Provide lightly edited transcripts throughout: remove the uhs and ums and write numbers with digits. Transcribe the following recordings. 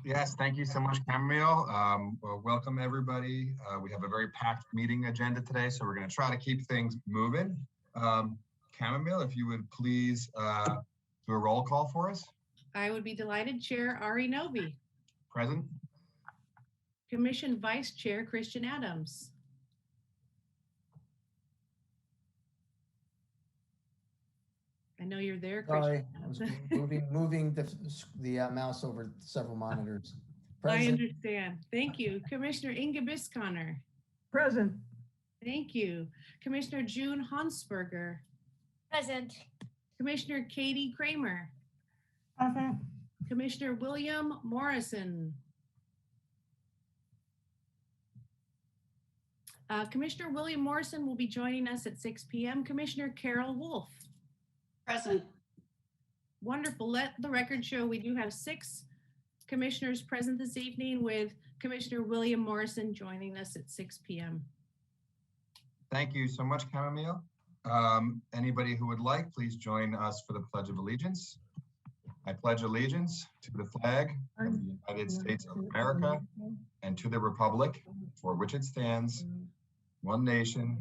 Yes, thank you so much, Camille. Well, welcome everybody. We have a very packed meeting agenda today, so we're going to try to keep things moving. Camille, if you would please do a roll call for us. I would be delighted. Chair Ari Novi. Present. Commission Vice Chair Christian Adams. I know you're there, Christian. Sorry, I was moving the mouse over several monitors. Present. I understand. Thank you. Commissioner Inge Bisconner. Present. Thank you. Commissioner June Hansberger. Present. Commissioner Katie Kramer. Present. Commissioner William Morrison. Commissioner William Morrison will be joining us at 6 p.m. Commissioner Carol Wolf. Present. Wonderful. Let the record show we do have 6 commissioners present this evening, with Commissioner William Morrison joining us at 6 p.m. Thank you so much, Camille. Anybody who would like, please join us for the Pledge of Allegiance. I pledge allegiance to the flag of the United States of America and to the republic for which it stands, one nation,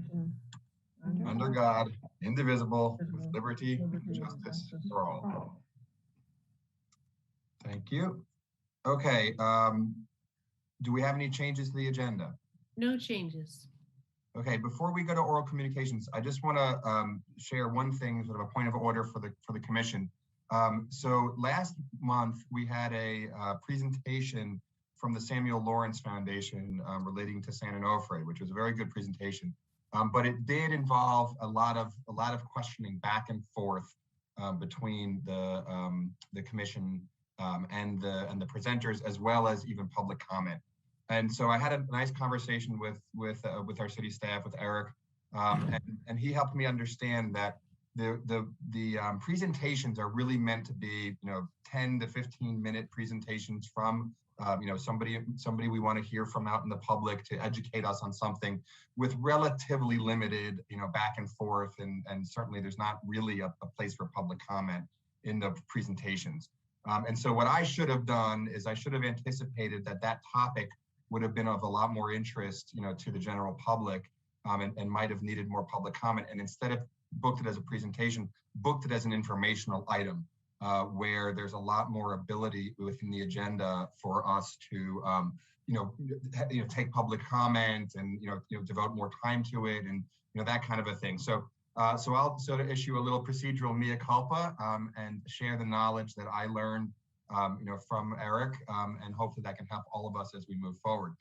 under God, indivisible, with liberty and justice for all. Thank you. Okay, do we have any changes to the agenda? No changes. Okay, before we go to oral communications, I just want to share one thing, sort of a point of order for the commission. So last month we had a presentation from the Samuel Lawrence Foundation relating to San Onofre, which was a very good presentation. But it did involve a lot of questioning back and forth between the commission and the presenters, as well as even public comment. And so I had a nice conversation with our city staff, with Eric, and he helped me understand that the presentations are really meant to be 10 to 15 minute presentations from somebody we want to hear from out in the public to educate us on something, with relatively limited back and forth, and certainly there's not really a place for public comment in the presentations. And so what I should have done is I should have anticipated that topic would have been of a lot more interest to the general public, and might have needed more public comment, and instead of booked it as a presentation, booked it as an informational item, where there's a lot more ability within the agenda for us to take public comment and devote more time to it, and that kind of a thing. So I'll sort of issue a little procedural mea culpa and share the knowledge that I learned from Eric, and hopefully that can help all of us as we move forward.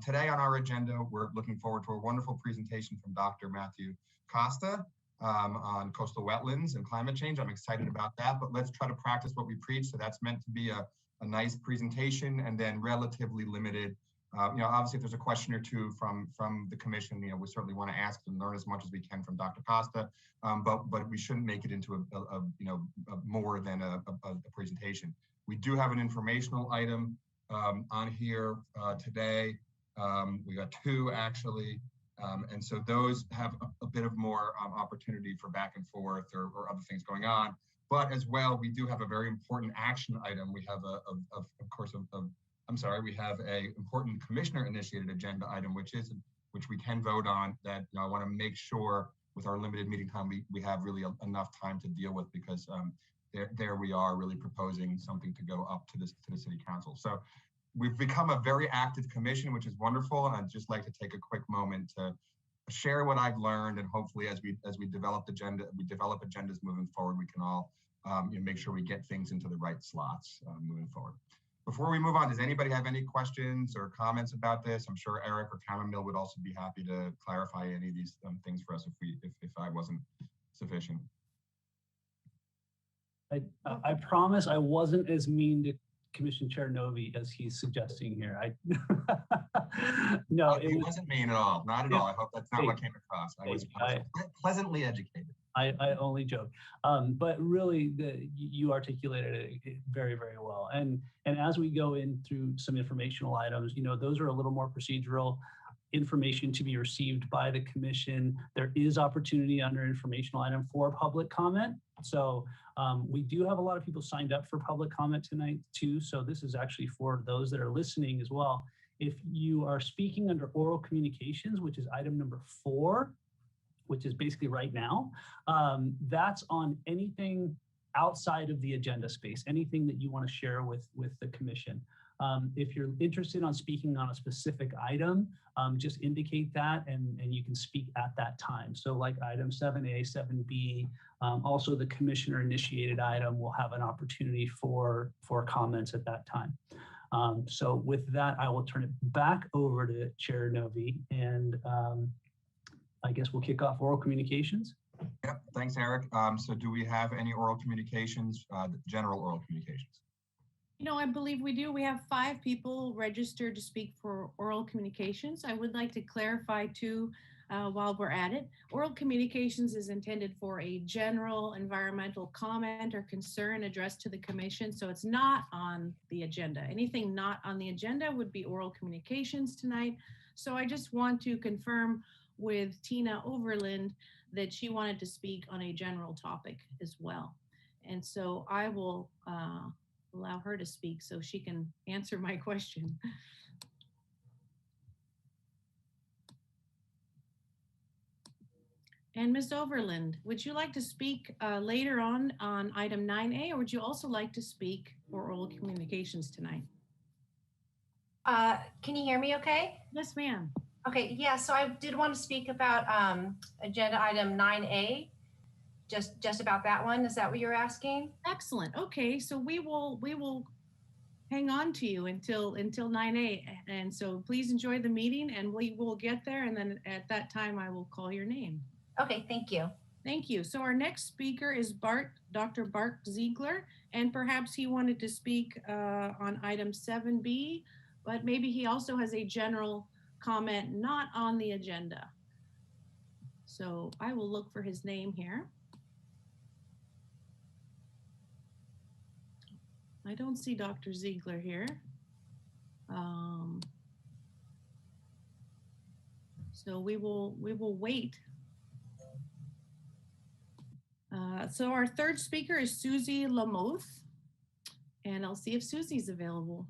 Today on our agenda, we're looking forward to a wonderful presentation from Dr. Matthew Costa on coastal wetlands and climate change. I'm excited about that, but let's try to practice what we preach. So that's meant to be a nice presentation, and then relatively limited. Obviously, if there's a question or two from the commission, we certainly want to ask and learn as much as we can from Dr. Costa, but we shouldn't make it into a more than a presentation. We do have an informational item on here today. We got 2 actually. And so those have a bit of more opportunity for back and forth or other things going on. But as well, we do have a very important action item. We have we have a important commissioner initiated agenda item, which we can vote on, that I want to make sure with our limited meeting time, we have really enough time to deal with, because there we are really proposing something to go up to the city council. So we've become a very active commission, which is wonderful. And I'd just like to take a quick moment to share what I've learned, and hopefully as we develop agendas moving forward, we can all make sure we get things into the right slots moving forward. Before we move on, does anybody have any questions or comments about this? I'm sure Eric or Camille would also be happy to clarify any of these things for us if I wasn't sufficient. I promise I wasn't as mean to Commission Chair Novi as he's suggesting here. No, it wasn't mean at all. Not at all. I hope that's not what came across. I was pleasantly educated. I only joke, but really you articulated it very, very well. And as we go in through some informational items, those are a little more procedural. information to be received by the commission. There is opportunity under informational item for public comment. So we do have a lot of people signed up for public comment tonight too. So this is actually for those that are listening as well. If you are speaking under oral communications, which is item number 4, which is basically right now, that's on anything outside of the agenda space, anything that you want to share with the commission. If you're interested on speaking on a specific item, just indicate that and you can speak at that time. So like item 7A, 7B, also the commissioner initiated item will have an opportunity for comments at that time. So with that, I will turn it back over to Chair Novi, and I guess we'll kick off oral communications. Yep, thanks, Eric. So do we have any oral communications, general oral communications? You know, I believe we do. We have 5 people registered to speak for oral communications. I would like to clarify too, while we're at it, oral communications is intended for a general environmental comment or concern addressed to the commission. So it's not on the agenda. Anything not on the agenda would be oral communications tonight. So I just want to confirm with Tina Overland that she wanted to speak on a general topic as well. And so I will allow her to speak so she can answer my question. And Ms. Overland, would you like to speak later on item 9A, or would you also like to speak for oral communications tonight? Can you hear me okay? Yes, ma'am. Okay, yeah, so I did want to speak about agenda item 9A, just about that one. Is that what you're asking? Excellent. Okay, so we will hang on to you until 9A. And so please enjoy the meeting and we will get there. And then at that time, I will call your name. Okay, thank you. Thank you. So our next speaker is Dr. Bart Ziegler, and perhaps he wanted to speak on item 7B, but maybe he also has a general comment not on the agenda. So I will look for his name here. I don't see Dr. Ziegler here. So we will wait. So our third speaker is Susie Lamoth, and I'll see if Susie's available.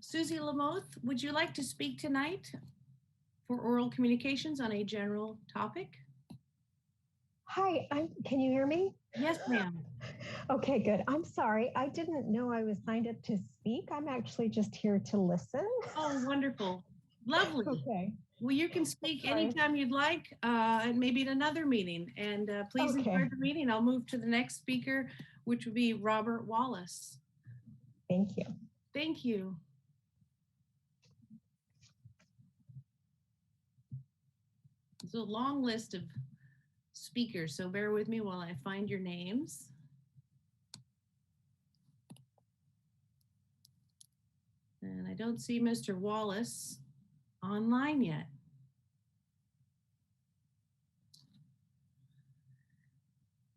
Susie Lamoth, would you like to speak tonight for oral communications on a general topic? Hi, can you hear me? Yes, ma'am. Okay, good. I'm sorry. I didn't know I was signed up to speak. I'm actually just here to listen. Oh, wonderful. Lovely. Okay. Well, you can speak Sorry. anytime you'd like, and maybe at another meeting. And please enjoy the meeting. I'll move to the next speaker, which would be Robert Wallace. Thank you. Thank you. It's a long list of speakers, so bear with me while I find your names. And I don't see Mr. Wallace online yet.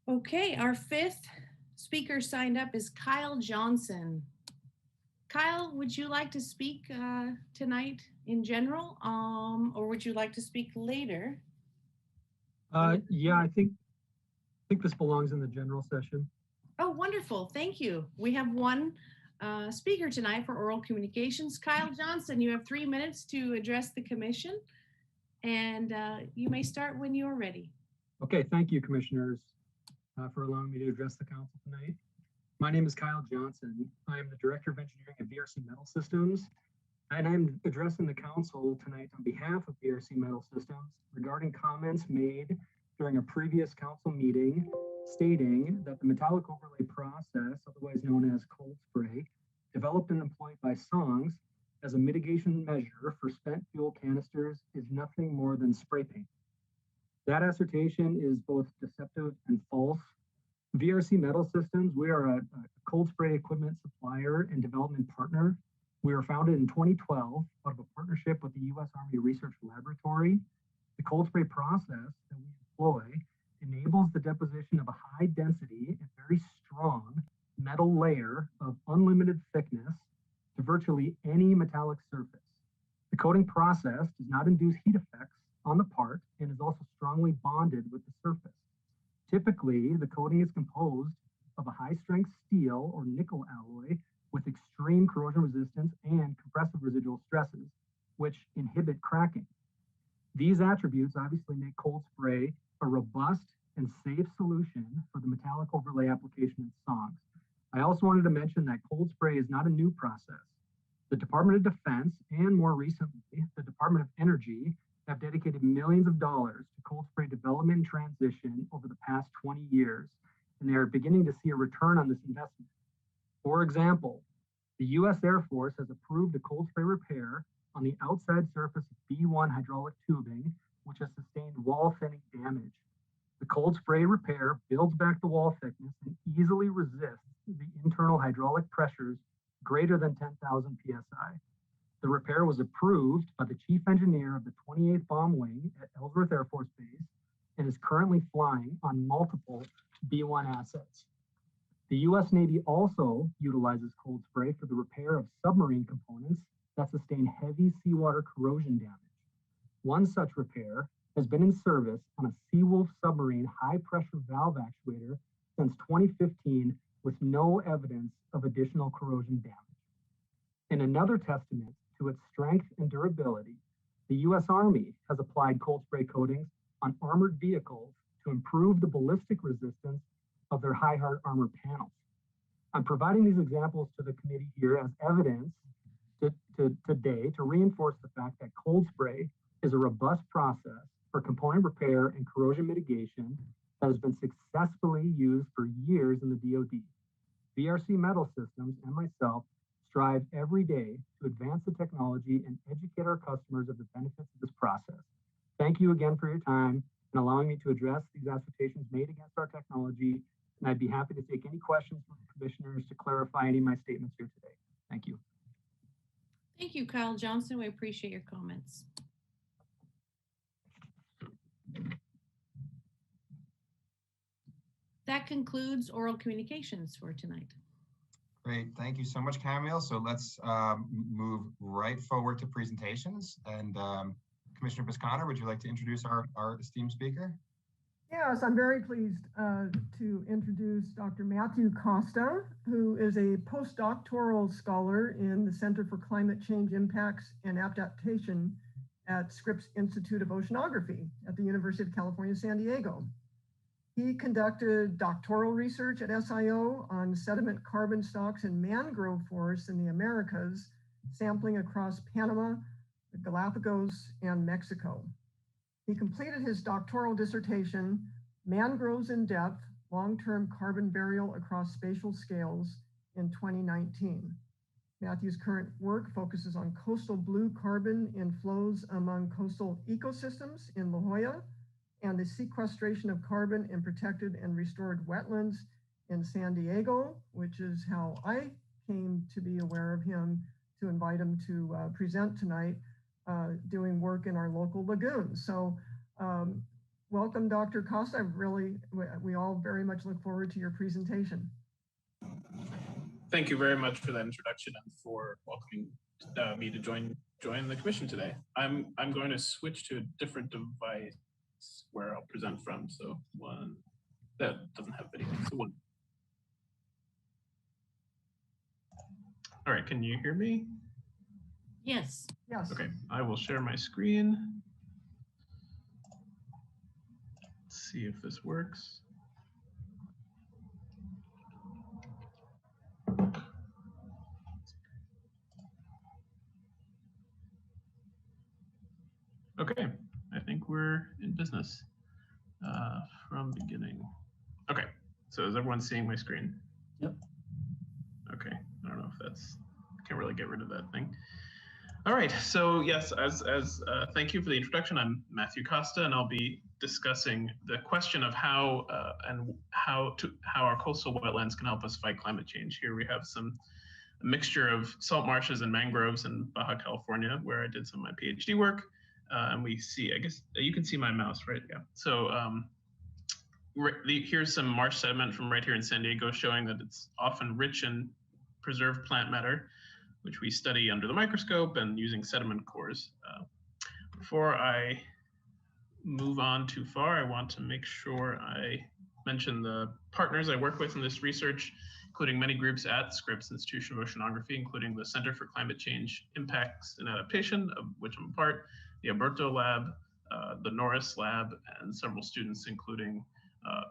Okay, our 5th speaker signed up is Kyle Johnson. Kyle, would you like to speak tonight in general, or would you like to speak later? Yeah, I think this belongs in the general session. Oh, wonderful. Thank you. We have one speaker tonight for oral communications. Kyle Johnson, you have 3 minutes to address the commission, and you may start when you're ready. Okay, thank you, commissioners, for allowing me to address the council tonight. My name is Kyle Johnson. I am the Director of Engineering at VRC Metal Systems, and I'm addressing the council tonight on behalf of VRC Metal Systems regarding comments made during a previous council meeting stating that the metallic overlay process, otherwise known as cold spray, developed and employed by Songs as a mitigation measure for spent fuel canisters is nothing more than spray paint. That assertion is both deceptive and false. VRC Metal Systems, we are a cold spray equipment supplier and development partner. We were founded in 2012 out of a partnership with the U.S. Army Research Laboratory. The cold spray process that we employ enables the deposition of a high density and very strong metal layer of unlimited thickness to virtually any metallic surface. The coating process does not induce heat effects on the part and is also strongly bonded with the surface. Typically, the coating is composed of a high-strength steel or nickel alloy with extreme corrosion resistance and compressive residual stresses, which inhibit cracking. These attributes obviously make cold spray a robust and safe solution for the metallic overlay application in songs. I also wanted to mention that cold spray is not a new process. The Department of Defense and more recently, the Department of Energy have dedicated millions of dollars to cold spray development and transition over the past 20 years, and they are beginning to see a return on this investment. For example, the U.S. Air Force has approved a cold spray repair on the outside surface of B-1 hydraulic tubing, which has sustained wall thinning damage. The cold spray repair builds back the wall thickness and easily resists the internal hydraulic pressures greater than 10,000 psi. The repair was approved by the chief engineer of the 28th Bomb Wing at Ellsworth Air Force Base and is currently flying on multiple B-1 assets. The U.S. Navy also utilizes cold spray for the repair of submarine components that sustain heavy seawater corrosion damage. One such repair has been in service on a Seawolf submarine high-pressure valve actuator since 2015 with no evidence of additional corrosion damage. In another testament to its strength and durability, the U.S. Army has applied cold spray coatings on armored vehicles to improve the ballistic resistance of their high-hard armor panels. I'm providing these examples to the committee here as evidence today to reinforce the fact that cold spray is a robust process for component repair and corrosion mitigation that has been successfully used for years in the DoD. VRC Metal Systems and myself strive every day to advance the technology and educate our customers of the benefits of this process. Thank you again for your time and allowing me to address these assertions made against our technology, and I'd be happy to take any questions from the commissioners to clarify any of my statements here today. Thank you. Thank you, Kyle Johnson. We appreciate your comments. That concludes oral communications for tonight. Great, thank you so much, Camille. So let's move right forward to presentations. And Commissioner Piscana, would you like to introduce our esteemed speaker? Yes, I'm very pleased to introduce Dr. Matthew Costa, who is a postdoctoral scholar in the Center for Climate Change Impacts and Adaptation at Scripps Institute of Oceanography at the University of California, San Diego. He conducted doctoral research at SIO on sediment carbon stocks in mangrove forests in the Americas, sampling across Panama, the Galapagos, and Mexico. He completed his doctoral dissertation, Mangroves in Depth, Long-Term Carbon Burial Across Spatial Scales, in 2019. Matthew's current work focuses on coastal blue carbon in flows among coastal ecosystems in La Jolla and the sequestration of carbon in protected and restored wetlands in San Diego, which is how I came to be aware of him to invite him to present tonight, doing work in our local lagoons. So welcome, Dr. Costa. We all very much look forward to your presentation. Thank you very much for that introduction and for welcoming me to join the commission today. I'm going to switch to a different device where I'll present from. So one that doesn't have video. So one. All right, can you hear me? Yes. Yes. Okay, I will share my screen. Let's see if this works. Okay, I think we're in business from beginning. Okay, so is everyone seeing my screen? Yep. Okay, I don't know if that's, can't really get rid of that thing. All right, so yes, thank you for the introduction. I'm Matthew Costa, and I'll be discussing the question of how our coastal wetlands can help us fight climate change. Here we have a mixture of salt marshes and mangroves in Baja California, where I did some of my PhD work. And we see, I guess you can see my mouse, right? Yeah. So here's some marsh sediment from right here in San Diego showing that it's often rich in preserved plant matter, which we study under the microscope and using sediment cores. Before I move on too far, I want to make sure I mention the partners I work with in this research, including many groups at Scripps Institution of Oceanography, including the Center for Climate Change Impacts and Adaptation, of which I'm a part, the Alberto Lab, the Norris Lab, and several students, including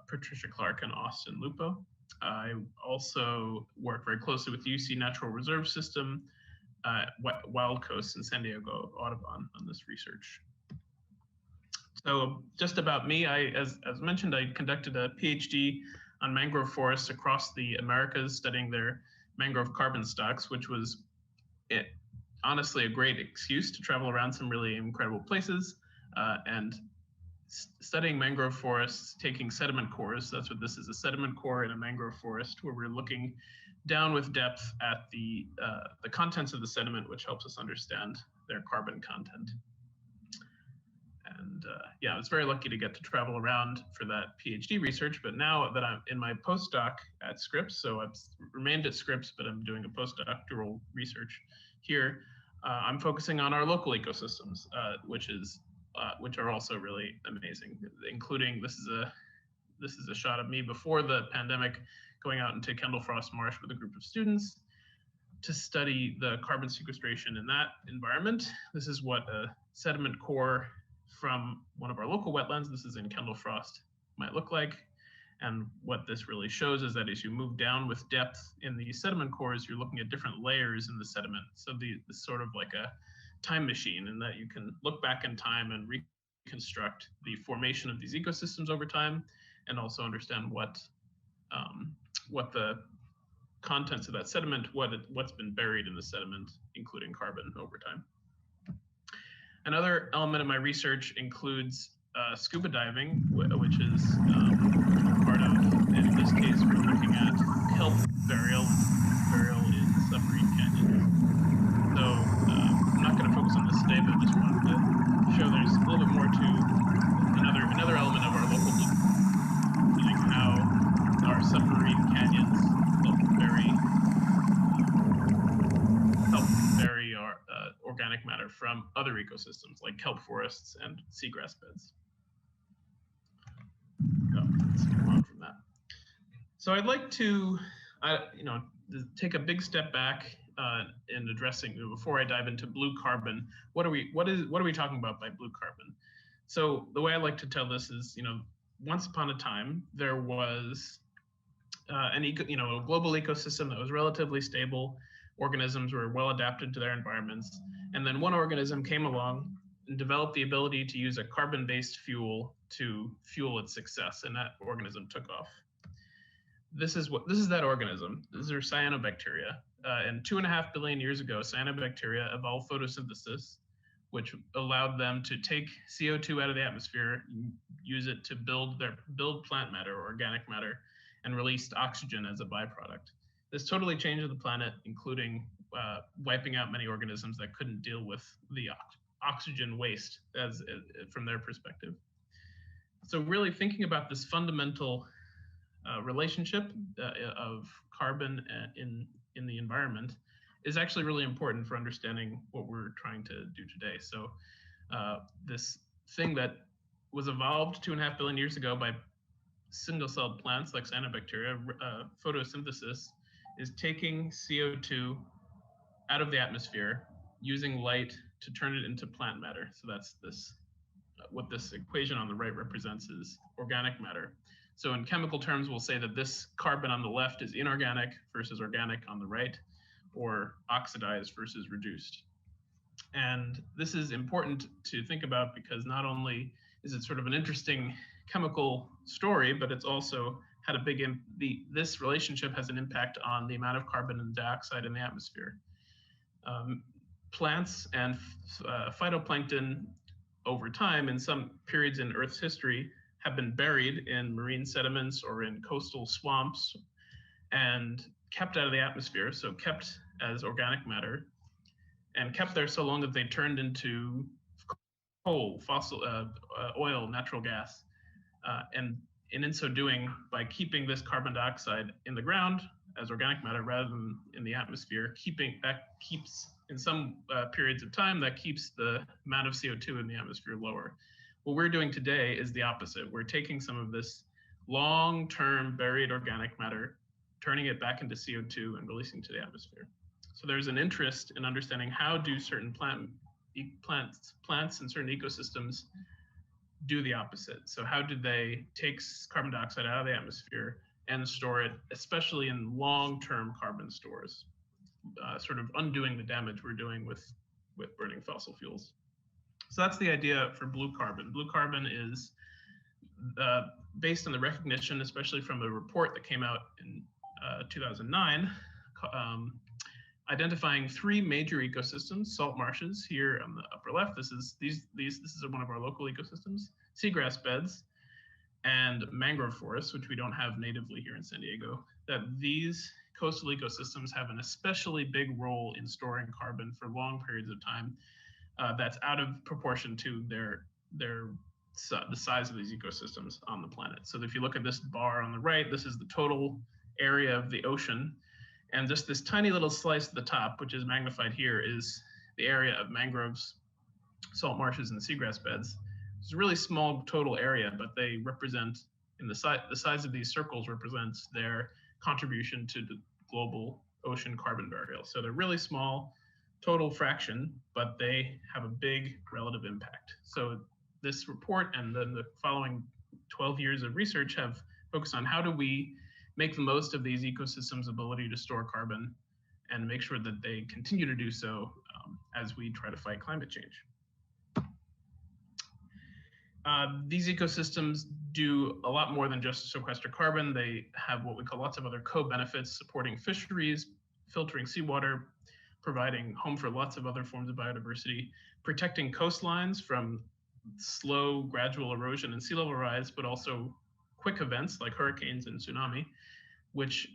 Patricia Clark and Austin Lupo. I also work very closely with UC Natural Reserve System, Wild Coast in San Diego Audubon on this research. So just about me, as mentioned, I conducted a PhD on mangrove forests across the Americas, studying their mangrove carbon stocks, which was honestly a great excuse to travel around some really incredible places and studying mangrove forests, taking sediment cores. That's what this is, a sediment core in a mangrove forest, where we're looking down with depth at the contents of the sediment, which helps us understand their carbon content. And yeah, I was very lucky to get to travel around for that PhD research, but now that I'm in my postdoc at Scripps, so I've remained at Scripps, but I'm doing a postdoctoral research here, I'm focusing on our local ecosystems, which are also really amazing, including this is a shot of me before the pandemic, going out into Kendall Frost Marsh with a group of students to study the carbon sequestration in that environment. This is what a sediment core from one of our local wetlands, this is in Kendall Frost, might look like. And what this really shows is that as you move down with depth in the sediment cores, you're looking at different layers in the sediment. So this sort of like a time machine, in that you can look back in time and reconstruct the formation of these ecosystems over time, and also understand what the contents of that sediment, what's been buried in the sediment, including carbon over time. Another element of my research includes scuba diving, which is part of, in this case, we're looking at kelp burial in submarine canyons. So I'm not going to focus on this today, but I just wanted to show there's a little bit more to another element of our local studying, how our submarine canyons help bury our organic matter from other ecosystems like kelp forests and seagrass beds. Let's move on from that. So I'd like to, take a big step back in addressing, before I dive into blue carbon. What are we talking about by blue carbon? So the way I like to tell this is, once upon a time there was a global ecosystem that was relatively stable. Organisms were well adapted to their environments, and then one organism came along and developed the ability to use a carbon-based fuel to fuel its success, and that organism took off. This is that organism. These are cyanobacteria. And 2.5 billion years ago, cyanobacteria evolved photosynthesis, which allowed them to take CO2 out of the atmosphere, use it to build plant matter or organic matter, and released oxygen as a byproduct. This totally changed the planet, including wiping out many organisms that couldn't deal with the oxygen waste from their perspective. So really thinking about this fundamental relationship of carbon in the environment is actually really important for understanding what we're trying to do today. So this thing that was evolved 2.5 billion years ago by single-celled plants like cyanobacteria, photosynthesis, is taking CO2 out of the atmosphere, using light to turn it into plant matter. So that's what this equation on the right represents is organic matter. So in chemical terms, we'll say that this carbon on the left is inorganic versus organic on the right, or oxidized versus reduced. And this is important to think about because not only is it sort of an interesting chemical story, but it's also had a big this relationship has an impact on the amount of carbon and dioxide in the atmosphere. Plants and phytoplankton over time, in some periods in Earth's history, have been buried in marine sediments or in coastal swamps and kept out of the atmosphere, so kept as organic matter, and kept there so long that they turned into coal, fossil oil, natural gas. And and in so doing, by keeping this carbon dioxide in the ground as organic matter rather than in the atmosphere, keeps in some periods of time, that keeps the amount of CO2 in the atmosphere lower. What we're doing today is the opposite. We're taking some of this long-term buried organic matter, turning it back into CO2 and releasing to the atmosphere. So there's an interest in understanding how do certain plants and certain ecosystems do the opposite. So how do they take carbon dioxide out of the atmosphere and store it, especially in long-term carbon stores, sort of undoing the damage we're doing with burning fossil fuels. So that's the idea for blue carbon. Blue carbon is based on the recognition, especially from a report that came out in 2009, identifying 3 major ecosystems: salt marshes here on the upper left. This is one of our local ecosystems, seagrass beds, and mangrove forests, which we don't have natively here in San Diego. That these coastal ecosystems have an especially big role in storing carbon for long periods of time. That's out of proportion to the size of these ecosystems on the planet. So if you look at this bar on the right, this is the total area of the ocean. And just this tiny little slice at the top, which is magnified here, is the area of mangroves, salt marshes, and seagrass beds. It's a really small total area, but they represent, the size of these circles represents their contribution to the global ocean carbon burial. So they're really small total fraction, but they have a big relative impact. So this report and then the following 12 years of research have focused on how do we make the most of these ecosystems' ability to store carbon and make sure that they continue to do so as we try to fight climate change. These ecosystems do a lot more than just sequester carbon. They have what we call lots of other co-benefits, supporting fisheries, filtering seawater, providing home for lots of other forms of biodiversity, protecting coastlines from slow, gradual erosion and sea level rise, but also quick events like hurricanes and tsunami, which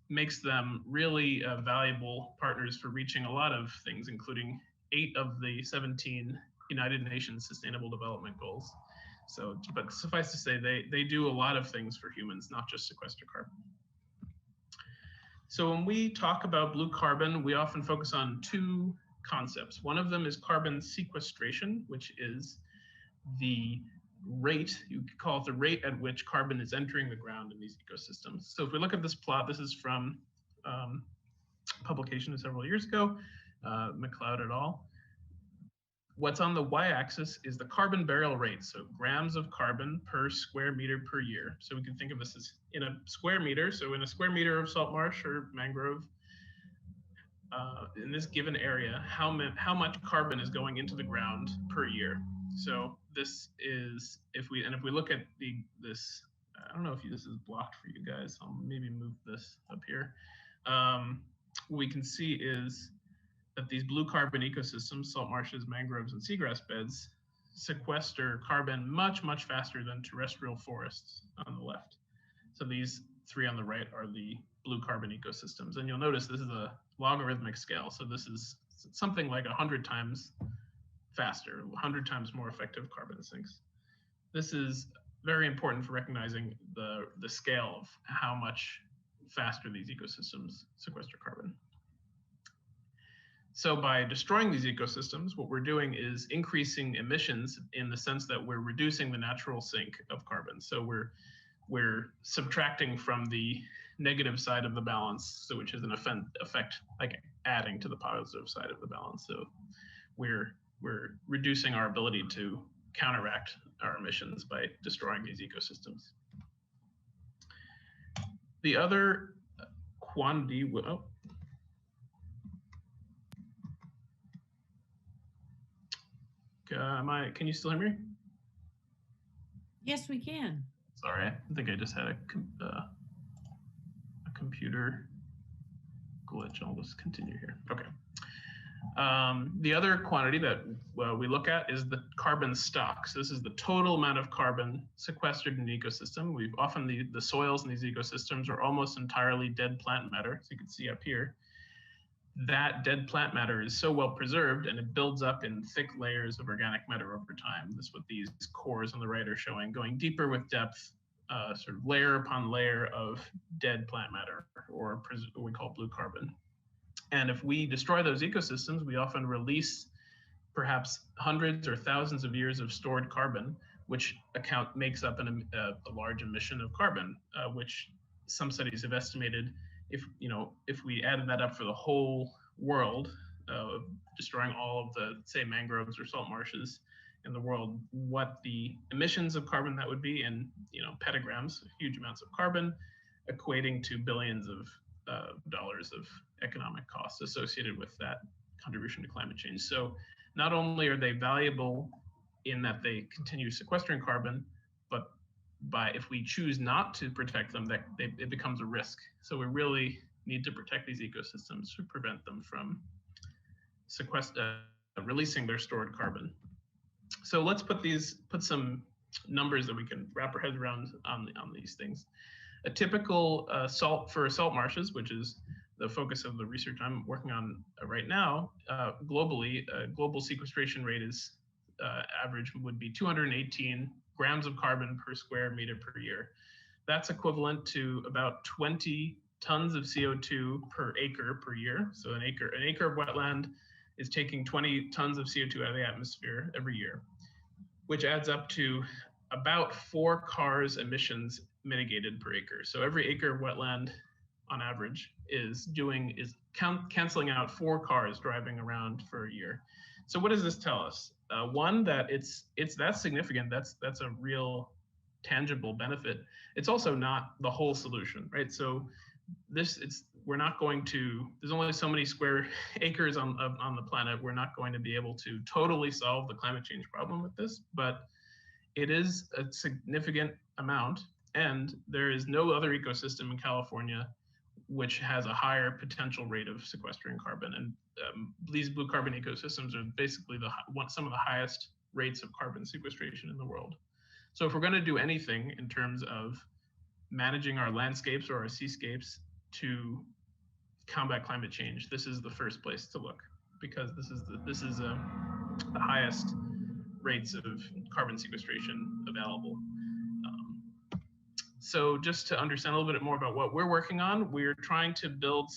makes them really valuable partners for reaching a lot of things, including 8 of the 17 United Nations Sustainable Development Goals. So, but suffice to say, they do a lot of things for humans, not just sequester carbon. So when we talk about blue carbon, we often focus on 2 concepts. One of them is carbon sequestration, which is the rate, you could call it the rate at which carbon is entering the ground in these ecosystems. So if we look at this plot, this is from publication several years ago, McLeod et al. What's on the y-axis is the carbon burial rate, so grams of carbon per square meter per year. So we can think of this as in a square meter. So in a square meter of salt marsh or mangrove, in this given area, how much carbon is going into the ground per year. So this is, if we look at this, I don't know if this is blocked for you guys. I'll maybe move this up here. What we can see is that these blue carbon ecosystems, salt marshes, mangroves, and seagrass beds, sequester carbon much, much faster than terrestrial forests on the left. So these 3 on the right are the blue carbon ecosystems. And you'll notice this is a logarithmic scale. So this is something like 100 times faster, 100 times more effective carbon sinks. This is very important for recognizing the scale of how much faster these ecosystems sequester carbon. So by destroying these ecosystems, what we're doing is increasing emissions in the sense that we're reducing the natural sink of carbon. So we're subtracting from the negative side of the balance, so which is an effect like adding to the positive side of the balance. So we're reducing our ability to counteract our emissions by destroying these ecosystems. The other quantity, can you still hear me? Yes, we can. Sorry, I think I just had a computer glitch. I'll just continue here. Okay. The other quantity that we look at is the carbon stock. So this is the total amount of carbon sequestered in the ecosystem. We've often, the soils in these ecosystems are almost entirely dead plant matter. So you can see up here, that dead plant matter is so well preserved and it builds up in thick layers of organic matter over time. This is what these cores on the right are showing, going deeper with depth sort of layer upon layer of dead plant matter, or what we call blue carbon. And if we destroy those ecosystems, we often release perhaps hundreds or thousands of years of stored carbon, which makes up a large emission of carbon, which some studies have estimated if we added that up for the whole world, destroying all of the, say, mangroves or salt marshes in the world, what the emissions of carbon that would be in petagrams, huge amounts of carbon, equating to billions of dollars of economic costs associated with that contribution to climate change. So not only are they valuable in that they continue sequestering carbon, but if we choose not to protect them, it becomes a risk. So we really need to protect these ecosystems to prevent them from releasing their stored carbon. So let's put some numbers that we can wrap our heads around on these things. A typical salt marshes, which is the focus of the research I'm working on right now, globally, global sequestration rate is average would be 218 grams of carbon per square meter per year. That's equivalent to about 20 tons of CO2 per acre per year. So an acre of wetland is taking 20 tons of CO2 out of the atmosphere every year, which adds up to about 4 cars emissions mitigated per acre. So every acre of wetland on average is canceling out 4 cars driving around for a year. So what does this tell us? One, that it's that significant. That's a real tangible benefit. It's also not the whole solution, right? So we're not going to. There's only so many square acres on the planet. We're not going to be able to totally solve the climate change problem with this, but it is a significant amount. And there is no other ecosystem in California which has a higher potential rate of sequestering carbon. And these blue carbon ecosystems are basically some of the highest rates of carbon sequestration in the world. So if we're going to do anything in terms of managing our landscapes or our seascapes to combat climate change, this is the first place to look, because this is the highest rates of carbon sequestration available. So just to understand a little bit more about what we're working on, we're trying to build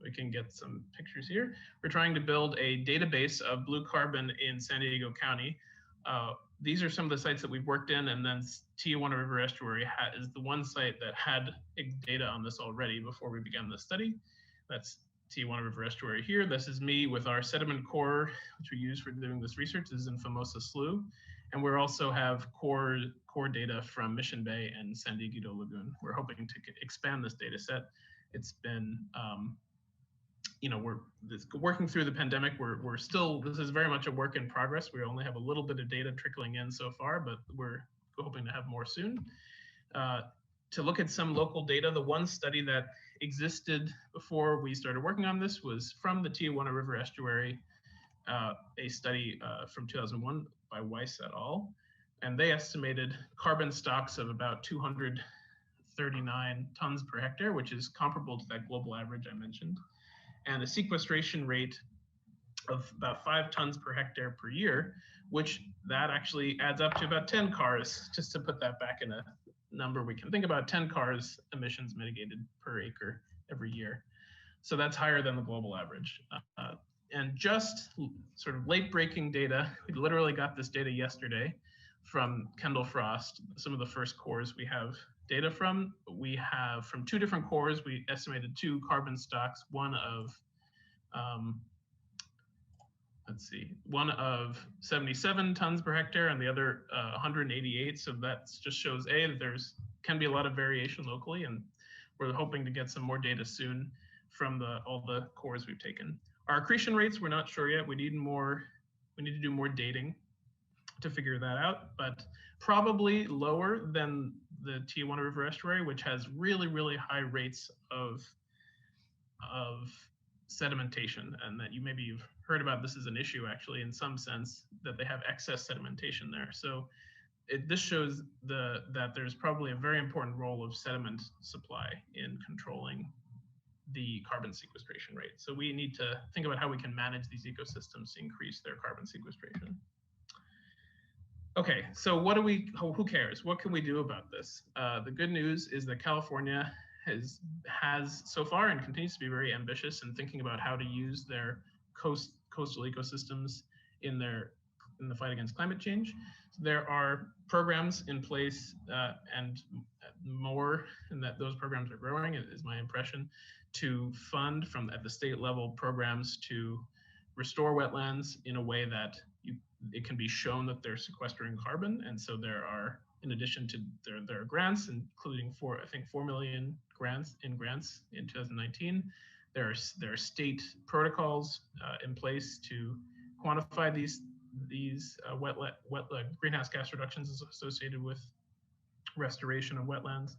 we can get some pictures here. We're trying to build a database of blue carbon in San Diego County. These are some of the sites that we've worked in, and then Tijuana River Estuary is the one site that had data on this already before we began the study. That's Tijuana River Estuary here. This is me with our sediment core, which we use for doing this research. This is in Famosa Slough. And we also have core data from Mission Bay and San Dieguito Lagoon. We're hoping to expand this data set. It's been, we're working through the pandemic. This is very much a work in progress. We only have a little bit of data trickling in so far, but we're hoping to have more soon. To look at some local data, the one study that existed before we started working on this was from the Tijuana River Estuary, a study from 2001 by Weiss et al. And they estimated carbon stocks of about 239 tons per hectare, which is comparable to that global average I mentioned, and a sequestration rate of about 5 tons per hectare per year, which that actually adds up to about 10 cars, just to put that back in a number we can think about, 10 cars emissions mitigated per acre every year. So that's higher than the global average. And just sort of late-breaking data, we literally got this data yesterday from Kendall Frost, some of the first cores we have data from. We have from 2 different cores, we estimated 2 carbon stocks, one of, one of 77 tons per hectare and the other 188. So that just shows, A, that can be a lot of variation locally, and we're hoping to get some more data soon from all the cores we've taken. Our accretion rates, we're not sure yet. We need to do more dating to figure that out, but probably lower than the Tijuana River Estuary, which has really, really high rates of sedimentation, and that you've heard about. This is an issue actually in some sense, that they have excess sedimentation there. So this shows that there's probably a very important role of sediment supply in controlling the carbon sequestration rate. So we need to think about how we can manage these ecosystems to increase their carbon sequestration. Okay, so what do we, who cares? What can we do about this? The good news is that California has so far and continues to be very ambitious in thinking about how to use their coastal ecosystems in the fight against climate change. So there are programs in place and more, and that those programs are growing, is my impression, to fund at the state level programs to restore wetlands in a way that it can be shown that they're sequestering carbon. And so there are, in addition to there are grants, including I think 4 million grants in 2019. There are state protocols in place to quantify these greenhouse gas reductions associated with restoration of wetlands.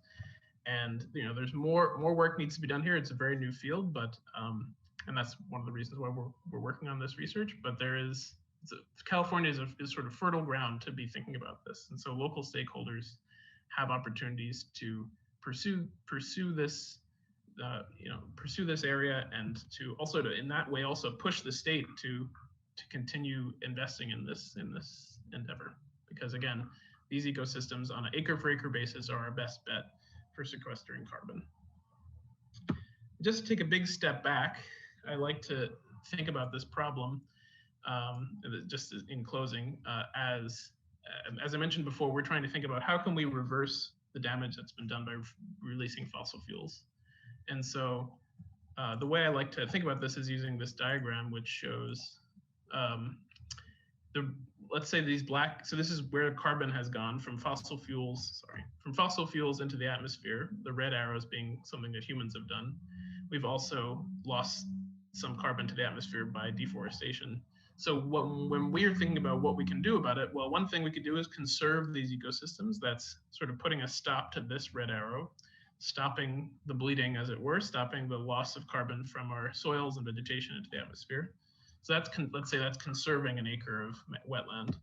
And there's more work needs to be done here. It's a very new field, but and that's one of the reasons why we're working on this research. But California is sort of fertile ground to be thinking about this, and so local stakeholders have opportunities to pursue this, pursue this area, and to also in that way also push the state to continue investing in this endeavor, because again, these ecosystems on an acre for acre basis are our best bet for sequestering carbon. Just to take a big step back, I like to think about this problem, just in closing, as I mentioned before, we're trying to think about how can we reverse the damage that's been done by releasing fossil fuels. And so the way I like to think about this is using this diagram, which shows let's say these so this is where carbon has gone from fossil fuels into the atmosphere, the red arrows being something that humans have done. We've also lost some carbon to the atmosphere by deforestation. So when we're thinking about what we can do about it, well, one thing we could do is conserve these ecosystems. That's sort of putting a stop to this red arrow, stopping the bleeding, as it were, stopping the loss of carbon from our soils and vegetation into the atmosphere. So that's, let's say that's conserving an acre of wetland.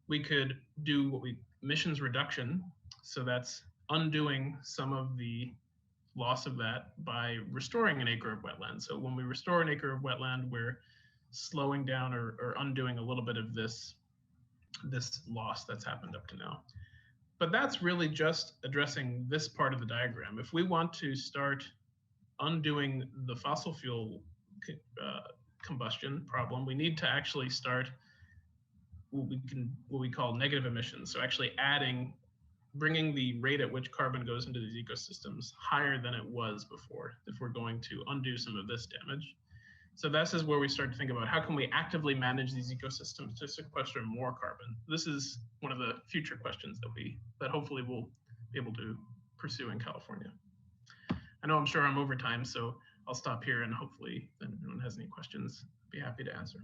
We could do emissions reduction. So that's undoing some of the loss of that by restoring an acre of wetland. So when we restore an acre of wetland, we're slowing down or undoing a little bit of this loss that's happened up to now. But that's really just addressing this part of the diagram. If we want to start undoing the fossil fuel combustion problem, we need to actually start what we call negative emissions. So actually bringing the rate at which carbon goes into these ecosystems higher than it was before, if we're going to undo some of this damage. So this is where we start to think about how can we actively manage these ecosystems to sequester more carbon. This is one of the future questions that hopefully we'll be able to pursue in California. I know I'm sure I'm over time, so I'll stop here, and hopefully if anyone has any questions, I'd be happy to answer.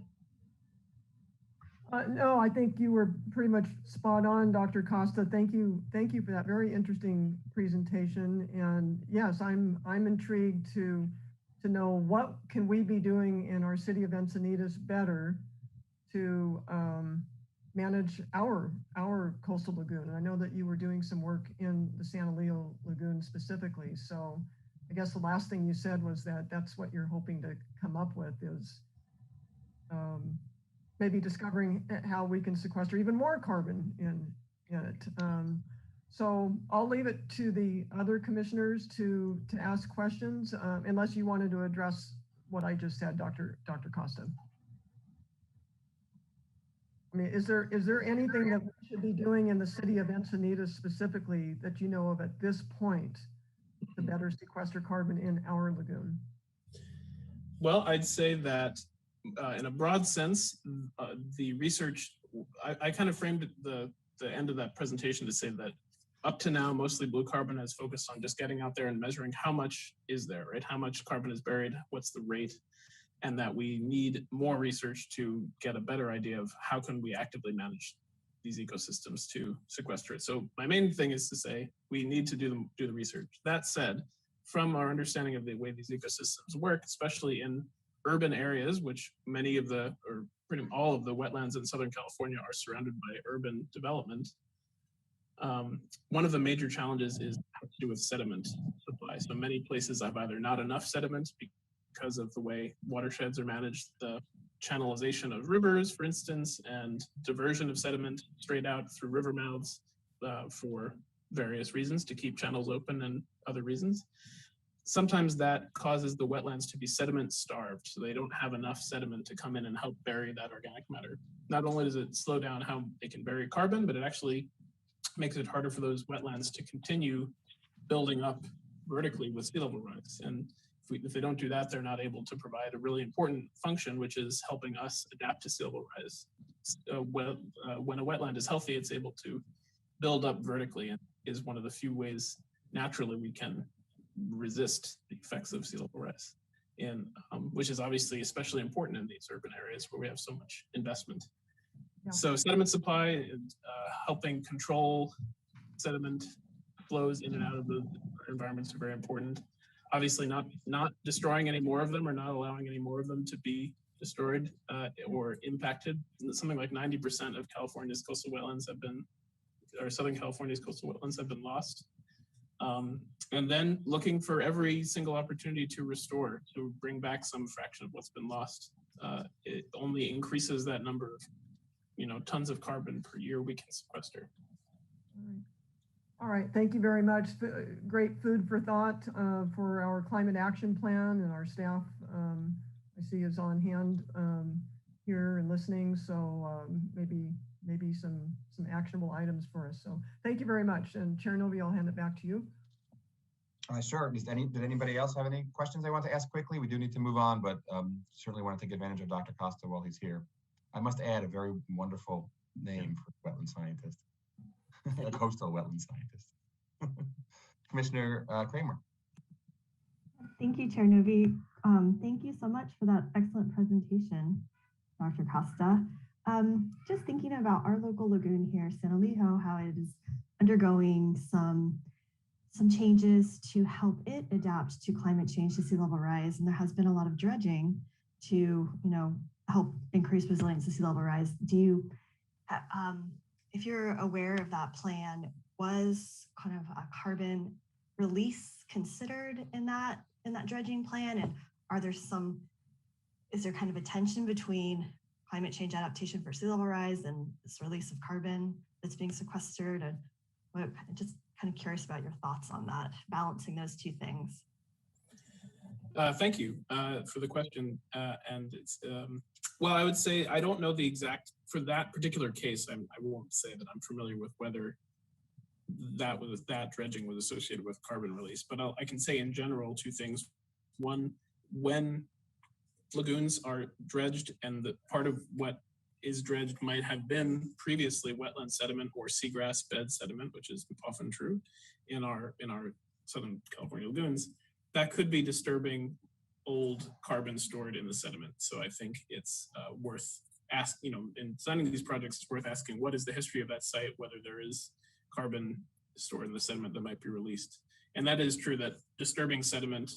No, I think you were pretty much spot on, Dr. Costa. Thank you for that very interesting presentation. And yes, I'm intrigued to know what can we be doing in our city of Encinitas better to manage our coastal lagoon. And I know that you were doing some work in the Santa Leo Lagoon specifically. So I guess the last thing you said was that that's what you're hoping to come up with is maybe discovering how we can sequester even more carbon in it. So I'll leave it to the other commissioners to ask questions, unless you wanted to address what I just said, Dr. Costa. I mean, is there anything that we should be doing in the city of Encinitas specifically that you know of at this point to better sequester carbon in our lagoon? Well, I'd say that in a broad sense, the research, I kind of framed the end of that presentation to say that up to now, mostly Blue Carbon has focused on just getting out there and measuring how much is there, right? How much carbon is buried, what's the rate, and that we need more research to get a better idea of how can we actively manage these ecosystems to sequester it. So my main thing is to say we need to do the research. That said, from our understanding of the way these ecosystems work, especially in urban areas, which many of or pretty much all of the wetlands in Southern California are surrounded by urban development, one of the major challenges is to do with sediment supply. So many places have either not enough sediment because of the way watersheds are managed, the channelization of rivers, for instance, and diversion of sediment straight out through river mouths for various reasons, to keep channels open and other reasons. Sometimes that causes the wetlands to be sediment starved, so they don't have enough sediment to come in and help bury that organic matter. Not only does it slow down how they can bury carbon, but it actually makes it harder for those wetlands to continue building up vertically with sea level rise. And if they don't do that, they're not able to provide a really important function, which is helping us adapt to sea level rise. When a wetland is healthy, it's able to build up vertically, and is one of the few ways naturally we can resist the effects of sea level rise, and which is obviously especially important in these urban areas where we have so much investment. Yeah. So sediment supply and helping control sediment flows in and out of the environments are very important. Obviously not destroying any more of them, or not allowing any more of them to be destroyed or impacted. Something like 90% of California's coastal wetlands have been, or Southern California's coastal wetlands have been lost. And then looking for every single opportunity to restore, to bring back some fraction of what's been lost. It only increases that number of, tons of carbon per year we can sequester. All right, thank you very much. Great food for thought for our climate action plan, and our staff I see is on hand here and listening. So maybe some actionable items for us. So thank you very much. And Chair Novi, I'll hand it back to you. Sure. Did anybody else have any questions they want to ask quickly? We do need to move on, but certainly want to take advantage of Dr. Costa while he's here. I must add a very wonderful name for wetland scientist, a coastal wetland scientist. Commissioner Kramer. Thank you, Chair Novi. Thank you so much for that excellent presentation, Dr. Costa. Just thinking about our local lagoon here, San Elijo, how it is undergoing some changes to help it adapt to climate change, to sea level rise, and there has been a lot of dredging to, help increase resilience to sea level rise. Do you, if you're aware of that plan, was kind of a carbon release considered in that dredging plan? And is there kind of a tension between climate change adaptation for sea level rise and this release of carbon that's being sequestered? And just kind of curious about your thoughts on that, balancing those two things. Thank you for the question. And it's, well, I would say I don't know the exact, for that particular case, I won't say that I'm familiar with whether that dredging was associated with carbon release, but I can say in general two things. One, when lagoons are dredged and the part of what is dredged might have been previously wetland sediment or seagrass bed sediment, which is often true in our Southern California lagoons, that could be disturbing old carbon stored in the sediment. So I think it's worth asking, in designing these projects, it's worth asking what is the history of that site, whether there is carbon stored in the sediment that might be released. And that is true that disturbing sediment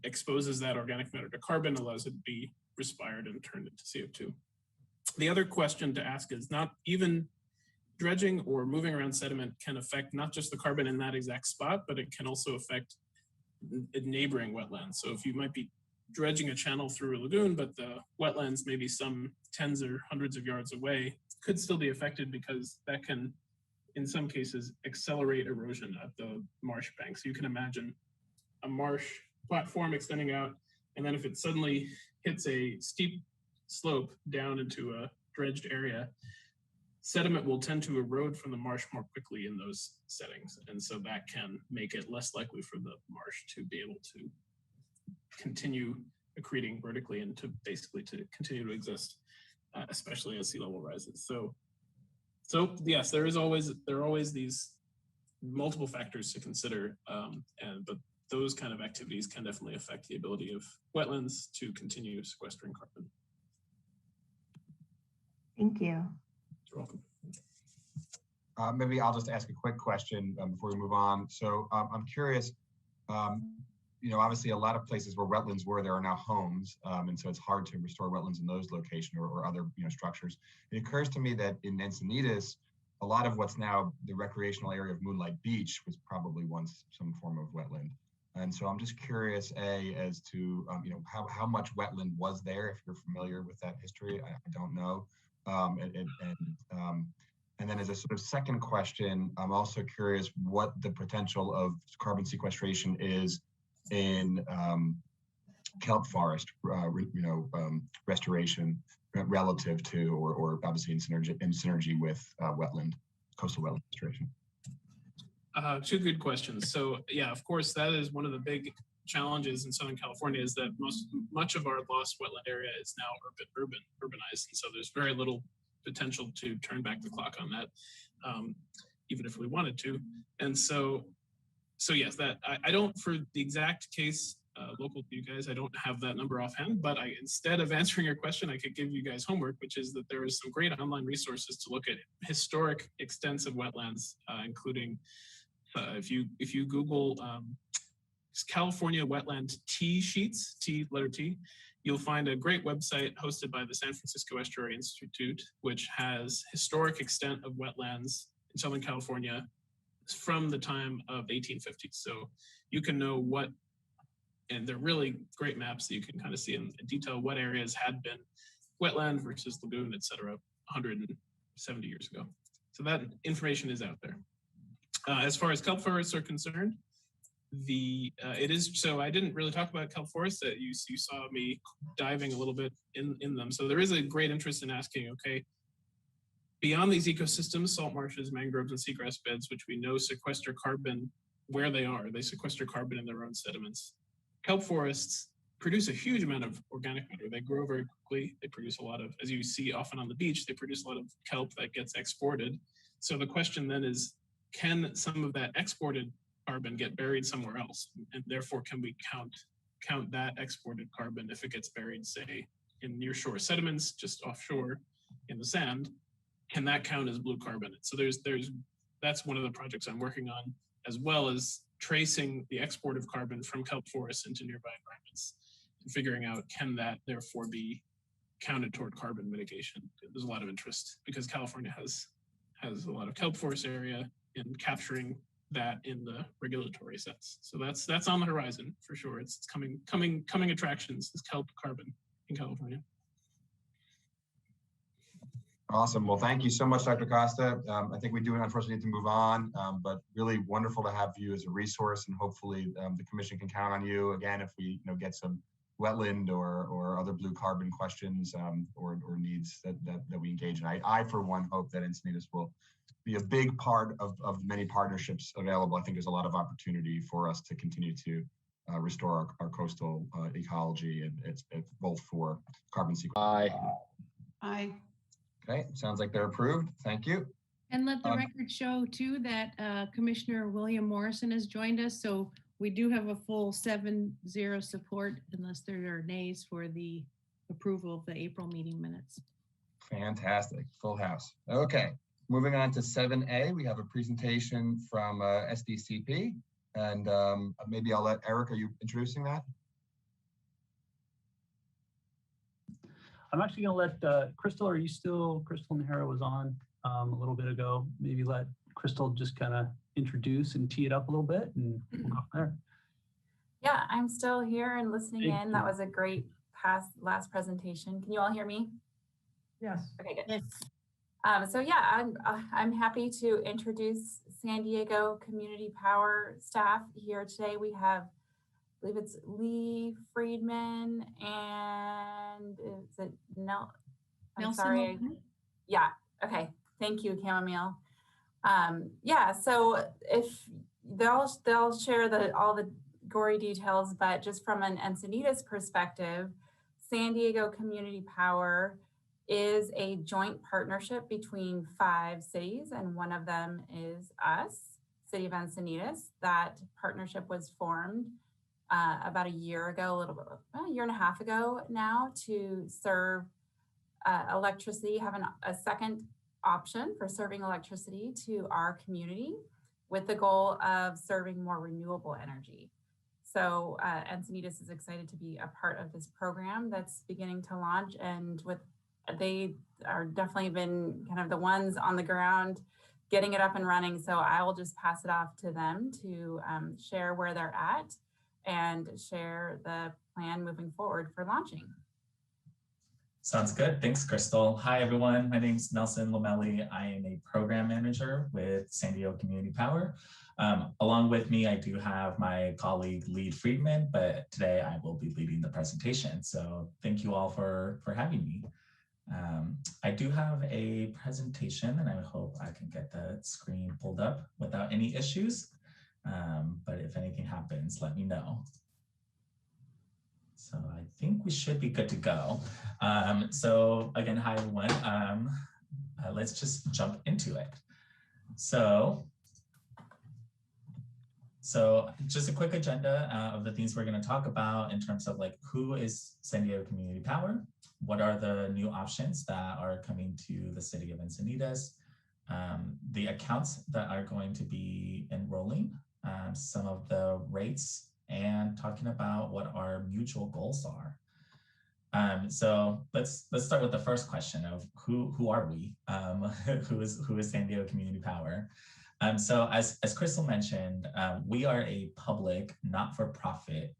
exposes that organic matter to carbon, allows it to be respired and turned into CO2. The other question to ask is, not even dredging or moving around sediment can affect not just the carbon in that exact spot, but it can also affect neighboring wetlands. So if you might be dredging a channel through a lagoon, but the wetlands maybe some tens or hundreds of yards away could still be affected, because that can, in some cases, accelerate erosion at the marsh bank. So you can imagine a marsh platform extending out, and then if it suddenly hits a steep slope down into a dredged area, sediment will tend to erode from the marsh more quickly in those settings. And so that can make it less likely for the marsh to be able to continue accreting vertically and to basically to continue to exist, especially as sea level rises. So yes, there are always these multiple factors to consider, but those kind of activities can definitely affect the ability of wetlands to continue sequestering carbon. Thank you. You're welcome. Maybe I'll just ask a quick question before we move on. So I'm curious, obviously a lot of places where wetlands were, there are now homes. And so it's hard to restore wetlands in those locations or other structures. It occurs to me that in Encinitas, a lot of what's now the recreational area of Moonlight Beach was probably once some form of wetland. And so I'm just curious, as to how much wetland was there, if you're familiar with that history. I don't know. And then as a sort of second question, I'm also curious what the potential of carbon sequestration is in kelp forest, restoration relative to, or obviously in synergy with coastal wetland restoration. Two good questions. So yeah, of course, that is one of the big challenges in Southern California, is that much of our lost wetland area is now urbanized, and so there's very little potential to turn back the clock on that, even if we wanted to. And so yes, that I don't, for the exact case local to you guys, I don't have that number offhand, but instead of answering your question, I could give you guys homework, which is that there is some great online resources to look at historic extensive wetlands, including if you Google California wetland T sheets, letter T, you'll find a great website hosted by the San Francisco Estuary Institute, which has historic extent of wetlands in Southern California from the time of 1850. So you can know what, and they're really great maps that you can kind of see in detail what areas had been wetland versus lagoon, et cetera, 170 years ago. So that information is out there. As far as kelp forests are concerned, so I didn't really talk about kelp forests. That you saw me diving a little bit in them. So there is a great interest in asking, okay, beyond these ecosystems, salt marshes, mangroves, and seagrass beds, which we know sequester carbon where they are, they sequester carbon in their own sediments. Kelp forests produce a huge amount of organic matter. They grow very quickly. They produce a lot of, as you see often on the beach, they produce a lot of kelp that gets exported. So the question then is, can some of that exported carbon get buried somewhere else? And therefore, can we count that exported carbon if it gets buried, say, in nearshore sediments, just offshore in the sand? Can that count as blue carbon? So that's one of the projects I'm working on, as well as tracing the export of carbon from kelp forests into nearby environments and figuring out, can that therefore be counted toward carbon mitigation? There's a lot of interest because California has a lot of kelp forest area in capturing that in the regulatory sense. So that's on the horizon for sure. It's coming attractions is kelp carbon in California. Awesome. Well, thank you so much, Dr. Costa. I think we do unfortunately need to move on, but really wonderful to have you as a resource, and hopefully the commission can count on you again if we get some wetland or other blue carbon questions or needs that we engage in. I for one hope that Encinitas will be a big part of many partnerships available. I think there's a lot of opportunity for us to continue to restore our coastal ecology, and it's both for carbon sequestration. Aye. Okay, sounds like they're approved. Thank you. And let the record show too that Commissioner William Morrison has joined us. So we do have a full 7-0 support unless there are nays for the approval of the April meeting minutes. Fantastic, full house. Okay, moving on to 7A, we have a presentation from SDCP, and maybe I'll let Eric, are you introducing that? I'm actually going to let Crystal, Crystal Nahara was on a little bit ago. Maybe let Crystal just kind of introduce and tee it up a little bit, and we'll go from there. Yeah, I'm still here and listening in. That was a great last presentation. Can you all hear me? Yes. Okay, good. Yes. So yeah, I'm happy to introduce San Diego Community Power staff here today. We have, I believe it's Lee Friedman and is it Nelson? I'm sorry. Yeah. Okay. Thank you, Chamomile. Yeah. So if they'll share all the gory details, but just from an Encinitas perspective, San Diego Community Power is a joint partnership between 5 cities, and one of them is us, City of Encinitas. That partnership was formed about a year ago, a year and a half ago now, to serve electricity, have a second option for serving electricity to our community with the goal of serving more renewable energy. So Encinitas is excited to be a part of this program that's beginning to launch, and they are definitely been kind of the ones on the ground getting it up and running. So I will just pass it off to them to share where they're at. and share the plan moving forward for launching. Sounds good. Thanks, Crystal. Hi, everyone. My name is Nelson Lamelli. I am a program manager with San Diego Community Power. Along with me, I do have my colleague, Lee Friedman, but today I will be leading the presentation. So thank you all for having me. I do have a presentation and I hope I can get the screen pulled up without any issues. But if anything happens, let me know. So I think we should be good to go. So again, hi everyone. Let's just jump into it. So just a quick agenda of the things we're going to talk about in terms of like who is San Diego Community Power, what are the new options that are coming to the city of Encinitas, the accounts that are going to be enrolling, some of the rates, and talking about what our mutual goals are. So let's start with the first question of who are we? Who is San Diego Community Power? So as Crystal mentioned, we are a public, not-for-profit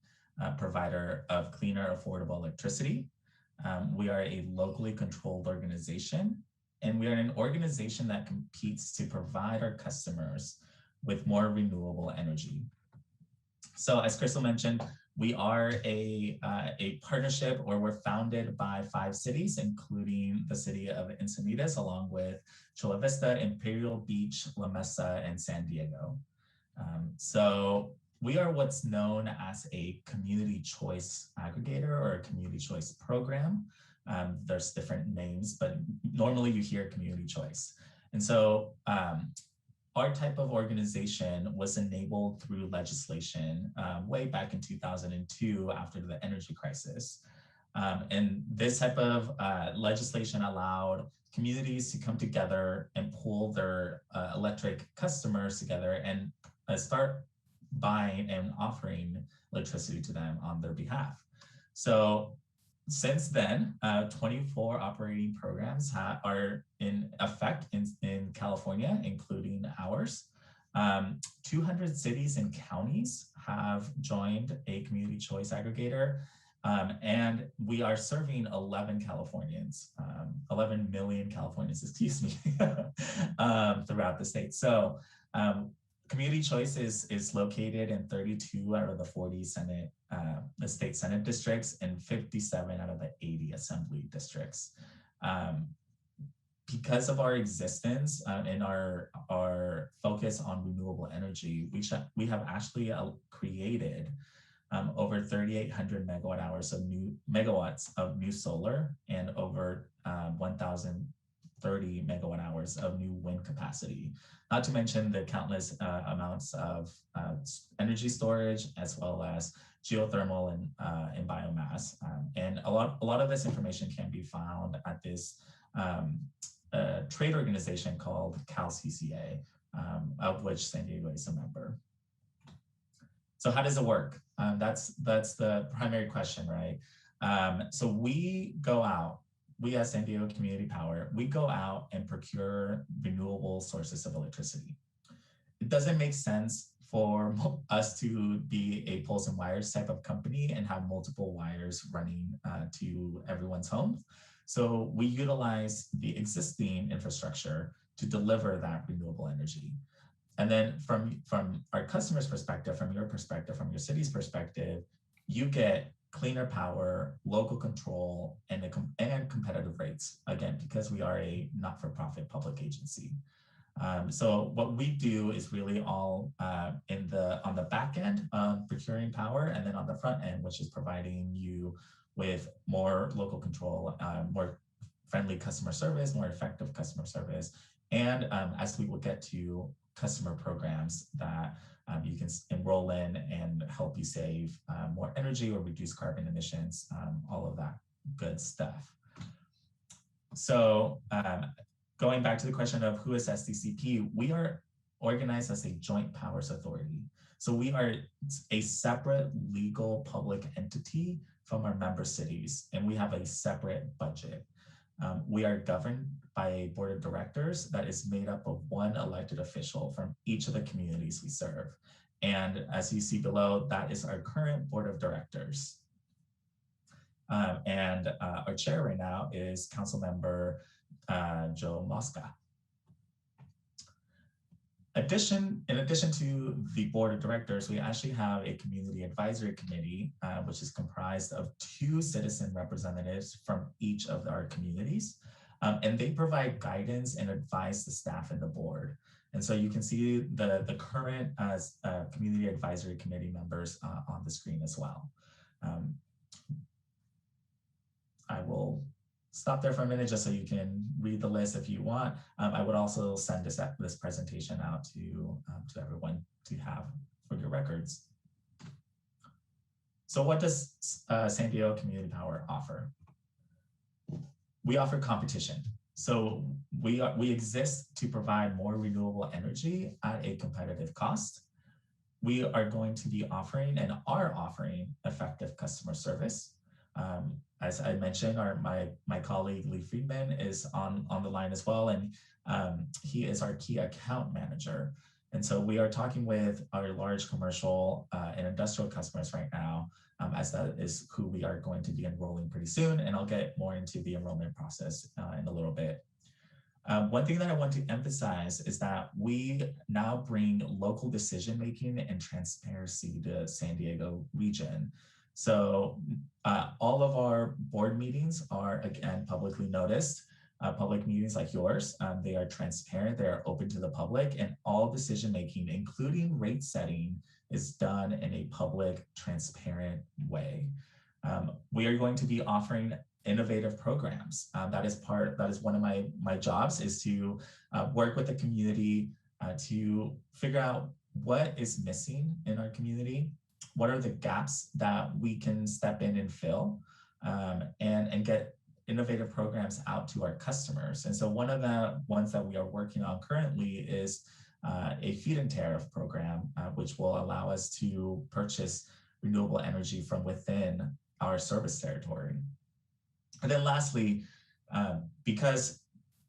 provider of cleaner, affordable electricity. We are a locally controlled organization, and we are an organization that competes to provide our customers with more renewable energy. So as Crystal mentioned, we are a partnership, or we're founded by 5 cities, including the city of Encinitas, along with Chula Vista, Imperial Beach, La Mesa, and San Diego. So we are what's known as a community choice aggregator or a community choice program. There's different names, but normally you hear community choice. And so our type of organization was enabled through legislation way back in 2002 after the energy crisis. And this type of legislation allowed communities to come together and pool their electric customers together and start buying and offering electricity to them on their behalf. So since then, 24 operating programs are in effect in California, including ours. 200 cities and counties have joined a community choice aggregator, and we are serving 11 million Californians, excuse me, throughout the state. So community choice is located in 32 out of the 40 the state Senate districts and 57 out of the 80 assembly districts. Because of our existence and our focus on renewable energy, we have actually created over 3,800 megawatts of new solar and over 1,030 megawatt hours of new wind capacity. Not to mention the countless amounts of energy storage, as well as geothermal and biomass. And a lot of this information can be found at this trade organization called CalCCA, of which San Diego is a member. So how does it work? That's the primary question, right? So we as San Diego Community Power, we go out and procure renewable sources of electricity. It doesn't make sense for us to be a poles and wires type of company and have multiple wires running to everyone's homes. So we utilize the existing infrastructure to deliver that renewable energy. And then from our customer's perspective, from your perspective, from your city's perspective, you get cleaner power, local control, and competitive rates, again, because we are a not-for-profit public agency. So what we do is really all on the back end, procuring power, and then on the front end, which is providing you with more local control, more friendly customer service, more effective customer service, and as we will get to, customer programs that you can enroll in and help you save more energy or reduce carbon emissions, all of that good stuff. So going back to the question of who is SDCP, we are organized as a joint powers authority. So we are a separate legal public entity from our member cities, and we have a separate budget. We are governed by a board of directors that is made up of one elected official from each of the communities we serve. And as you see below, that is our current board of directors. And our chair right now is Councilmember Joe Mosca. In addition to the board of directors, we actually have a community advisory committee, which is comprised of 2 citizen representatives from each of our communities. And they provide guidance and advise the staff and the board. And so you can see the current community advisory committee members on the screen as well. I will stop there for a minute just so you can read the list if you want. I would also send this presentation out to everyone to have for your records. So what does San Diego Community Power offer? We offer competition. So we exist to provide more renewable energy at a competitive cost. We are going to be offering and are offering effective customer service. As I mentioned, my colleague Lee Friedman is on the line as well, and he is our key account manager. And so we are talking with our large commercial and industrial customers right now, as that is who we are going to be enrolling pretty soon. And I'll get more into the enrollment process in a little bit. One thing that I want to emphasize is that we now bring local decision-making and transparency to San Diego region. So all of our board meetings are, again, publicly noticed. Public meetings like yours, they are transparent, they are open to the public, and all decision-making, including rate setting, is done in a public, transparent way. We are going to be offering innovative programs. That is one of my jobs, is to work with the community to figure out what is missing in our community, what are the gaps that we can step in and fill, and get innovative programs out to our customers. And so one of the ones that we are working on currently is a feed-in tariff program, which will allow us to purchase renewable energy from within our service territory. And then lastly, because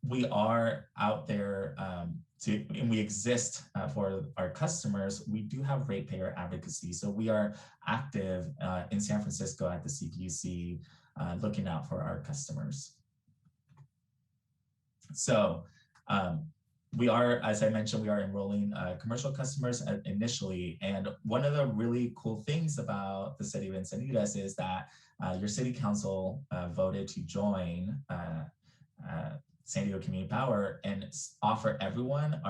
we are out there and we exist for our customers, we do have ratepayer advocacy. So we are active in San Francisco at the CPUC, looking out for our customers. So we are, as I mentioned, we are enrolling commercial customers initially. And one of the really cool things about the city of Encinitas is that your city council voted to join San Diego Community Power and offer everyone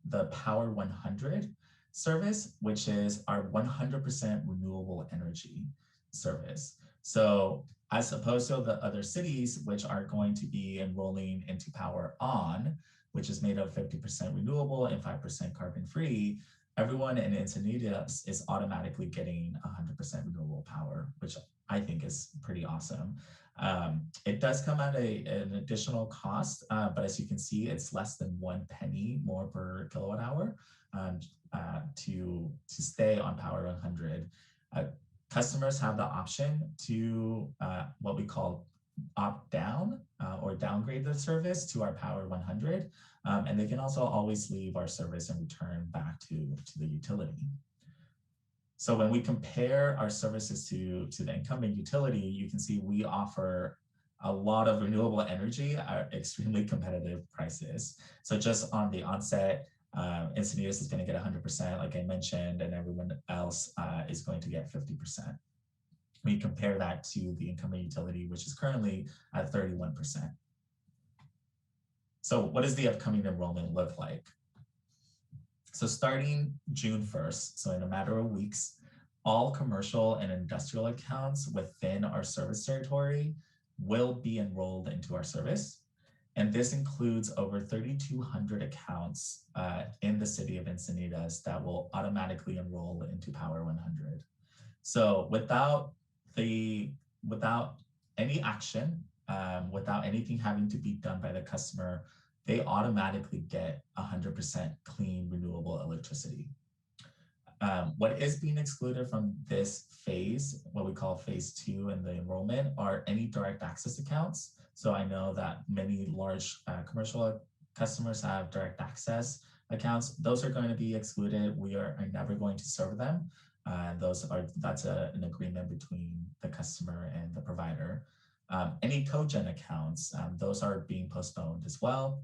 the Power 100 service, which is our 100% renewable energy service. So as opposed to the other cities, which are going to be enrolling into Power On, which is made of 50% renewable and 5% carbon free, everyone in Encinitas is automatically getting 100% renewable power, which I think is pretty awesome. It does come at an additional cost, but as you can see, it's less than 1 penny more per kilowatt hour to stay on Power 100. Customers have the option to what we call opt down or downgrade the service to our Power 100. And they can also always leave our service and return back to the utility. So when we compare our services to the incumbent utility, you can see we offer a lot of renewable energy at extremely competitive prices. So just on the onset, Encinitas is going to get 100%, like I mentioned, and everyone else is going to get 50%. We compare that to the incumbent utility, which is currently at 31%. So what does the upcoming enrollment look like? So starting June 1st, so in a matter of weeks, all commercial and industrial accounts within our service territory will be enrolled into our service. And this includes over 3,200 accounts in the city of Encinitas that will automatically enroll into Power 100. So without any action, without anything having to be done by the customer, they automatically get 100% clean renewable electricity. What is being excluded from this phase, what we call phase 2 in the enrollment, are any direct access accounts. So I know that many large commercial customers have direct access accounts, those are going to be excluded. We are never going to serve them. That's an agreement between the customer and the provider. Any cogen accounts, those are being postponed as well.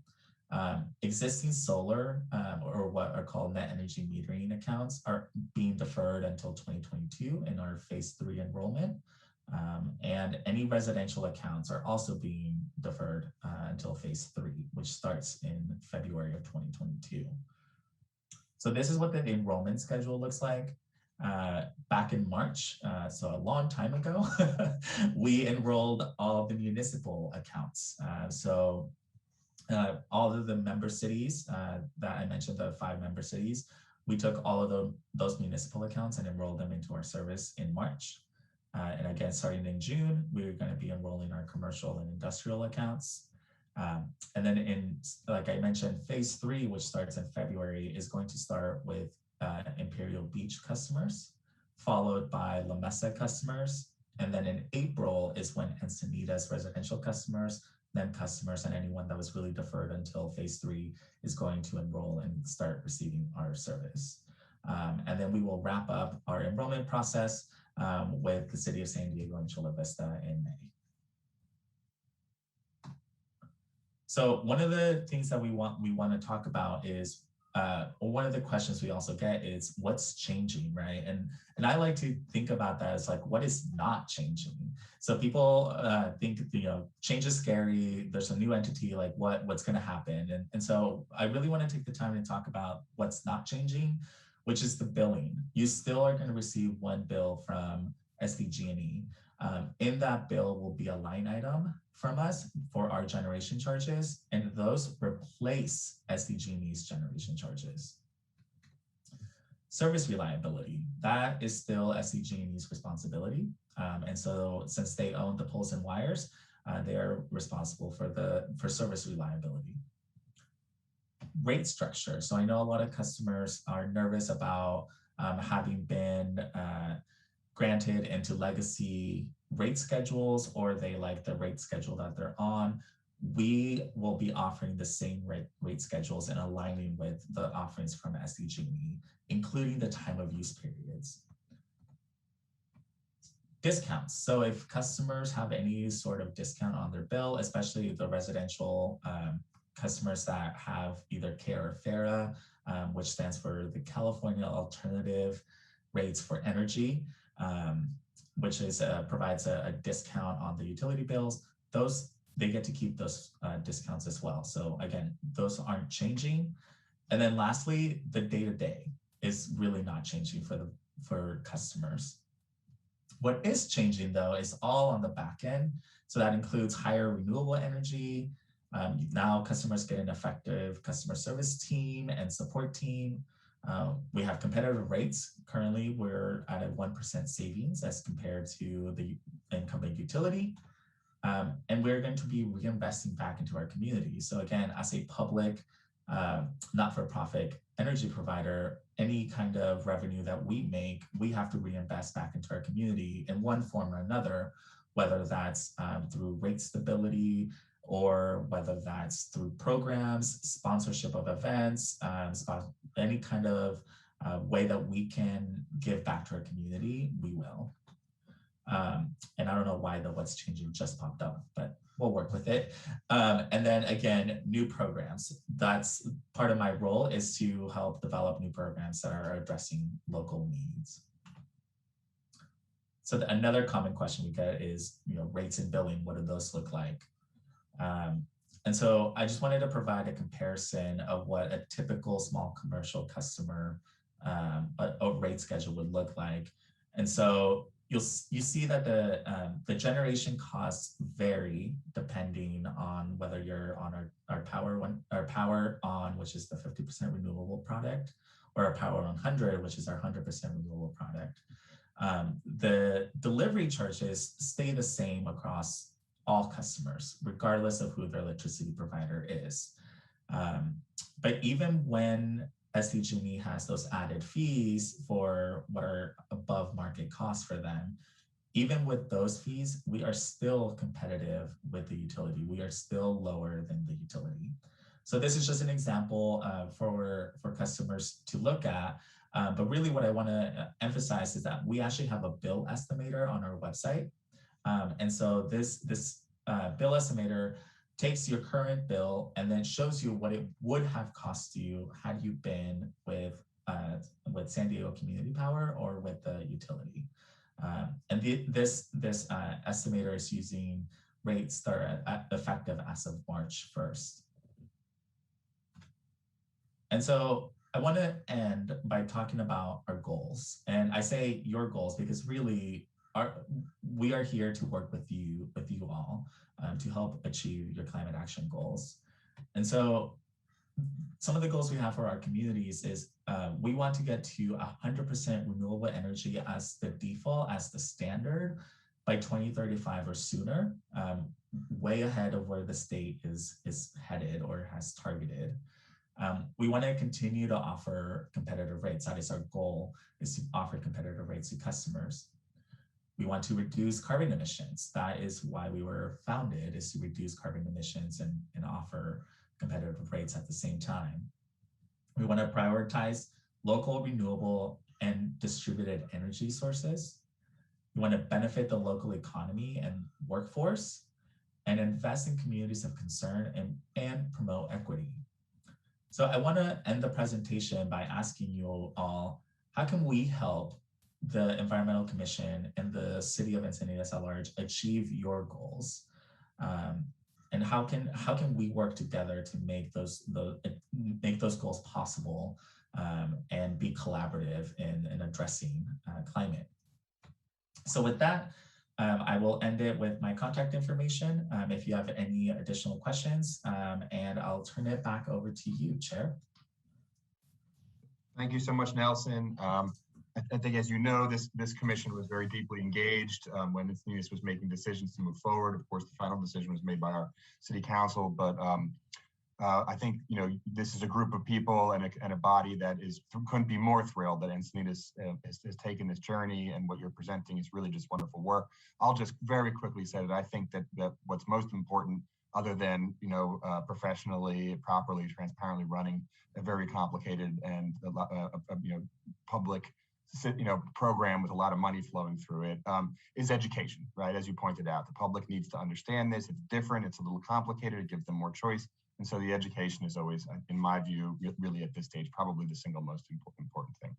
Existing solar or what are called net energy metering accounts are being deferred until 2022 in our phase 3 enrollment. And any residential accounts are also being deferred until phase 3, which starts in February of 2022. So this is what the enrollment schedule looks like. Back in March, so a long time ago, we enrolled all of the municipal accounts. All of the member cities that I mentioned, the 5 member cities, we took all of those municipal accounts and enrolled them into our service in March. And again, starting in June, we're going to be enrolling our commercial and industrial accounts. And then like I mentioned, phase 3, which starts in February, is going to start with Imperial Beach customers, followed by La Mesa customers. And then in April is when Encinitas residential customers, then customers and anyone that was really deferred until phase 3 is going to enroll and start receiving our service. And then we will wrap up our enrollment process with the City of San Diego and Chula Vista in May. So one of the things that we want to talk about is one of the questions we also get is what's changing, right? And I like to think about that as like, what is not changing? So people think, change is scary. There's a new entity, like what's going to happen? And so I really want to take the time to talk about what's not changing, which is the billing. You still are going to receive one bill from SDG&E. In that bill will be a line item from us for our generation charges, and those replace SDG&E's generation charges. Service reliability, that is still SDG&E's responsibility. And so since they own the poles and wires, they are responsible for service reliability. Rate structure. So I know a lot of customers are nervous about having been granted into legacy rate schedules, or they like the rate schedule that they're on. We will be offering the same rate schedules and aligning with the offerings from SDG&E, including the time of use periods. Discounts. So if customers have any sort of discount on their bill, especially the residential customers that have either CARE or FARA, which stands for the California Alternative Rates for Energy, which is provides a discount on the utility bills. They get to keep those discounts as well. So again, those aren't changing. And then lastly, the day-to-day is really not changing for customers. What is changing though is all on the back end. So that includes higher renewable energy. Now customers get an effective customer service team and support team. We have competitive rates. Currently, we're at a 1% savings as compared to the incumbent utility. And we're going to be reinvesting back into our community. So again, as a public, not-for-profit energy provider, any kind of revenue that we make, we have to reinvest back into our community in one form or another, whether that's through rate stability, or whether that's through programs, sponsorship of events, any kind of way that we can give back to our community, we will. And I don't know why the what's changing just popped up, but we'll work with it. And then again, new programs. That's part of my role, is to help develop new programs that are addressing local needs. So another common question we get is, rates and billing, what do those look like? And so I just wanted to provide a comparison of what a typical small commercial customer a rate schedule would look like. And so you see that the generation costs vary depending on whether you're on our power on, which is the 50% renewable product, or our power 100, which is our 100% renewable product. The delivery charges stay the same across all customers, regardless of who their electricity provider is. But even when SDG&E has those added fees for what are above market costs for them, even with those fees, we are still competitive with the utility. We are still lower than the utility. So this is just an example for customers to look at. But really what I want to emphasize is that we actually have a bill estimator on our website. And so this bill estimator takes your current bill and then shows you what it would have cost you had you been with San Diego Community Power or with the utility. And this estimator is using rates that are effective as of March 1st. And so I want to end by talking about our goals. And I say your goals because really we are here to work with you all to help achieve your climate action goals. And so some of the goals we have for our communities is we want to get to 100% renewable energy as the default, as the standard by 2035 or sooner, way ahead of where the state is headed or has targeted. We want to continue to offer competitive rates. That is our goal, is to offer competitive rates to customers. We want to reduce carbon emissions. That is why we were founded, is to reduce carbon emissions and offer competitive rates at the same time. We want to prioritize local, renewable, and distributed energy sources. We want to benefit the local economy and workforce and invest in communities of concern and promote equity. So I want to end the presentation by asking you all, how can we help the Environmental Commission and the City of Encinitas at large achieve your goals? And how can we work together to make those goals possible and be collaborative in addressing climate? So with that, I will end it with my contact information if you have any additional questions, and I'll turn it back over to you, Chair. Thank you so much, Nelson. I think, as you know, this commission was very deeply engaged when Encinitas was making decisions to move forward. Of course, the final decision was made by our city council, but I think, you know, this is a group of people and a body that couldn't be more thrilled that Encinitas has taken this journey, and what you're presenting is really just wonderful work. I'll just very quickly say that I think that what's most important, other than, you know, professionally, properly, transparently running a very complicated and you know, public, you know, program with a lot of money flowing through it, is education, right? As you pointed out, the public needs to understand this. It's different. It's a little complicated. It gives them more choice. And so the education is always, in my view, really at this stage, probably the single most important thing.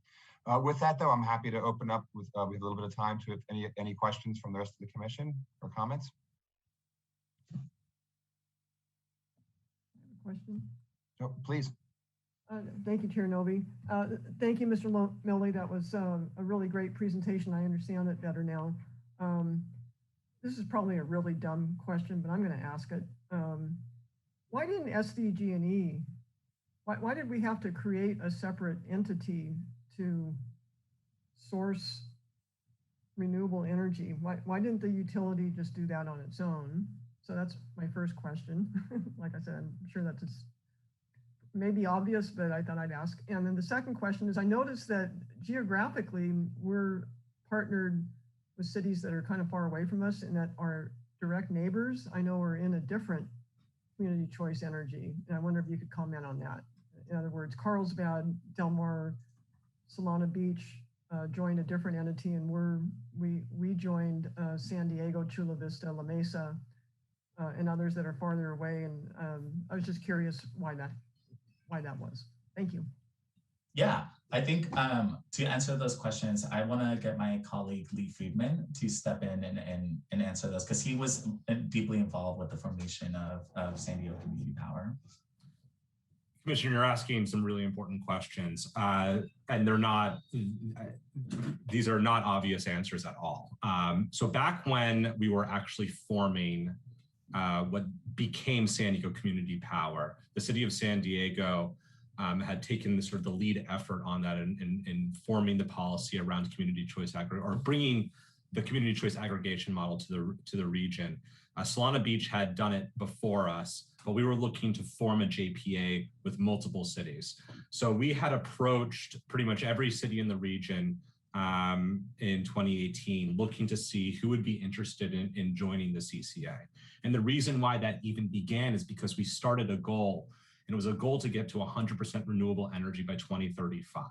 With that, though, I'm happy to open up with a little bit of time to any questions from the rest of the commission or comments. Question? Oh, please. Thank you, Chair Novi. Thank you, Mr. Milley. That was a really great presentation. I understand it better now. This is probably a really dumb question, but I'm going to ask it. Why didn't SDG&E, why did we have to create a separate entity to source renewable energy? Why didn't the utility just do that on its own? So that's my first question. Like I said, I'm sure that's maybe obvious, but I thought I'd ask. And then the second question is, I noticed that geographically, we're partnered with cities that are kind of far away from us and that are direct neighbors. I know we're in a different community choice energy, and I wonder if you could comment on that. In other words, Carlsbad, Del Mar, Solana Beach joined a different entity, and we joined San Diego, Chula Vista, La Mesa, and others that are farther away. And I was just curious why that was. Thank you. Yeah, I think to answer those questions, I want to get my colleague Lee Friedman to step in and answer those, because he was deeply involved with the formation of San Diego Community Power. Commissioner, you're asking some really important questions, and these are not obvious answers at all. So back when we were actually forming what became San Diego Community Power, the city of San Diego had taken the sort of the lead effort on that in forming the policy around community choice or bringing the community choice aggregation model to the region. Solana Beach had done it before us, but we were looking to form a JPA with multiple cities. So we had approached pretty much every city in the region in 2018, looking to see who would be interested in joining the CCA. And the reason why that even began is because we started a goal And it was a goal to get to 100% renewable energy by 2035.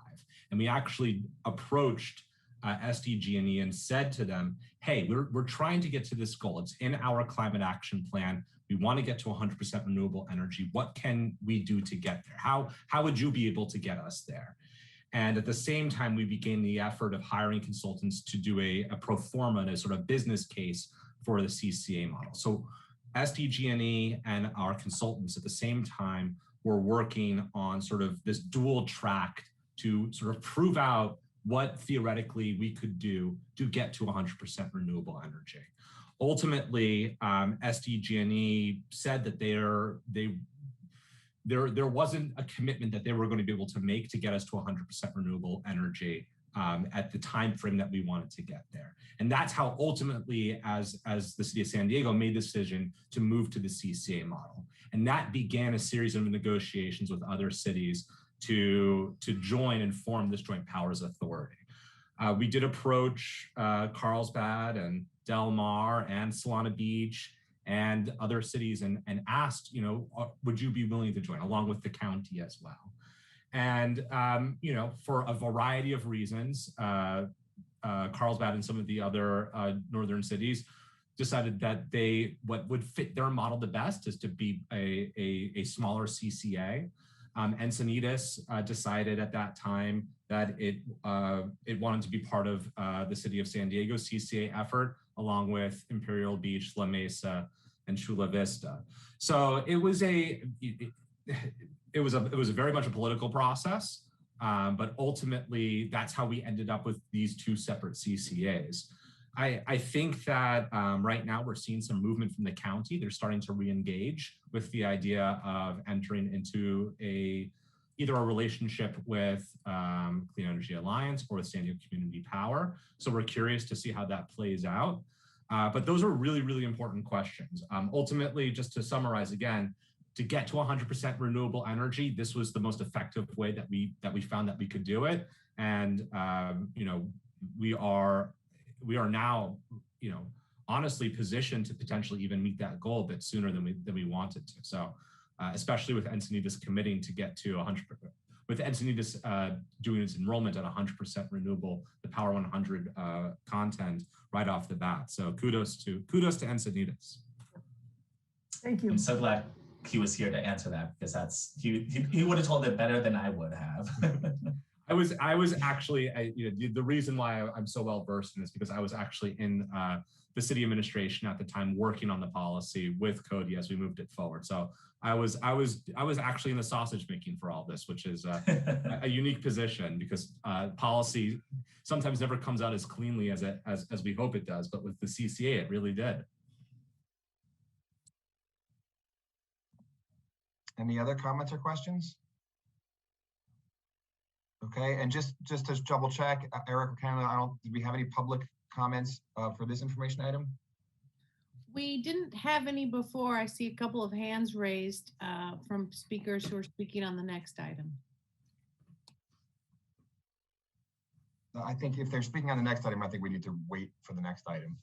And we actually approached SDG&E and said to them, hey, we're trying to get to this goal. It's in our climate action plan. We want to get to 100% renewable energy. What can we do to get there? How would you be able to get us there? And at the same time, we began the effort of hiring consultants to do a pro forma and a sort of business case for the CCA model. So SDG&E and our consultants at the same time were working on sort of this dual track to sort of prove out what theoretically we could do to get to 100% renewable energy. Ultimately, SDG&E said that there wasn't a commitment that they were going to be able to make to get us to 100% renewable energy at the time frame that we wanted to get there. And that's how ultimately, as the city of San Diego made the decision to move to the CCA model. And that began a series of negotiations with other cities to join and form this Joint Powers Authority. We did approach Carlsbad and Del Mar and Solana Beach and other cities and asked, would you be willing to join, along with the county as well? And, for a variety of reasons, Carlsbad and some of the other northern cities decided that what would fit their model the best is to be a smaller CCA. Encinitas decided at that time that it wanted to be part of the city of San Diego's CCA effort, along with Imperial Beach, La Mesa, and Chula Vista. So it was very much a political process, but ultimately that's how we ended up with these two separate CCAs. I think that right now we're seeing some movement from the county. They're starting to re-engage with the idea of entering into either a relationship with Clean Energy Alliance or with San Diego Community Power. So we're curious to see how that plays out. But those are really, really important questions. Ultimately, just to summarize again, to get to 100% renewable energy, this was the most effective way that we found that we could do it. And we are now, honestly positioned to potentially even meet that goal a bit sooner than we wanted to. So, especially with Encinitas committing to get to 100%, with Encinitas doing its enrollment at 100% renewable, the Power 100 content right off the bat. So kudos to Encinitas. Thank you. I'm so glad he was here to answer that, because he would have told it better than I would have. I was actually, the reason why I'm so well versed in this, because I was actually in the city administration at the time, working on the policy with Cody as we moved it forward. So I was actually in the sausage making for all this, which is a unique position, because policy sometimes never comes out as cleanly as we hope it does. But with the CCA, it really did. Any other comments or questions? Okay, and just to double check, Eric or Canada, did we have any public comments for this information item? We didn't have any before. I see a couple of hands raised from speakers who are speaking on the next item. I think if they're speaking on the next item, I think we need to wait for the next item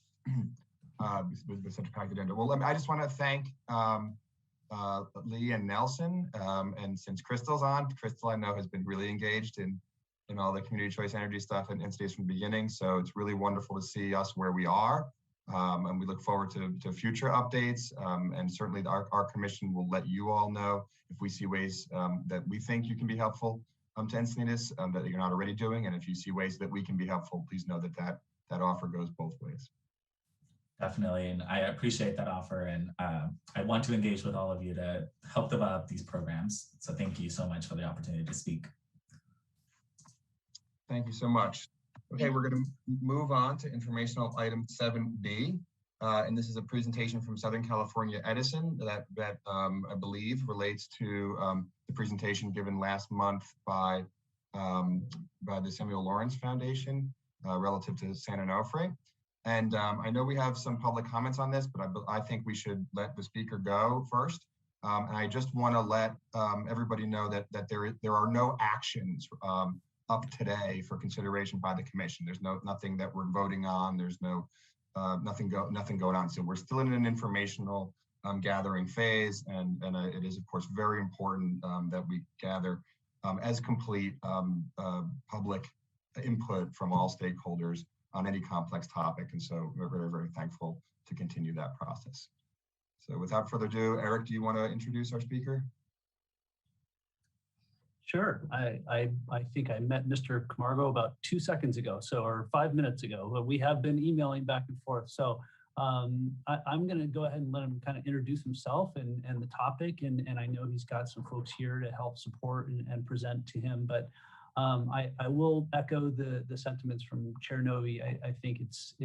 with such a packed agenda. Well, I just want to thank Lee and Nelson, and since Crystal's on, Crystal I know has been really engaged in all the community choice energy stuff and stays from the beginning. So it's really wonderful to see us where we are, and we look forward to future updates. And certainly our commission will let you all know if we see ways that we think you can be helpful to Encinitas that you're not already doing, and if you see ways that we can be helpful, please know that offer goes both ways. Definitely, and I appreciate that offer, and I want to engage with all of you to help develop these programs. So thank you so much for the opportunity to speak. Thank you so much. Okay, we're going to move on to informational item 7B, and this is a presentation from Southern California Edison that I believe relates to the presentation given last month by the Samuel Lawrence Foundation relative to San Onofre. And I know we have some public comments on this, but I think we should let the speaker go first. And I just want to let everybody know that there are no actions up today for consideration by the commission. There's nothing that we're voting on. There's nothing going on. So we're still in an informational gathering phase, and it is of course very important that we gather as complete public input from all stakeholders on any complex topic. And so we're very, very thankful to continue that process. So without further ado, Eric, do you want to introduce our speaker? Sure. I think I met Mr. Camargo about 2 seconds ago, or 5 minutes ago, but we have been emailing back and forth. So I'm going to go ahead and let him kind of introduce himself and the topic. And I know he's got some folks here to help support and present to him. But I will echo the sentiments from Chair Novi. I think it's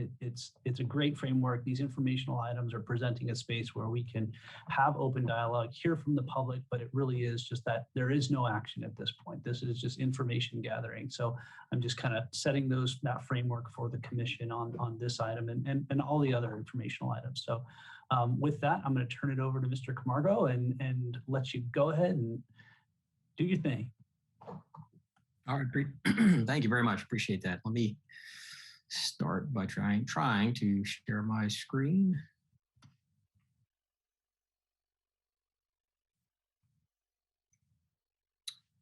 a great framework. These informational items are presenting a space where we can have open dialogue, hear from the public, but it really is just that there is no action at this point. This is just information gathering. So I'm just kind of setting that framework for the commission on this item and all the other informational items. So with that, I'm going to turn it over to Mr. Camargo and let you go ahead and do your thing. All right, great. Thank you very much. Appreciate that. Let me start by trying to share my screen.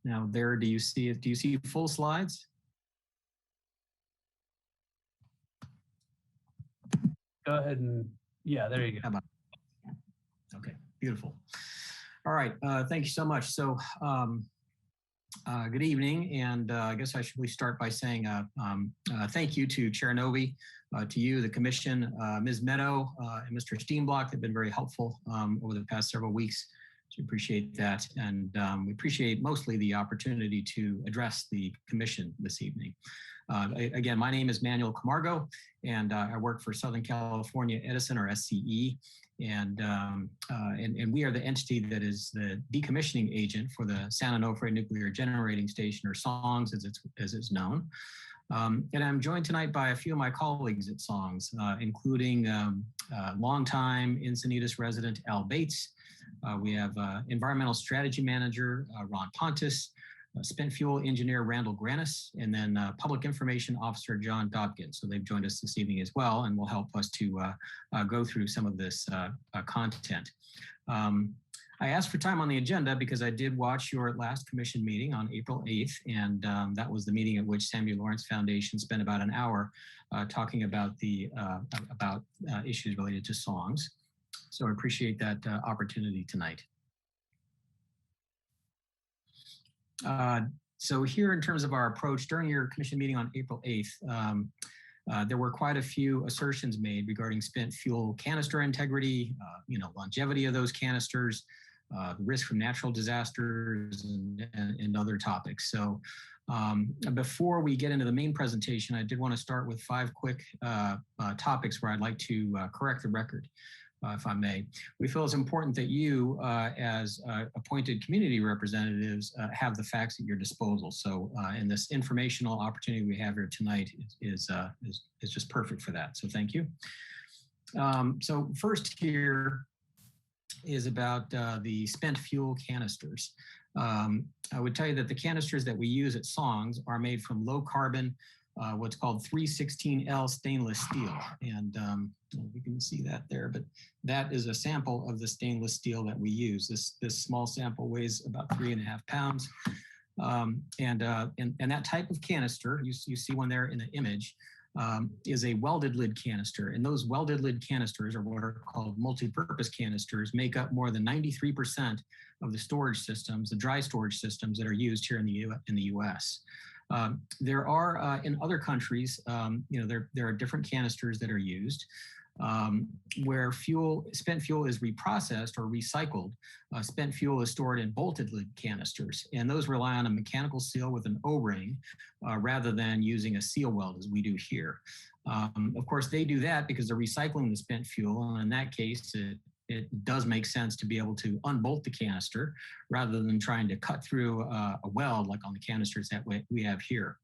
Now there, do you see it? Do you see full slides? Go ahead and, yeah, there you go. Okay, beautiful. All right, thank you so much. So, good evening, and I guess I should start by saying thank you to Chair Novi, to you, the Commission, Ms. Meadow, and Mr. Steenblock have been very helpful over the past several weeks. So we appreciate that, and we appreciate mostly the opportunity to address the Commission this evening. Again, my name is Manuel Camargo, and I work for Southern California Edison, or SCE. And we are the entity that is the decommissioning agent for the San Onofre Nuclear Generating Station, or SONGS as it's known. And I'm joined tonight by a few of my colleagues at SONGS, including longtime Encinitas resident Al Bates. We have Environmental Strategy Manager Ron Pontus, Spent Fuel Engineer Randall Granis, and then Public Information Officer John Dobkin. So they've joined us this evening as well, and will help us to go through some of this content. I asked for time on the agenda because I did watch your last commission meeting on April 8th, and that was the meeting at which Samuel Lawrence Foundation spent about an hour talking about issues related to songs. So I appreciate that opportunity tonight. So here, in terms of our approach, during your commission meeting on April 8th, there were quite a few assertions made regarding spent fuel canister integrity, longevity of those canisters, the risk from natural disasters, and other topics. So before we get into the main presentation, I did want to start with 5 quick topics where I'd like to correct the record. If I may. We feel it's important that you, as appointed community representatives, have the facts at your disposal. So, and this informational opportunity we have here tonight is just perfect for that. So thank you. So first here is about the spent fuel canisters. I would tell you that the canisters that we use at SONGS are made from low carbon, what's called 316L stainless steel. And you can see that there, but that is a sample of the stainless steel that we use. This small sample weighs about 3.5 pounds. And that type of canister, you see one there in the image, is a welded lid canister. And those welded lid canisters, or what are called multi-purpose canisters, make up more than 93% of the storage systems, the dry storage systems that are used here in the US. There are in other countries, there are different canisters that are used where spent fuel is reprocessed or recycled. Spent fuel is stored in bolted lid canisters, and those rely on a mechanical seal with an O-ring rather than using a seal weld as we do here. Of course, they do that because they're recycling the spent fuel, and in that case, it does make sense to be able to unbolt the canister rather than trying to cut through a weld like on the canisters that we have here.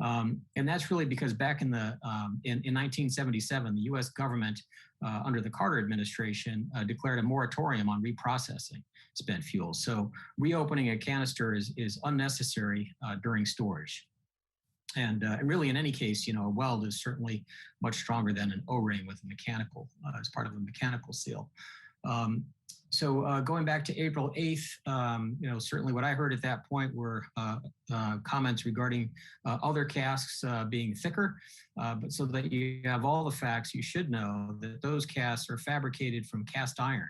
And that's really because back in 1977, the US government under the Carter administration declared a moratorium on reprocessing spent fuel. So reopening a canister is unnecessary during storage. And really, in any case, a weld is certainly much stronger than an O-ring with a mechanical, as part of a mechanical seal. So going back to April 8th, certainly what I heard at that point were comments regarding other casks being thicker. But so that you have all the facts, you should know that those casks are fabricated from cast iron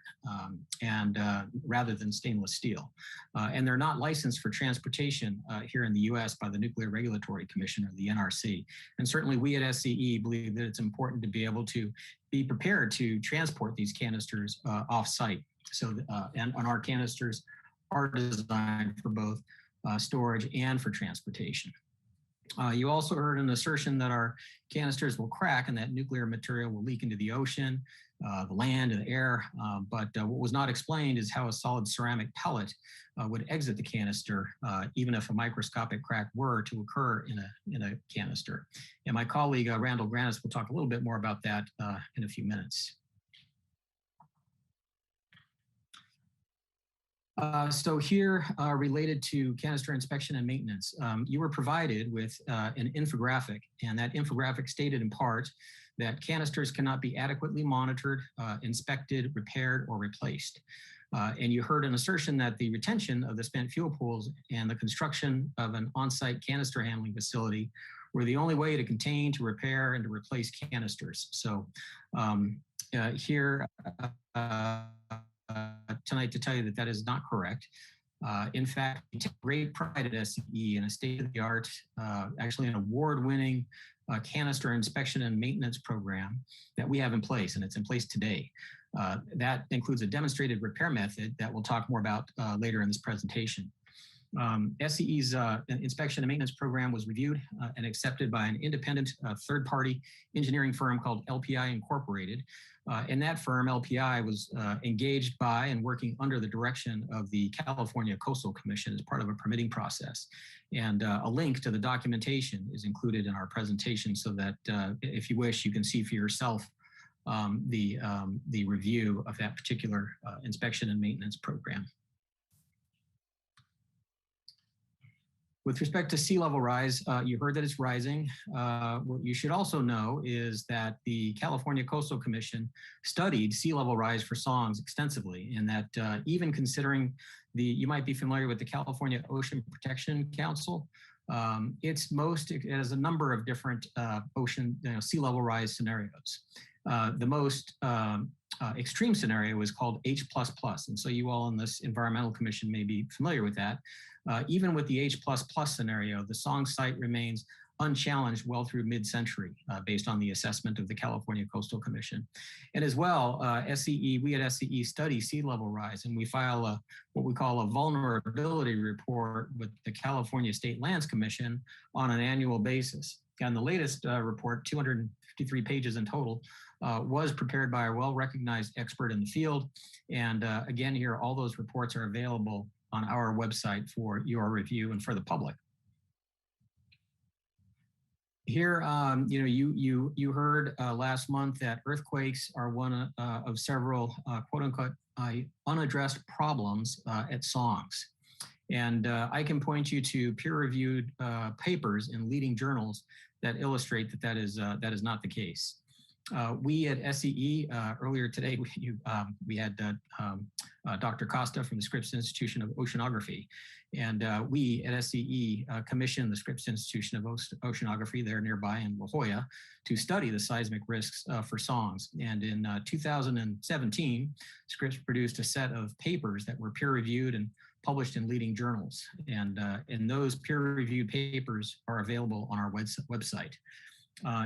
and rather than stainless steel. And they're not licensed for transportation here in the US by the Nuclear Regulatory Commission, or the NRC. And certainly we at SCE believe that it's important to be able to be prepared to transport these canisters off-site. So, and our canisters are designed for both storage and for transportation. You also heard an assertion that our canisters will crack and that nuclear material will leak into the ocean, the land, and the air. But what was not explained is how a solid ceramic pellet would exit the canister, even if a microscopic crack were to occur in a canister. And my colleague, Randall Granis, will talk a little bit more about that in a few minutes. So here, related to canister inspection and maintenance, you were provided with an infographic, and that infographic stated in part that canisters cannot be adequately monitored, inspected, repaired, or replaced. And you heard an assertion that the retention of the spent fuel pools and the construction of an on-site canister handling facility were the only way to contain, to repair, and to replace canisters. So here, tonight to tell you that that is not correct. In fact, we take great pride at SCE in a state-of-the-art, actually an award-winning canister inspection and maintenance program that we have in place, and it's in place today. That includes a demonstrated repair method that we'll talk more about later in this presentation. SCE's inspection and maintenance program was reviewed and accepted by an independent third-party engineering firm called LPI Incorporated. And that firm, LPI, was engaged by and working under the direction of the California Coastal Commission as part of a permitting process. And a link to the documentation is included in our presentation so that if you wish, you can see for yourself the review of that particular inspection and maintenance program. With respect to sea level rise, you heard that it's rising. What you should also know is that the California Coastal Commission studied sea level rise for songs extensively, and that even considering you might be familiar with the California Ocean Protection Council. It has a number of different sea level rise scenarios. The most extreme scenario is called H++. And so you all in this environmental commission may be familiar with that. Even with the H++ scenario, the song site remains unchallenged well through mid-century based on the assessment of the California Coastal Commission. And as well, we at SCE study sea level rise, and we file what we call a vulnerability report with the California State Lands Commission on an annual basis. And the latest report, 253 pages in total, was prepared by a well-recognized expert in the field. And again, here, all those reports are available on our website for your review and for the public. Here, you heard last month that earthquakes are one of several quote unquote unaddressed problems at songs. And I can point you to peer-reviewed papers in leading journals that illustrate that that is not the case. We at SCE earlier today, we had Dr. Costa from the Scripps Institution of Oceanography. And we at SCE commissioned the Scripps Institution of Oceanography there nearby in La Jolla to study the seismic risks for songs. And in 2017, Scripps produced a set of papers that were peer-reviewed and published in leading journals. And those peer-reviewed papers are available on our website.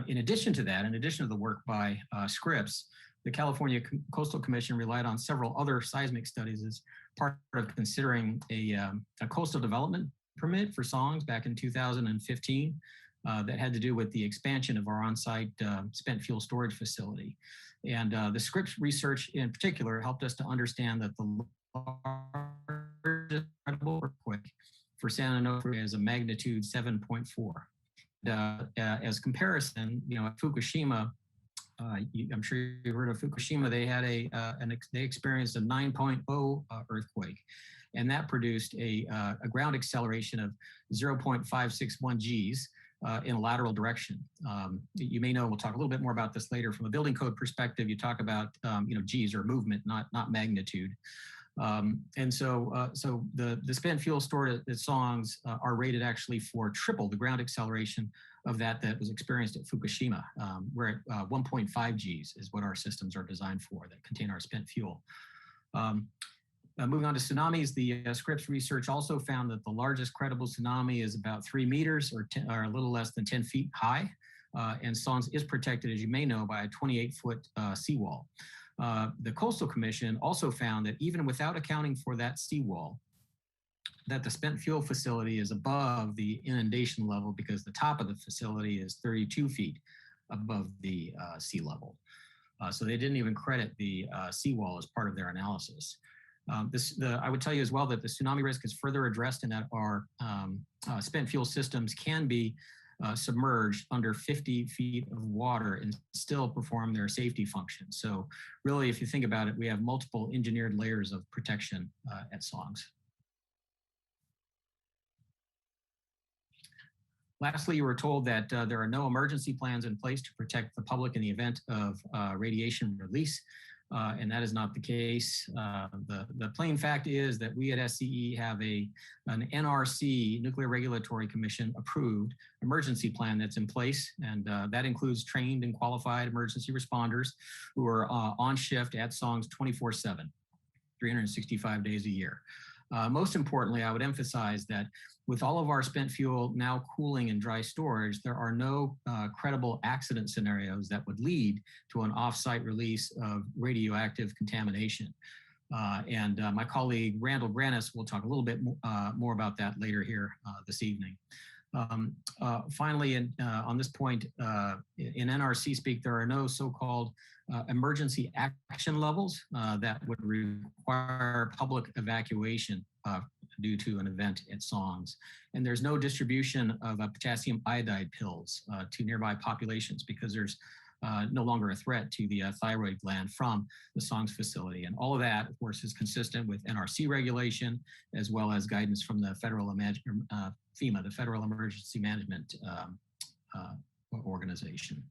In addition to that, in addition to the work by Scripps, the California Coastal Commission relied on several other seismic studies as part of considering a coastal development permit for songs back in 2015 that had to do with the expansion of our on-site spent fuel storage facility. And the Scripps research in particular helped us to understand that the largest earthquake for San Onofre is a magnitude 7.4. As comparison, at Fukushima, I'm sure you heard of Fukushima. They had they experienced a 9.0 earthquake, and that produced a ground acceleration of 0.561 Gs, in a lateral direction. You may know, we'll talk a little bit more about this later. From a building code perspective, you talk about G's, or movement, not magnitude. So the spent fuel stored at Songs are rated actually for triple the ground acceleration of that was experienced at Fukushima. We're at 1.5 Gs is what our systems are designed for that contain our spent fuel. Moving on to tsunamis, the Scripps research also found that the largest credible tsunami is about 3 meters or a little less than 10 feet high. And Songs is protected, as you may know, by a 28-foot seawall. The Coastal Commission also found that even without accounting for that seawall, that the spent fuel facility is above the inundation level because the top of the facility is 32 feet above the sea level. So they didn't even credit the seawall as part of their analysis. I would tell you as well that the tsunami risk is further addressed in that our spent fuel systems can be submerged under 50 feet of water and still perform their safety function. So really, if you think about it, we have multiple engineered layers of protection at Songs. Lastly, you were told that there are no emergency plans in place to protect the public in the event of radiation release. And that is not the case. The plain fact is that we at SCE have an NRC, Nuclear Regulatory Commission, approved emergency plan that's in place. And that includes trained and qualified emergency responders who are on shift at Songs 24/7, 365 days a year. Most importantly, I would emphasize that with all of our spent fuel now cooling in dry storage, there are no credible accident scenarios that would lead to an off-site release of radioactive contamination. My colleague Randall Granis will talk a little bit more about that later here this evening. Finally, on this point, in NRC speak, there are no so-called emergency action levels that would require public evacuation due to an event at Songs. And there's no distribution of potassium iodide pills to nearby populations because there's no longer a threat to the thyroid gland from the Songs facility. And all of that, of course, is consistent with NRC regulation, as well as guidance from the federal FEMA, the Federal Emergency Management Organization.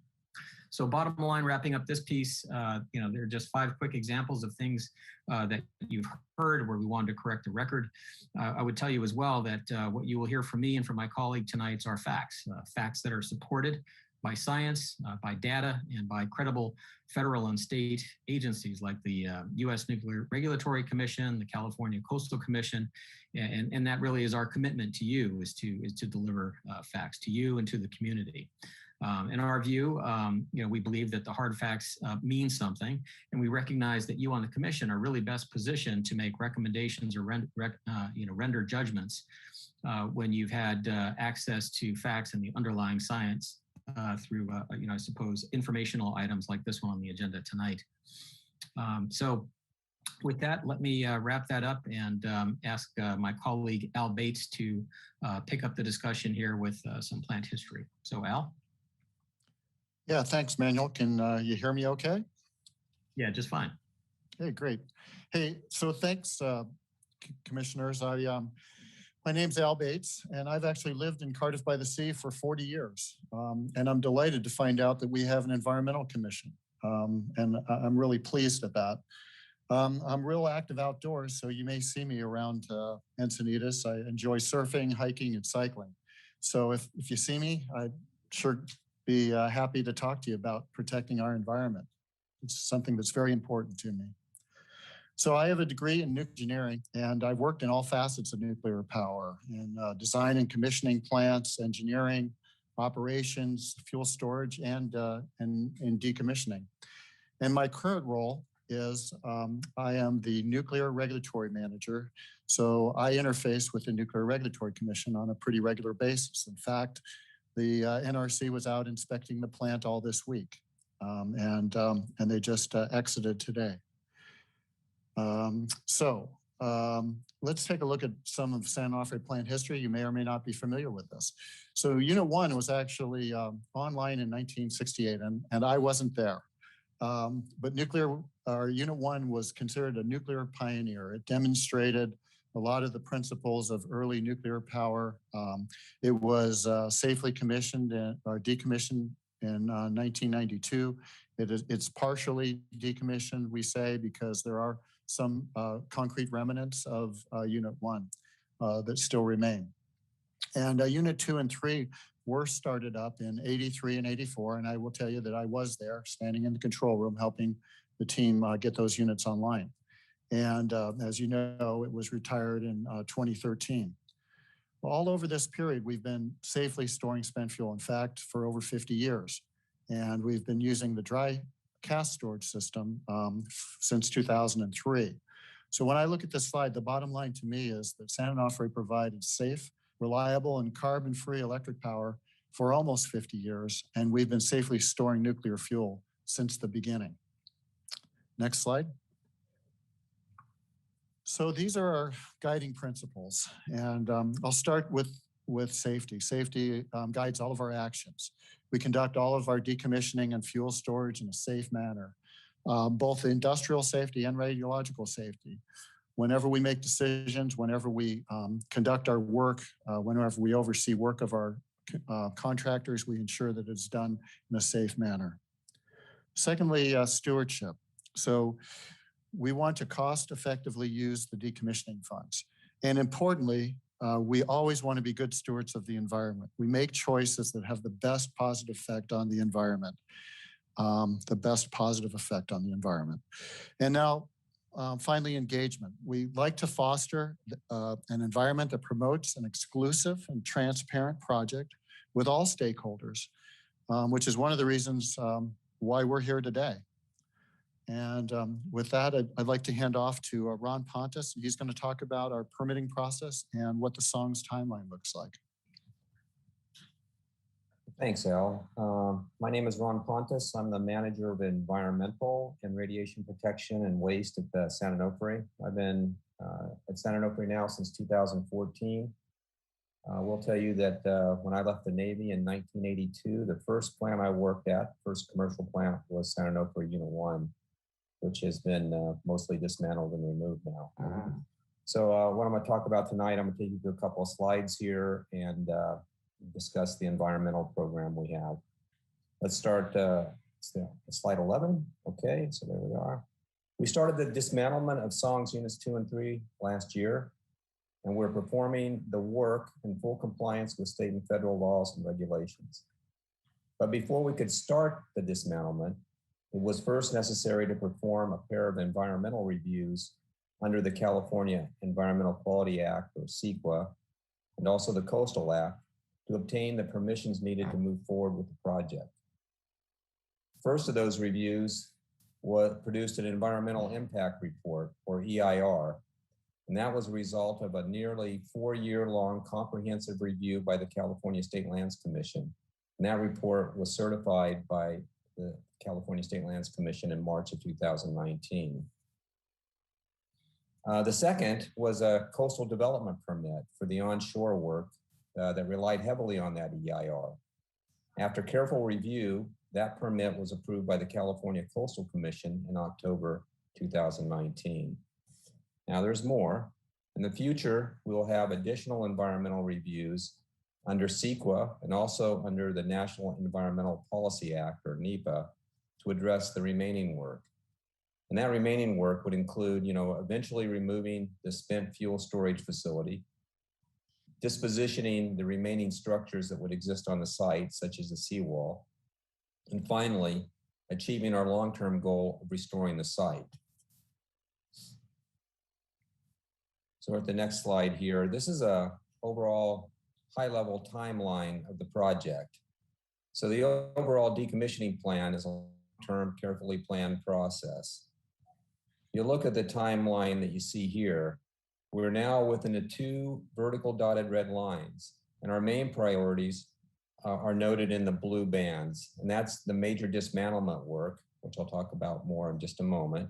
So bottom line, wrapping up this piece, there are just 5 quick examples of things that you've heard where we wanted to correct the record. I would tell you as well that what you will hear from me and from my colleague tonight are facts, facts that are supported by science, by data, and by credible federal and state agencies like the U.S. Nuclear Regulatory Commission, the California Coastal Commission, and that really is our commitment to you, is to deliver facts to you and to the community. In our view, we believe that the hard facts mean something, and we recognize that you on the commission are really best positioned to make recommendations or render judgments when you've had access to facts and the underlying science through, I suppose, informational items like this one on the agenda tonight. So with that, let me wrap that up and ask my colleague Al Bates to pick up the discussion here with some plant history. So Al? Yeah, thanks, Manuel. Can you hear me okay? Yeah, just fine. Hey, great. Hey, so thanks, commissioners. My name's Al Bates, and I've actually lived in Cardiff by the Sea for 40 years. And I'm delighted to find out that we have an environmental commission. And I'm really pleased at that. I'm real active outdoors, so you may see me around Encinitas. I enjoy surfing, hiking, and cycling. So if you see me, I'd sure be happy to talk to you about protecting our environment. It's something that's very important to me. So I have a degree in nuclear engineering, and I've worked in all facets of nuclear power, in design and commissioning plants, engineering, operations, fuel storage, and in decommissioning. And my current role is I am the Nuclear Regulatory Manager. So I interface with the Nuclear Regulatory Commission on a pretty regular basis. In fact, the NRC was out inspecting the plant all this week, and they just exited today. Let's take a look at some of San Onofre plant history. You may or may not be familiar with this. So Unit 1 was actually online in 1968, and I wasn't there. But Unit 1 was considered a nuclear pioneer. It demonstrated a lot of the principles of early nuclear power. It was safely commissioned or decommissioned in 1992. It's partially decommissioned, we say, because there are some concrete remnants of Unit 1 that still remain. And Unit 2 and 3 were started up in 83 and 84. And I will tell you that I was there standing in the control room helping the team get those units online. And as you know, it was retired in 2013. All over this period, we've been safely storing spent fuel, in fact, for over 50 years. And we've been using the dry cask storage system since 2003. So when I look at this slide, the bottom line to me is that San Onofre provided safe, reliable, and carbon-free electric power for almost 50 years, and we've been safely storing nuclear fuel since the beginning. Next slide. So these are our guiding principles, and I'll start with safety. Safety guides all of our actions. We conduct all of our decommissioning and fuel storage in a safe manner, both industrial safety and radiological safety. Whenever we make decisions, whenever we conduct our work, whenever we oversee work of our contractors, we ensure that it's done in a safe manner. Secondly, stewardship. So we want to cost effectively use the decommissioning funds. And importantly, we always want to be good stewards of the environment. We make choices that have the best positive effect on the environment. And now, finally, engagement. We like to foster an environment that promotes an exclusive and transparent project with all stakeholders, which is one of the reasons why we're here today. And with that, I'd like to hand off to Ron Pontus. He's going to talk about our permitting process and what the song's timeline looks like. Thanks, Al. My name is Ron Pontus. I'm the manager of environmental and radiation protection and waste at San Onofre. I've been at San Onofre now since 2014. We'll tell you that when I left the Navy in 1982, the first plant I worked at, first commercial plant, was San Onofre Unit 1, which has been mostly dismantled and removed now. So what I'm going to talk about tonight, I'm going to take you through a couple of slides here and discuss the environmental program we have. Let's start slide 11. Okay, so there we are. We started the dismantlement of SONGS Units 2 and 3 last year, and we're performing the work in full compliance with state and federal laws and regulations. But before we could start the dismantlement, it was first necessary to perform a pair of environmental reviews under the California Environmental Quality Act, or CEQA, and also the Coastal Act, to obtain the permissions needed to move forward with the project. First of those reviews produced an environmental impact report, or EIR, and that was a result of a nearly 4-year-long comprehensive review by the California State Lands Commission. And that report was certified by the California State Lands Commission in March of 2019. The second was a coastal development permit for the onshore work that relied heavily on that EIR. After careful review, that permit was approved by the California Coastal Commission in October 2019. Now there's more. In the future, we will have additional environmental reviews under CEQA and also under the National Environmental Policy Act, or NEPA, to address the remaining work. And that remaining work would include, eventually removing the spent fuel storage facility, dispositioning the remaining structures that would exist on the site, such as the seawall, and finally, achieving our long-term goal of restoring the site. So at the next slide here, this is a overall high-level timeline of the project. So the overall decommissioning plan is a long-term, carefully planned process. You look at the timeline that you see here, we're now within the 2 vertical dotted red lines, and our main priorities are noted in the blue bands, and that's the major dismantlement work, which I'll talk about more in just a moment,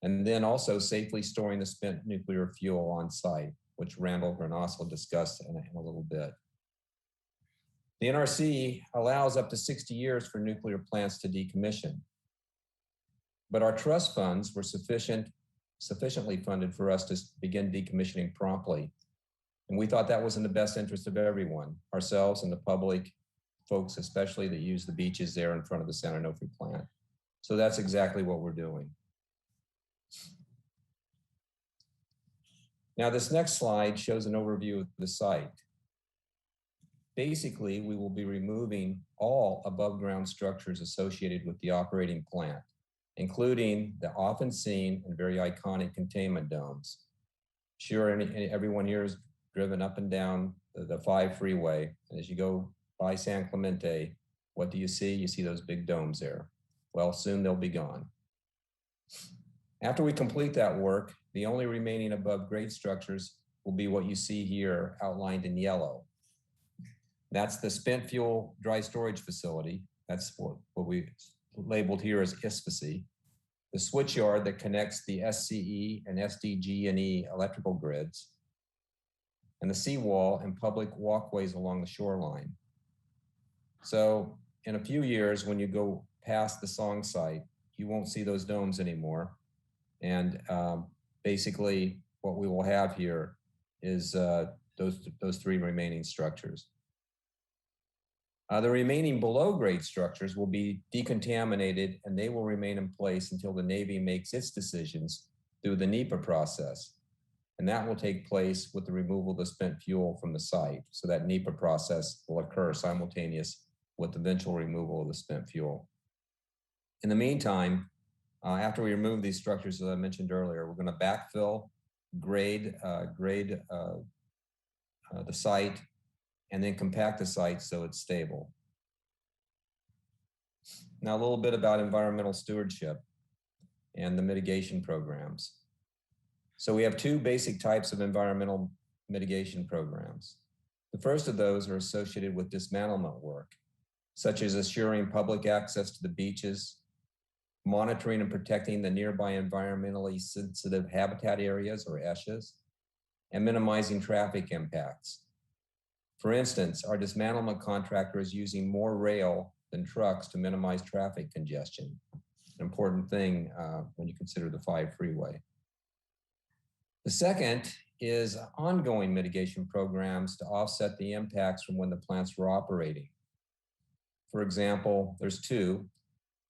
and then also safely storing the spent nuclear fuel on site, which Randall Granasso discussed in a little bit. The NRC allows up to 60 years for nuclear plants to decommission, but our trust funds were sufficient sufficiently funded for us to begin decommissioning promptly. And we thought that was in the best interest of everyone, ourselves and the public, folks especially that use the beaches there in front of the San Onofre plant. So that's exactly what we're doing. Now this next slide shows an overview of the site. Basically, we will be removing all above ground structures associated with the operating plant, including the often seen and very iconic containment domes. Sure, everyone here has driven up and down the 5 freeway. And as you go by San Clemente, what do you see? You see those big domes there. Well, soon they'll be gone. After we complete that work, the only remaining above grade structures will be what you see here outlined in yellow. That's the spent fuel dry storage facility. That's what we labeled here as ISFAC. The switchyard that connects the SCE and SDG&E electrical grids, and the seawall and public walkways along the shoreline. So in a few years, when you go past the Song site, you won't see those domes anymore. And basically what we will have here is those 3 remaining structures. The remaining below grade structures will be decontaminated and they will remain in place until the Navy makes its decisions through the NEPA process. And that will take place with the removal of the spent fuel from the site. So that NEPA process will occur simultaneous with the eventual removal of the spent fuel. In the meantime, after we remove these structures, as I mentioned earlier, we're going to backfill, grade the site, and then compact the site so it's stable. Now, a little bit about environmental stewardship and the mitigation programs. So we have 2 basic types of environmental mitigation programs. The first of those are associated with dismantlement work, such as assuring public access to the beaches, monitoring and protecting the nearby environmentally sensitive habitat areas or ESHAs, and minimizing traffic impacts. For instance, our dismantlement contractor is using more rail than trucks to minimize traffic congestion, an important thing when you consider the 5 freeway. The second is ongoing mitigation programs to offset the impacts from when the plants were operating. For example, there's 2.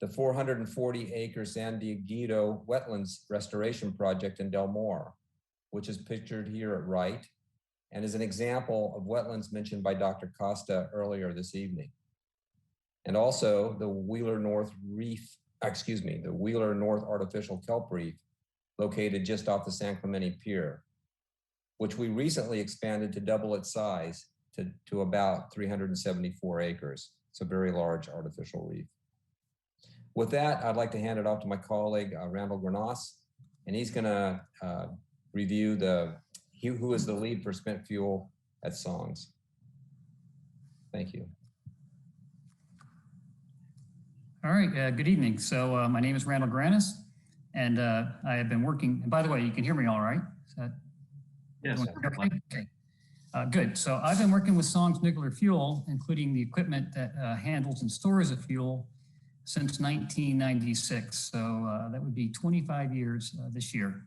The 440-acre San Diego Wetlands Restoration Project in Del Mar, which is pictured here at right, and is an example of wetlands mentioned by Dr. Costa earlier this evening. And also the Wheeler North Artificial Kelp Reef, located just off the San Clemente Pier, which we recently expanded to double its size to about 374 acres. It's a very large artificial reef. With that, I'd like to hand it off to my colleague, Randall Granas, and he's gonna review who is the lead for spent fuel at Songs. Thank you. All right, good evening. So my name is Randall Granas, and I have been working, and by the way, you can hear me all right? Is that, yes. Okay. Good. So I've been working with Songs Nuclear Fuel, including the equipment that handles and stores the fuel since 1996. So that would be 25 years this year.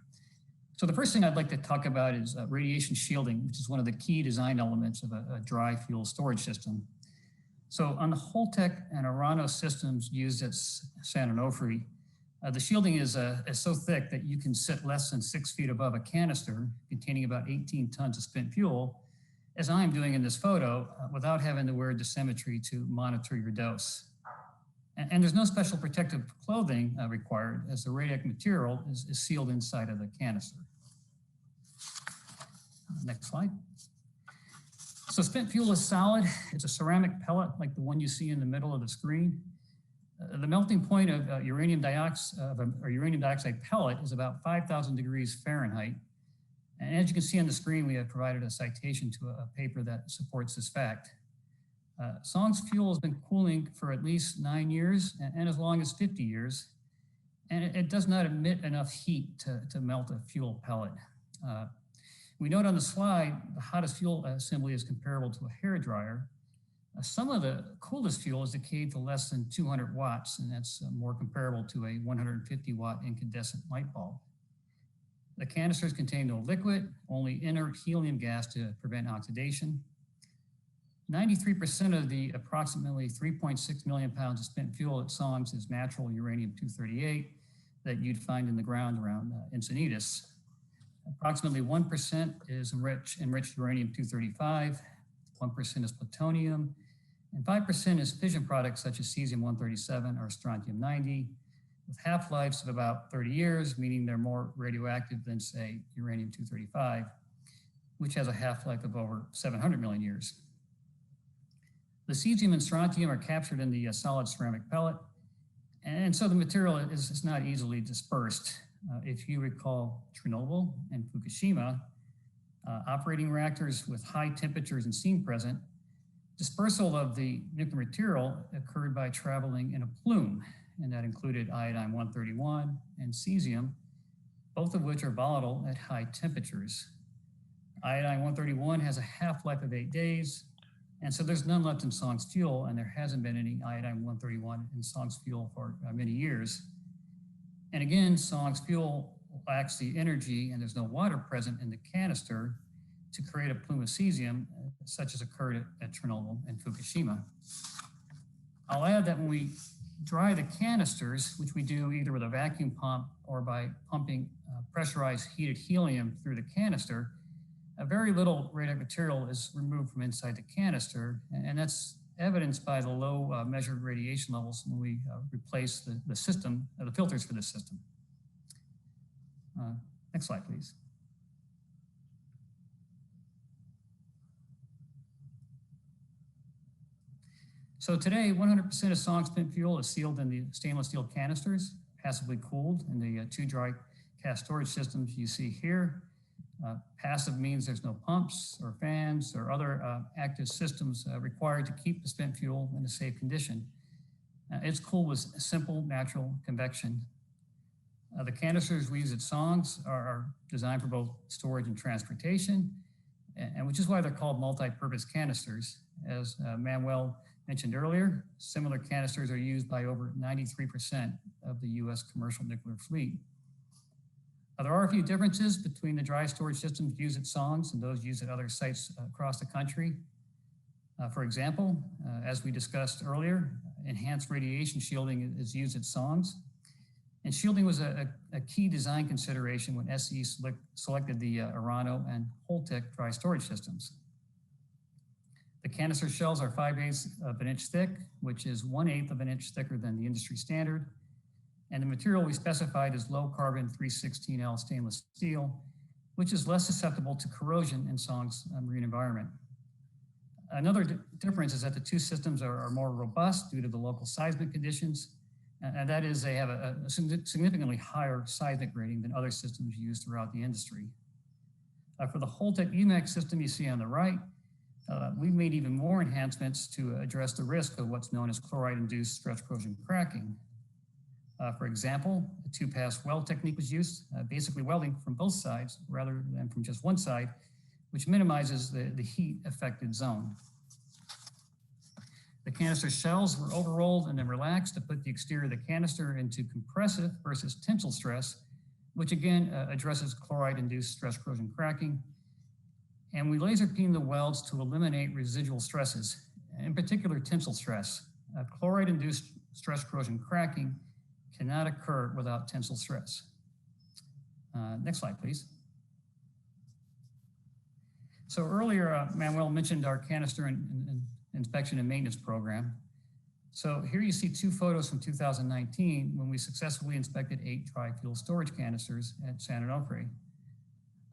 So the first thing I'd like to talk about is radiation shielding, which is one of the key design elements of a dry fuel storage system. So on the Holtec and Orano systems used at San Onofre, the shielding is so thick that you can sit less than 6 feet above a canister containing about 18 tons of spent fuel, as I'm doing in this photo, without having to wear dosimetry to monitor your dose. And there's no special protective clothing required, as the radioactive material is sealed inside of the canister. Next slide. So spent fuel is solid. It's a ceramic pellet like the one you see in the middle of the screen. The melting point of uranium dioxide pellet is about 5,000 degrees Fahrenheit. And as you can see on the screen, we have provided a citation to a paper that supports this fact. Songs fuel has been cooling for at least 9 years and as long as 50 years. And it does not emit enough heat to melt a fuel pellet. We note on the slide, the hottest fuel assembly is comparable to a hairdryer. Some of the coolest fuel is decayed to less than 200 watts, and that's more comparable to a 150 watt incandescent light bulb. The canisters contain no liquid, only inert helium gas to prevent oxidation. 93% of the approximately 3.6 million pounds of spent fuel at Songs is natural uranium-238 that you'd find in the ground around Encinitas. Approximately 1% is enriched uranium-235, 1% is plutonium, and 5% is fission products such as cesium-137 or strontium-90, with half-lives of about 30 years, meaning they're more radioactive than, say, uranium-235, which has a half-life of over 700 million years. The cesium and strontium are captured in the solid ceramic pellet, and so the material is not easily dispersed. If you recall Chernobyl and Fukushima, operating reactors with high temperatures and steam present, dispersal of the nuclear material occurred by traveling in a plume, and that included iodine-131 and cesium, both of which are volatile at high temperatures. Iodine-131 has a half-life of 8 days, and so there's none left in Songs fuel, and there hasn't been any iodine-131 in Songs fuel for many years. And again, Songs fuel lacks the energy, and there's no water present in the canister to create a plume of cesium, such as occurred at Chernobyl and Fukushima. I'll add that when we dry the canisters, which we do either with a vacuum pump or by pumping pressurized heated helium through the canister, a very little radioactive material is removed from inside the canister, and that's evidenced by the low measured radiation levels when we replace the system, the filters for the system. Next slide, please. So today, 100% of Songs spent fuel is sealed in the stainless steel canisters, passively cooled in the 2 dry cask storage systems you see here. Passive means there's no pumps or fans or other active systems required to keep the spent fuel in a safe condition. It's cooled with simple natural convection. The canisters we use at Songs are designed for both storage and transportation, and which is why they're called multi-purpose canisters. As Manuel mentioned earlier, similar canisters are used by over 93% of the US commercial nuclear fleet. There are a few differences between the dry storage systems used at Songs and those used at other sites across the country. For example, as we discussed earlier, enhanced radiation shielding is used at Songs. And shielding was a key design consideration when SE selected the Orano and Holtec dry storage systems. The canister shells are 5/8 of an inch thick, which is 1/8 of an inch thicker than the industry standard. And the material we specified is low carbon 316L stainless steel, which is less susceptible to corrosion in Songs' marine environment. Another difference is that the 2 systems are more robust due to the local seismic conditions, and that is they have a significantly higher seismic rating than other systems used throughout the industry. For the Holtec UMAX system you see on the right, we've made even more enhancements to address the risk of what's known as chloride-induced stress corrosion cracking. For example, a 2-pass weld technique was used, basically welding from both sides rather than from just one side, which minimizes the heat-affected zone. The canister shells were overrolled and then relaxed to put the exterior of the canister into compressive versus tensile stress, which again addresses chloride-induced stress corrosion cracking. And we laser beam the welds to eliminate residual stresses, in particular tensile stress. Chloride-induced stress corrosion cracking cannot occur without tensile stress. Next slide, please. So earlier, Manuel mentioned our canister inspection and maintenance program. So here you see 2 photos from 2019 when we successfully inspected 8 dry fuel storage canisters at San Onofre.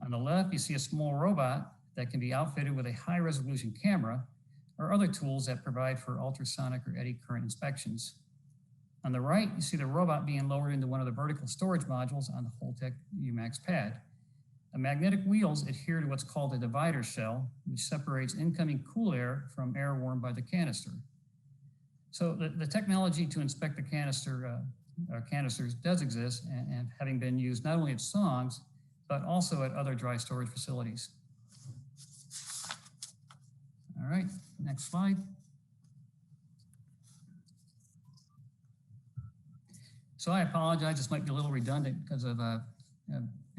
On the left, you see a small robot that can be outfitted with a high-resolution camera or other tools that provide for ultrasonic or eddy current inspections. On the right, you see the robot being lowered into one of the vertical storage modules on the Holtec UMAX pad. The magnetic wheels adhere to what's called a divider shell, which separates incoming cool air from air warmed by the canister. So the technology to inspect the canisters does exist and having been used not only at Songs, but also at other dry storage facilities. All right, next slide. So I apologize, this might be a little redundant because of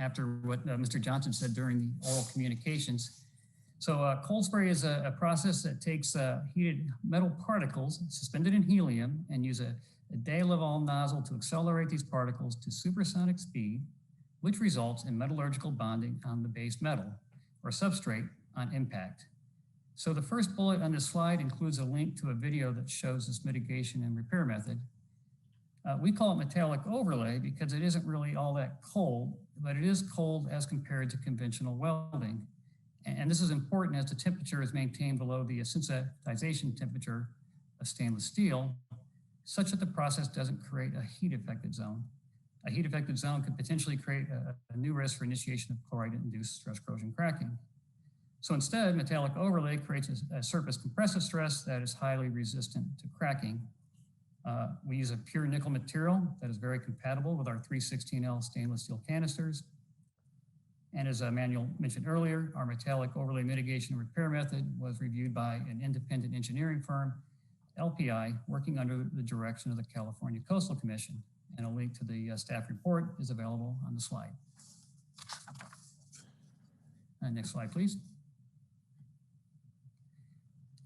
after what Mr. Johnson said during the oral communications. So cold spray is a process that takes heated metal particles suspended in helium and use a de Laval nozzle to accelerate these particles to supersonic speed, which results in metallurgical bonding on the base metal or substrate on impact. So the first bullet on this slide includes a link to a video that shows this mitigation and repair method. We call it metallic overlay because it isn't really all that cold, but it is cold as compared to conventional welding. And this is important as the temperature is maintained below the sensitization temperature of stainless steel, such that the process doesn't create a heat affected zone. A heat affected zone could potentially create a new risk for initiation of chloride-induced stress corrosion cracking. So instead, metallic overlay creates a surface compressive stress that is highly resistant to cracking. We use a pure nickel material that is very compatible with our 316L stainless steel canisters. And as Manuel mentioned earlier, our metallic overlay mitigation and repair method was reviewed by an independent engineering firm, LPI, working under the direction of the California Coastal Commission. And a link to the staff report is available on the slide. Next slide, please.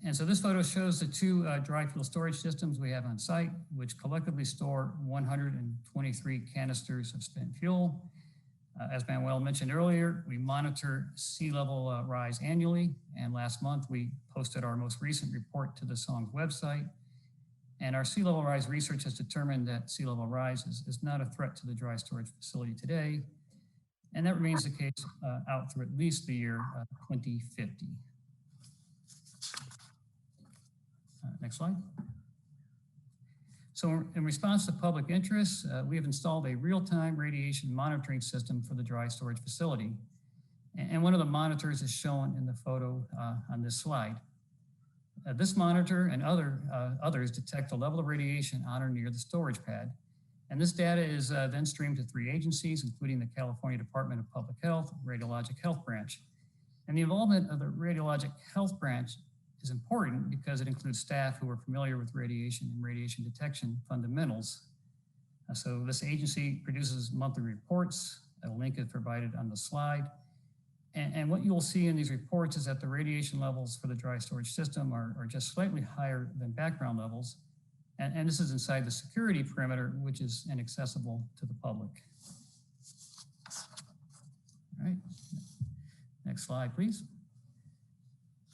And so this photo shows the two dry fuel storage systems we have on site, which collectively store 123 canisters of spent fuel. As Manuel mentioned earlier, we monitor sea level rise annually. And last month, we posted our most recent report to the SONGS website. And our sea level rise research has determined that sea level rise is not a threat to the dry storage facility today. And that remains the case out through at least the year 2050. Next slide. So in response to public interest, we have installed a real-time radiation monitoring system for the dry storage facility. And one of the monitors is shown in the photo on this slide. This monitor and others detect the level of radiation on or near the storage pad. And this data is then streamed to 3 agencies, including the California Department of Public Health, Radiologic Health Branch. And the involvement of the Radiologic Health Branch is important because it includes staff who are familiar with radiation and radiation detection fundamentals. So this agency produces monthly reports. A link is provided on the slide. And what you'll see in these reports is that the radiation levels for the dry storage system are just slightly higher than background levels. And this is inside the security perimeter, which is inaccessible to the public. All right, next slide, please.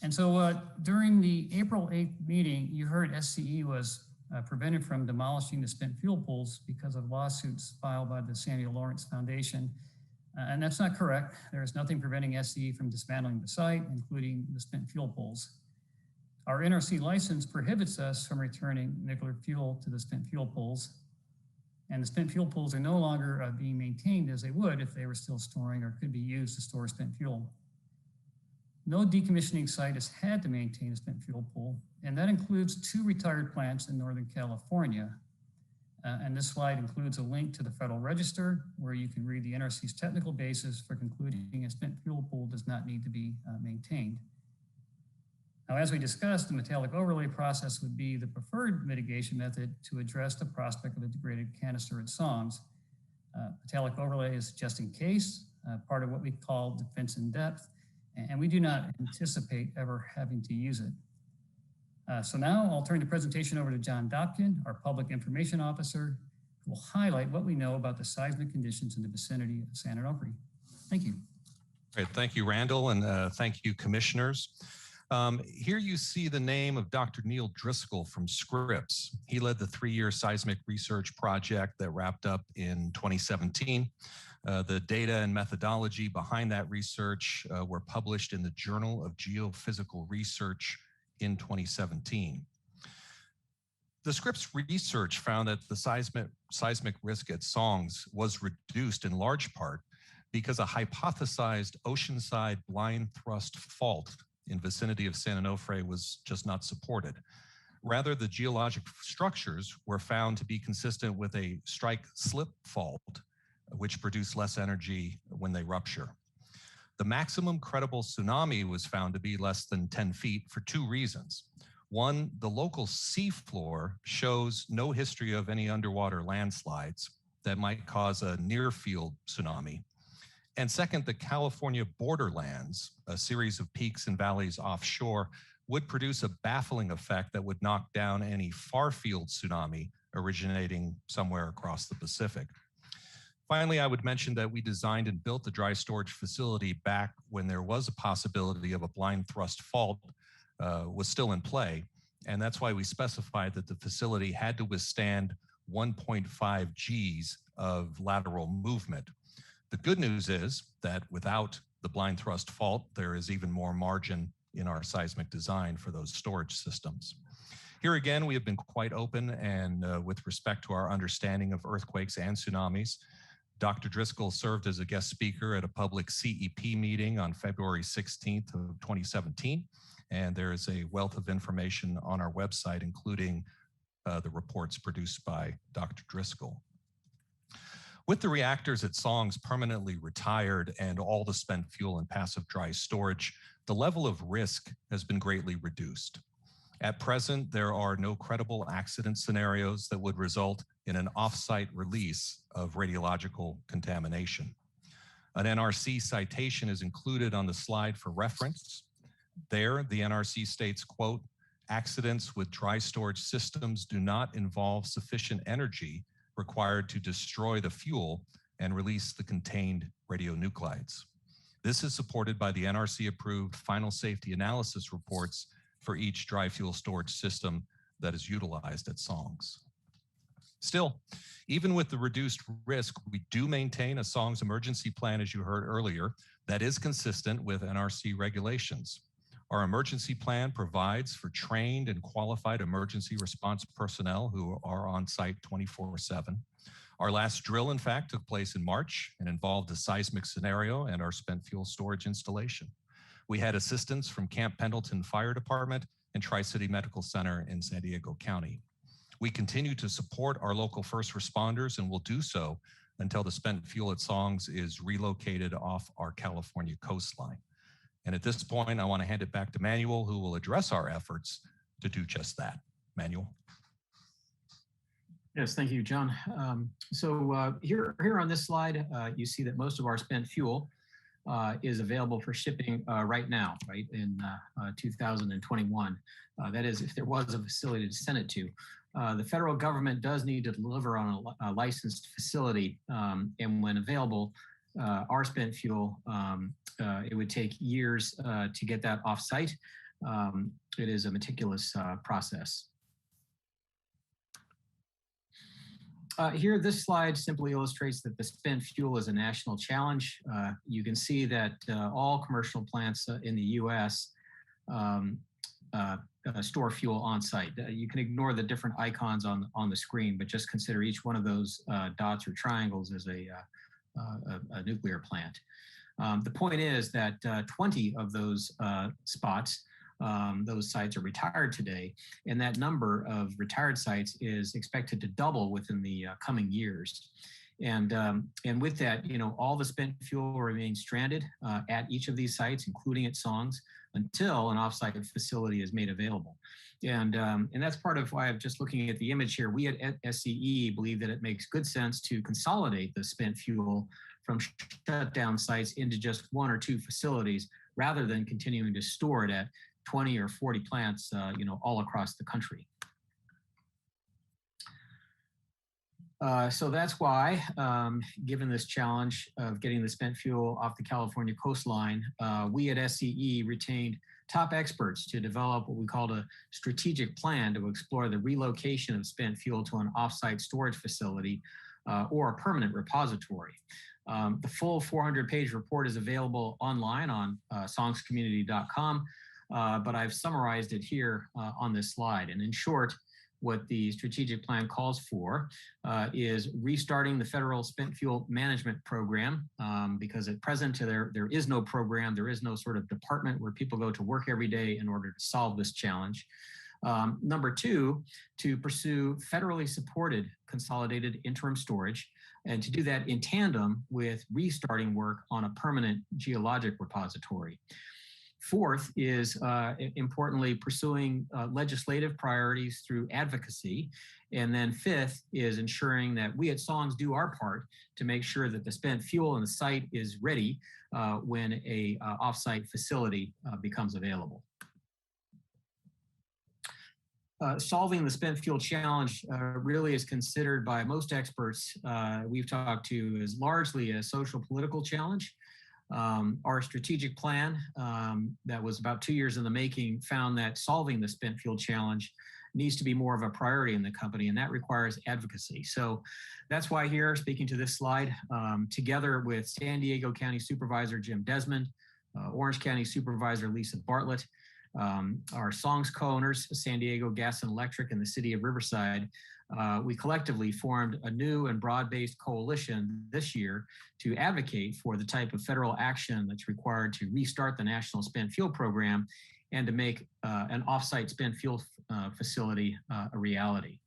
And so during the April 8th meeting, you heard SCE was prevented from demolishing the spent fuel pools because of lawsuits filed by the Samuel Lawrence Foundation. And that's not correct. There is nothing preventing SCE from dismantling the site, including the spent fuel pools. Our NRC license prohibits us from returning nuclear fuel to the spent fuel pools. And the spent fuel pools are no longer being maintained as they would if they were still storing or could be used to store spent fuel. No decommissioning site has had to maintain a spent fuel pool, and that includes 2 retired plants in Northern California. And this slide includes a link to the Federal Register where you can read the NRC's technical basis for concluding a spent fuel pool does not need to be maintained. Now, as we discussed, the metallic overlay process would be the preferred mitigation method to address the prospect of a degraded canister at SONGS. Metallic overlay is just in case, part of what we call defense in depth, and we do not anticipate ever having to use it. So now I'll turn the presentation over to John Dopkin, our Public Information Officer, who will highlight what we know about the seismic conditions in the vicinity of San Onofre. Thank you. Great, thank you, Randall, and thank you, commissioners. Here you see the name of Dr. Neil Driscoll from Scripps. He led the 3-year seismic research project that wrapped up in 2017. The data and methodology behind that research were published in the Journal of Geophysical Research in 2017. The Scripps research found that the seismic risk at SONGS was reduced in large part because a hypothesized oceanside blind thrust fault in vicinity of San Onofre was just not supported. Rather, the geologic structures were found to be consistent with a strike-slip fault, which produce less energy when they rupture. The maximum credible tsunami was found to be less than 10 feet for 2 reasons. One, the local seafloor shows no history of any underwater landslides that might cause a near-field tsunami. And second, the California borderlands, a series of peaks and valleys offshore, would produce a baffling effect that would knock down any far-field tsunami originating somewhere across the Pacific. Finally, I would mention that we designed and built the dry storage facility back when there was a possibility of a blind thrust fault was still in play. And that's why we specified that the facility had to withstand 1.5 Gs of lateral movement. The good news is that without the blind thrust fault, there is even more margin in our seismic design for those storage systems. Here again, we have been quite open and with respect to our understanding of earthquakes and tsunamis. Dr. Driscoll served as a guest speaker at a public CEP meeting on February 16th of 2017. And there is a wealth of information on our website, including the reports produced by Dr. Driscoll. With the reactors at Songs permanently retired and all the spent fuel in passive dry storage, the level of risk has been greatly reduced. At present, there are no credible accident scenarios that would result in an off-site release of radiological contamination. An NRC citation is included on the slide for reference. There, the NRC states, quote, "Accidents with dry storage systems do not involve sufficient energy required to destroy the fuel and release the contained radionuclides." This is supported by the NRC-approved final safety analysis reports for each dry fuel storage system that is utilized at Songs. Still, even with the reduced risk, we do maintain a Songs emergency plan, as you heard earlier, that is consistent with NRC regulations. Our emergency plan provides for trained and qualified emergency response personnel who are on site 24/7. Our last drill, in fact, took place in March and involved a seismic scenario and our spent fuel storage installation. We had assistance from Camp Pendleton Fire Department and Tri-City Medical Center in San Diego County. We continue to support our local first responders and will do so until the spent fuel at Songs is relocated off our California coastline. And at this point, I want to hand it back to Manuel, who will address our efforts to do just that. Manuel. Yes, thank you, John. Here on this slide, you see that most of our spent fuel is available for shipping right now, right, in 2021. That is, if there was a facility to send it to. The federal government does need to deliver on a licensed facility, and when available, our spent fuel, it would take years to get that off-site. It is a meticulous process. Here, this slide simply illustrates that the spent fuel is a national challenge. You can see that all commercial plants in the U.S. Store fuel on site. You can ignore the different icons on the screen, but just consider each one of those dots or triangles as a nuclear plant. The point is that 20 of those spots, those sites are retired today, and that number of retired sites is expected to double within the coming years. And with that, all the spent fuel remains stranded at each of these sites, including at Songs, until an offsite facility is made available. And that's part of why I'm just looking at the image here. We at SCE believe that it makes good sense to consolidate the spent fuel from shut down sites into just one or two facilities, rather than continuing to store it at 20 or 40 plants, all across the country. So that's why, given this challenge of getting the spent fuel off the California coastline, we at SCE retained top experts to develop what we called a strategic plan to explore the relocation of spent fuel to an offsite storage facility or a permanent repository. The full 400-page report is available online on songscommunity.com, but I've summarized it here on this slide. And in short, what the strategic plan calls for is restarting the federal spent fuel management program, because at present there is no program, there is no sort of department where people go to work every day in order to solve this challenge. Number two, to pursue federally supported consolidated interim storage, and to do that in tandem with restarting work on a permanent geologic repository. Fourth is importantly pursuing legislative priorities through advocacy. And then fifth is ensuring that we at Songs do our part to make sure that the spent fuel in the site is ready when a offsite facility becomes available. Solving the spent fuel challenge really is considered by most experts we've talked to as largely a social political challenge. Our strategic plan that was about 2 years in the making found that solving the spent fuel challenge needs to be more of a priority in the company, and that requires advocacy. So that's why here, speaking to this slide, together with San Diego County Supervisor Jim Desmond, Orange County Supervisor Lisa Bartlett, our Songs co-owners, San Diego Gas and Electric and the City of Riverside, we collectively formed a new and broad-based coalition this year to advocate for the type of federal action that's required to restart the National Spent Fuel Program and to make an offsite spent fuel facility a reality.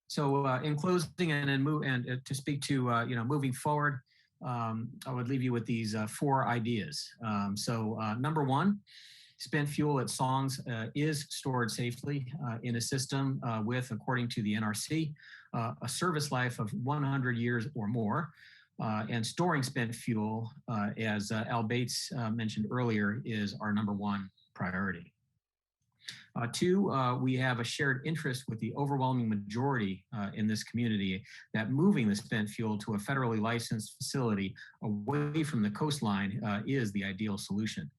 So in closing and to speak to moving forward, I would leave you with these 4 ideas. Number one, spent fuel at Songs is stored safely in a system with, according to the NRC, a service life of 100 years or more. And storing spent fuel, as Al Bates mentioned earlier, is our number 1 priority. 2, we have a shared interest with the overwhelming majority in this community that moving the spent fuel to a federally licensed facility away from the coastline is the ideal solution.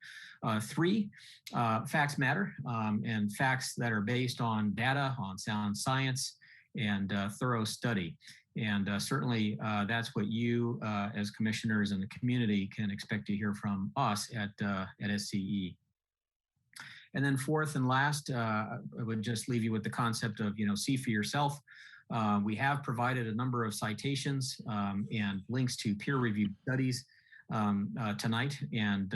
3, facts matter, and facts that are based on data, on sound science, and thorough study. And certainly that's what you as commissioners and the community can expect to hear from us at SCE. And then fourth and last, I would just leave you with the concept of, see for yourself. We have provided a number of citations and links to peer-reviewed studies tonight. And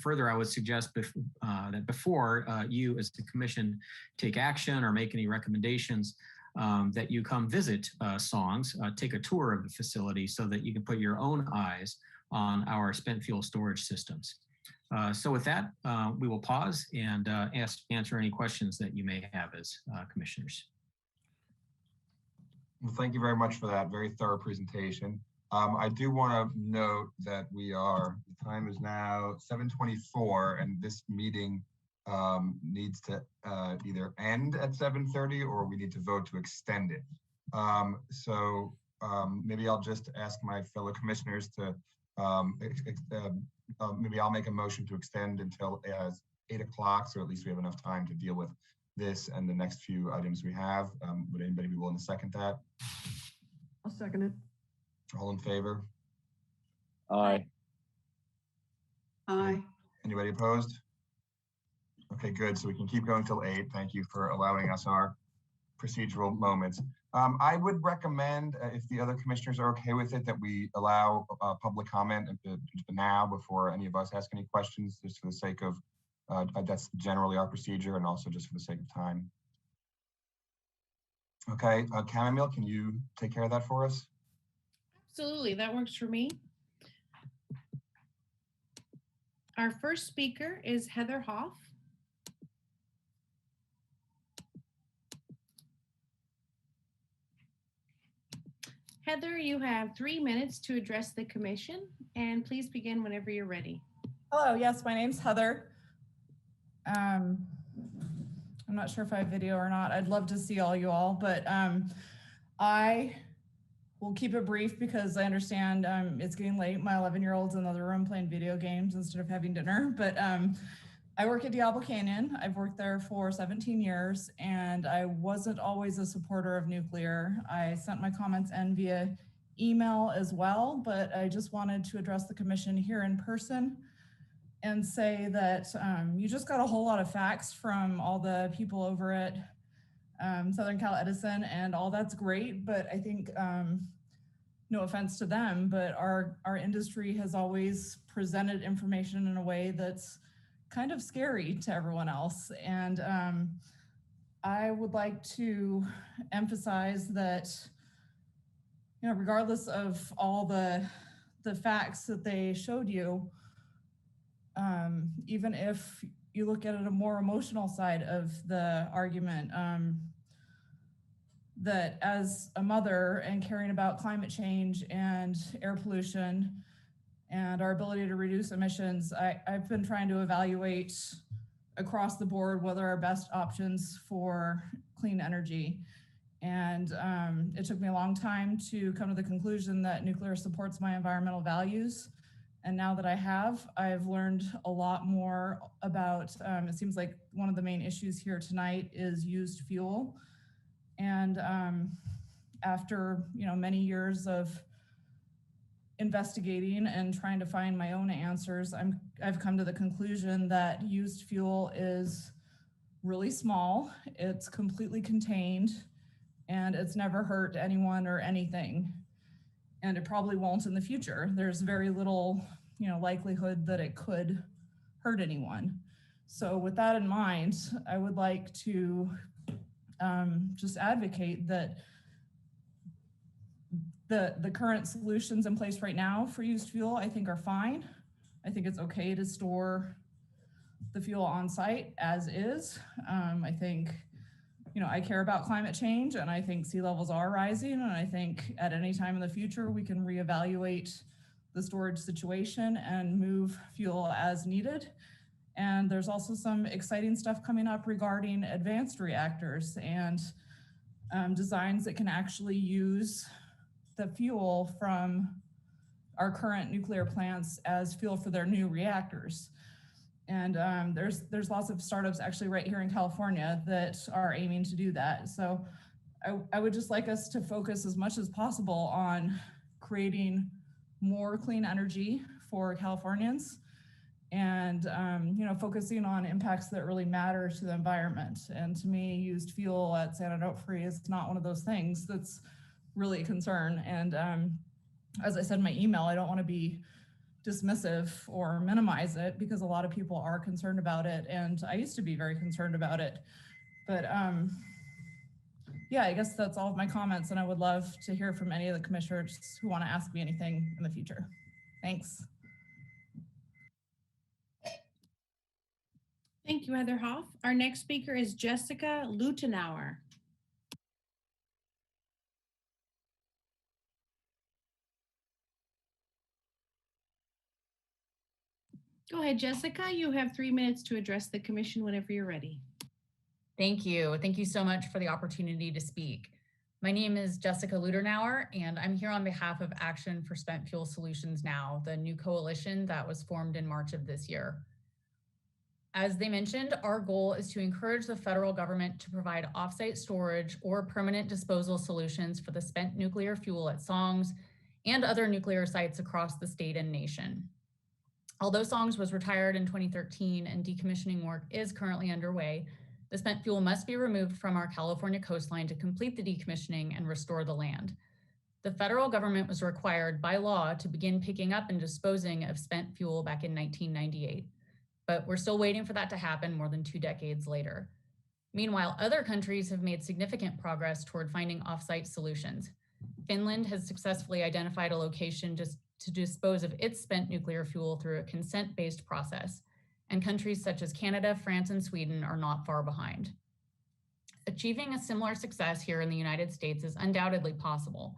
further, I would suggest that before you as the commission take action or make any recommendations, that you come visit Songs, take a tour of the facility so that you can put your own eyes on our spent fuel storage systems. So with that, we will pause and answer any questions that you may have as commissioners. Well, thank you very much for that very thorough presentation. I do want to note that the time is now 7:24, and this meeting needs to either end at 7:30 or we need to vote to extend it. Maybe I'll just ask my fellow commissioners to, maybe I'll make a motion to extend until 8 o'clock, so at least we have enough time to deal with this and the next few items we have. Would anybody be willing to second that? I'll second it. All in favor? Aye. Aye. Anybody opposed? Okay, good. So we can keep going till 8. Thank you for allowing us our procedural moments. I would recommend, if the other commissioners are okay with it, that we allow public comment now before any of us ask any questions, just for the sake of, that's generally our procedure, and also just for the sake of time. Okay, Chamomile, can you take care of that for us? Absolutely, that works for me. Our first speaker is Heather Hoff. Heather, you have 3 minutes to address the commission, and please begin whenever you're ready. Hello, yes, my name's Heather. I'm not sure if I have video or not. I'd love to see all you all, but I will keep it brief because I understand it's getting late. My 11-year-old's in the other room playing video games instead of having dinner, but I work at Diablo Canyon. I've worked there for 17 years, and I wasn't always a supporter of nuclear. I sent my comments in via email as well, but I just wanted to address the commission here in person and say that you just got a whole lot of facts from all the people over at Southern Cal Edison, and all that's great, but I think, no offense to them, but our industry has always presented information in a way that's kind of scary to everyone else. And I would like to emphasize that, regardless of all the the facts that they showed you, even if you look at it a more emotional side of the argument, that as a mother and caring about climate change and air pollution and our ability to reduce emissions, I've been trying to evaluate across the board what are our best options for clean energy. And it took me a long time to come to the conclusion that nuclear supports my environmental values. And now that I have, I've learned a lot more about, it seems like one of the main issues here tonight is used fuel. And after many years of investigating and trying to find my own answers, I've come to the conclusion that used fuel is really small, it's completely contained, and it's never hurt anyone or anything. And it probably won't in the future. There's very little, likelihood that it could hurt anyone. So with that in mind, I would like to just advocate that the current solutions in place right now for used fuel, I think, are fine. I think it's okay to store the fuel on site as is. I think, I care about climate change, and I think sea levels are rising, and I think at any time in the future we can reevaluate the storage situation and move fuel as needed. And there's also some exciting stuff coming up regarding advanced reactors and designs that can actually use the fuel from our current nuclear plants as fuel for their new reactors. And there's lots of startups actually right here in California that are aiming to do that. So I would just like us to focus as much as possible on creating more clean energy for Californians and focusing on impacts that really matter to the environment. And to me, used fuel at San Onofre is not one of those things that's really a concern. And as I said in my email, I don't want to be dismissive or minimize it because a lot of people are concerned about it. And I used to be very concerned about it. But yeah, I guess that's all of my comments. And I would love to hear from any of the commissioners who want to ask me anything in the future. Thanks. Thank you, Heather Hoff. Our next speaker is Jessica Lutenauer. Go ahead, Jessica. You have 3 minutes to address the commission whenever you're ready. Thank you. Thank you so much for the opportunity to speak. My name is Jessica Lutenauer, and I'm here on behalf of Action for Spent Fuel Solutions Now, the new coalition that was formed in March of this year. As they mentioned, our goal is to encourage the federal government to provide offsite storage or permanent disposal solutions for the spent nuclear fuel at Songs and other nuclear sites across the state and nation. Although Songs was retired in 2013 and decommissioning work is currently underway, the spent fuel must be removed from our California coastline to complete the decommissioning and restore the land. The federal government was required by law to begin picking up and disposing of spent fuel back in 1998, but we're still waiting for that to happen more than 2 decades later. Meanwhile, other countries have made significant progress toward finding offsite solutions. Finland has successfully identified a location to dispose of its spent nuclear fuel through a consent-based process, and countries such as Canada, France, and Sweden are not far behind. Achieving a similar success here in the United States is undoubtedly possible.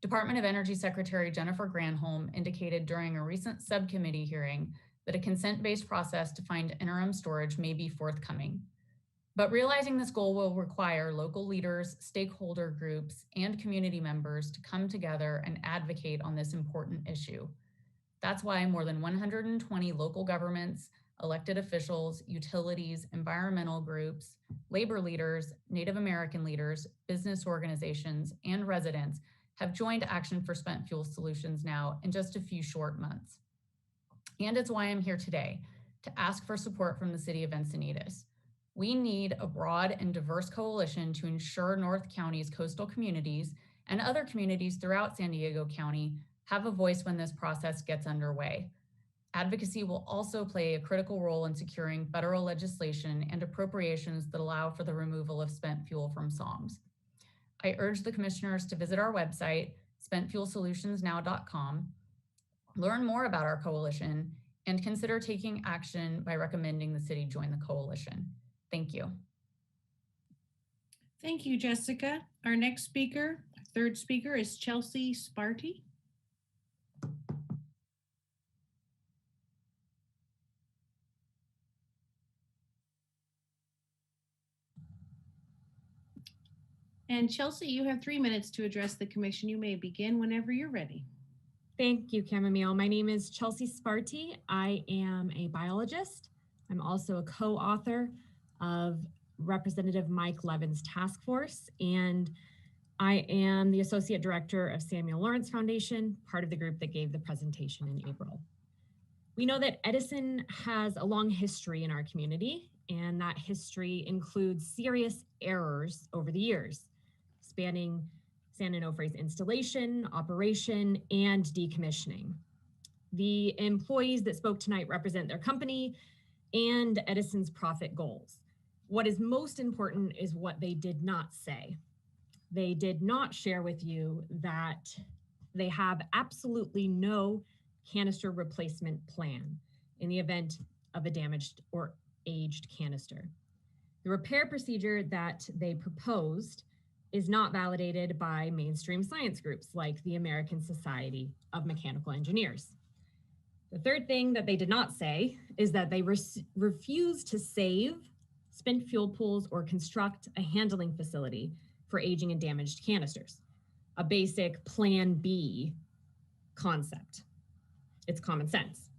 Department of Energy Secretary Jennifer Granholm indicated during a recent subcommittee hearing that a consent-based process to find interim storage may be forthcoming. But realizing this goal will require local leaders, stakeholder groups, and community members to come together and advocate on this important issue. That's why more than 120 local governments, elected officials, utilities, environmental groups, labor leaders, Native American leaders, business organizations, and residents have joined Action for Spent Fuel Solutions Now in just a few short months. And it's why I'm here today, to ask for support from the city of Encinitas. We need a broad and diverse coalition to ensure North County's coastal communities and other communities throughout San Diego County have a voice when this process gets underway. Advocacy will also play a critical role in securing federal legislation and appropriations that allow for the removal of spent fuel from Songs. I urge the commissioners to visit our website, spentfuelsolutionsnow.com, Learn more about our coalition and consider taking action by recommending the city join the coalition. Thank you. Thank you, Jessica. Our next speaker, third speaker, is Chelsea Sparty. And Chelsea, you have 3 minutes to address the commission. You may begin whenever you're ready. Thank you, Chamomile. My name is Chelsea Sparty. I am a biologist. I'm also a co-author of Representative Mike Levin's task force, and I am the Associate Director of Samuel Lawrence Foundation, part of the group that gave the presentation in April. We know that Edison has a long history in our community, and that history includes serious errors over the years, spanning San Onofre's installation, operation, and decommissioning. The employees that spoke tonight represent their company and Edison's profit goals. What is most important is what they did not say. They did not share with you that they have absolutely no canister replacement plan in the event of a damaged or aged canister. The repair procedure that they proposed is not validated by mainstream science groups like the American Society of Mechanical Engineers. The third thing that they did not say is that they refuse to save spent fuel pools or construct a handling facility for aging and damaged canisters, a basic Plan B concept. It's common sense.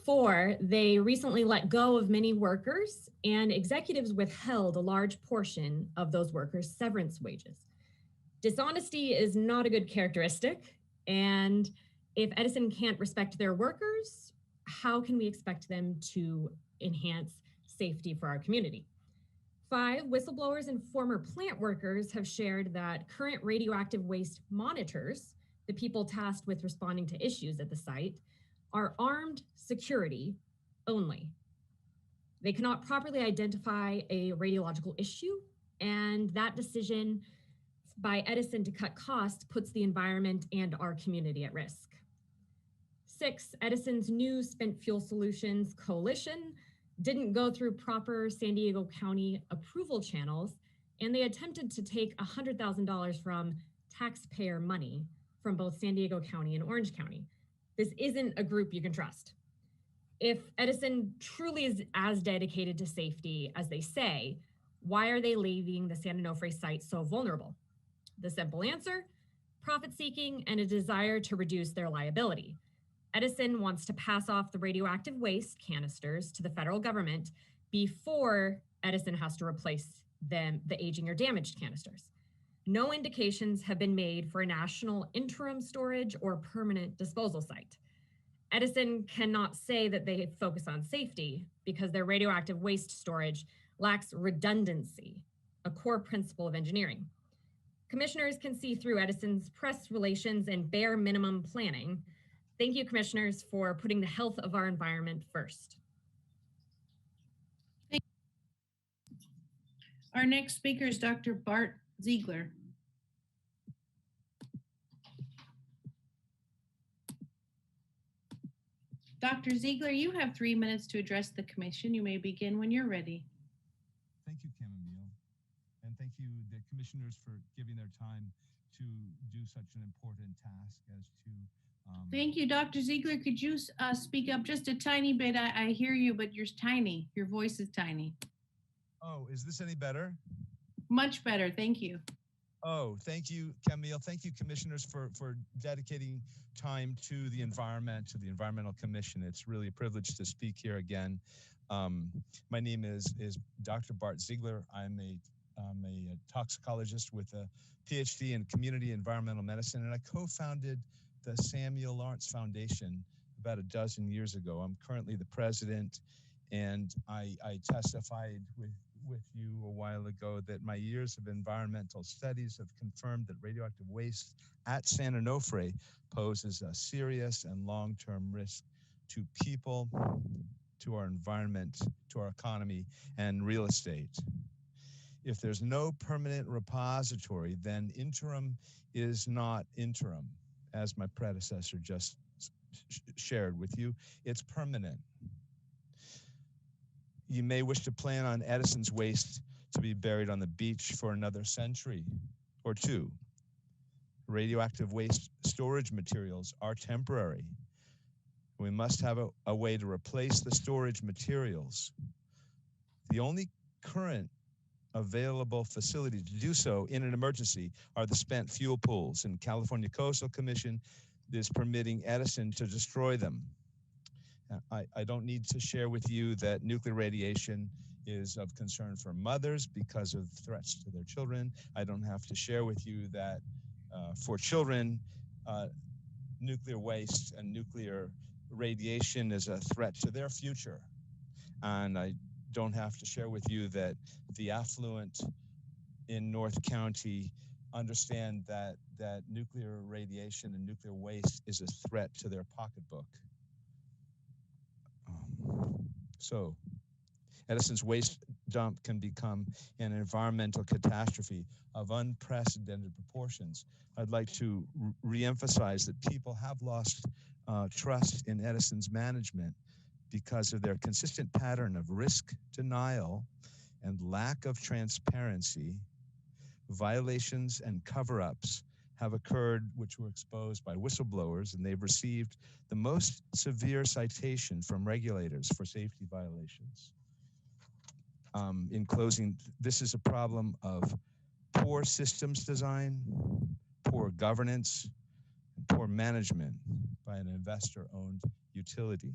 4, they recently let go of many workers, and executives withheld a large portion of those workers' severance wages. Dishonesty is not a good characteristic, and if Edison can't respect their workers, how can we expect them to enhance safety for our community? 5, whistleblowers and former plant workers have shared that current radioactive waste monitors, the people tasked with responding to issues at the site, are armed security only. They cannot properly identify a radiological issue, and that decision by Edison to cut costs puts the environment and our community at risk. 6, Edison's new spent fuel solutions coalition didn't go through proper San Diego County approval channels, and they attempted to take $100,000 from taxpayer money from both San Diego County and Orange County. This isn't a group you can trust. If Edison truly is as dedicated to safety as they say, why are they leaving the San Onofre site so vulnerable? The simple answer: profit-seeking and a desire to reduce their liability. Edison wants to pass off the radioactive waste canisters to the federal government before Edison has to replace them, the aging or damaged canisters. No indications have been made for a national interim storage or permanent disposal site. Edison cannot say that they focus on safety because their radioactive waste storage lacks redundancy, a core principle of engineering. Commissioners can see through Edison's press relations and bare minimum planning. Thank you, commissioners, for putting the health of our environment first. Our next speaker is Dr. Bart Ziegler. Dr. Ziegler, you have 3 minutes to address the commission. You may begin when you're ready. Thank you, Chamomile, and thank you, the commissioners, for giving their time to do such an important task as to Thank you, Dr. Ziegler. Could you speak up just a tiny bit? I hear you, but you're tiny. Your voice is tiny. Oh, is this any better? Much better. Thank you. Oh, thank you, Camille. Thank you, commissioners, for dedicating time to the environment, to the Environmental Commission. It's really a privilege to speak here again. My name is Dr. Bart Ziegler. I'm a toxicologist with a PhD in community environmental medicine, and I co-founded the Samuel Lawrence Foundation about a dozen years ago. I'm currently the president, and I testified with you a while ago that my years of environmental studies have confirmed that radioactive waste at San Onofre poses a serious and long-term risk to people, to our environment, to our economy, and real estate. If there's no permanent repository, then interim is not interim, as my predecessor just shared with you. It's permanent. You may wish to plan on Edison's waste to be buried on the beach for another century or two. Radioactive waste storage materials are temporary. We must have a way to replace the storage materials. The only current available facility to do so in an emergency are the spent fuel pools, and California Coastal Commission is permitting Edison to destroy them. I don't need to share with you that nuclear radiation is of concern for mothers because of threats to their children. I don't have to share with you that for children, nuclear waste and nuclear radiation is a threat to their future. And I don't have to share with you that the affluent in North County understand that nuclear radiation and nuclear waste is a threat to their pocketbook. So Edison's waste dump can become an environmental catastrophe of unprecedented proportions. I'd like to re-emphasize that people have lost trust in Edison's management because of their consistent pattern of risk denial and lack of transparency. Violations and cover-ups have occurred which were exposed by whistleblowers, and they've received the most severe citation from regulators for safety violations. In closing, this is a problem of poor systems design, poor governance, and poor management by an investor-owned utility.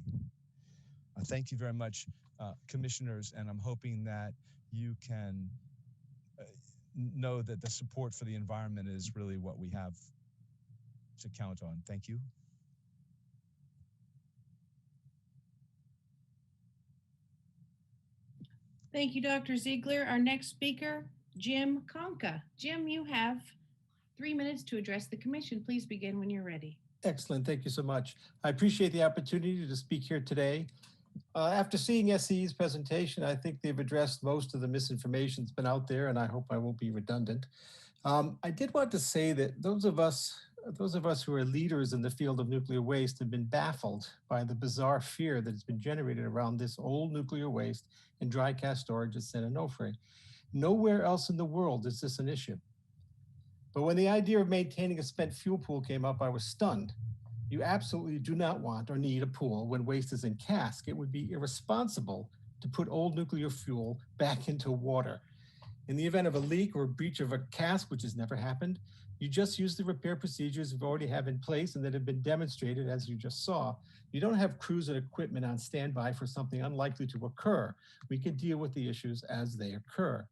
Thank you very much, commissioners, and I'm hoping that you can know that the support for the environment is really what we have to count on. Thank you. Thank you, Dr. Ziegler. Our next speaker, Jim Conca. Jim, you have 3 minutes to address the commission. Please begin when you're ready. Excellent. Thank you so much. I appreciate the opportunity to speak here today. After seeing SCE's presentation, I think they've addressed most of the misinformation that's been out there, and I hope I won't be redundant. I did want to say that those of us who are leaders in the field of nuclear waste have been baffled by the bizarre fear that has been generated around this old nuclear waste and dry cask storage at San Onofre. Nowhere else in the world is this an issue. But when the idea of maintaining a spent fuel pool came up, I was stunned. You absolutely do not want or need a pool when waste is in cask. It would be irresponsible to put old nuclear fuel back into water. In the event of a leak or a breach of a cask, which has never happened, you just use the repair procedures you already have in place and that have been demonstrated, as you just saw. You don't have crews and equipment on standby for something unlikely to occur. We can deal with the issues as they occur.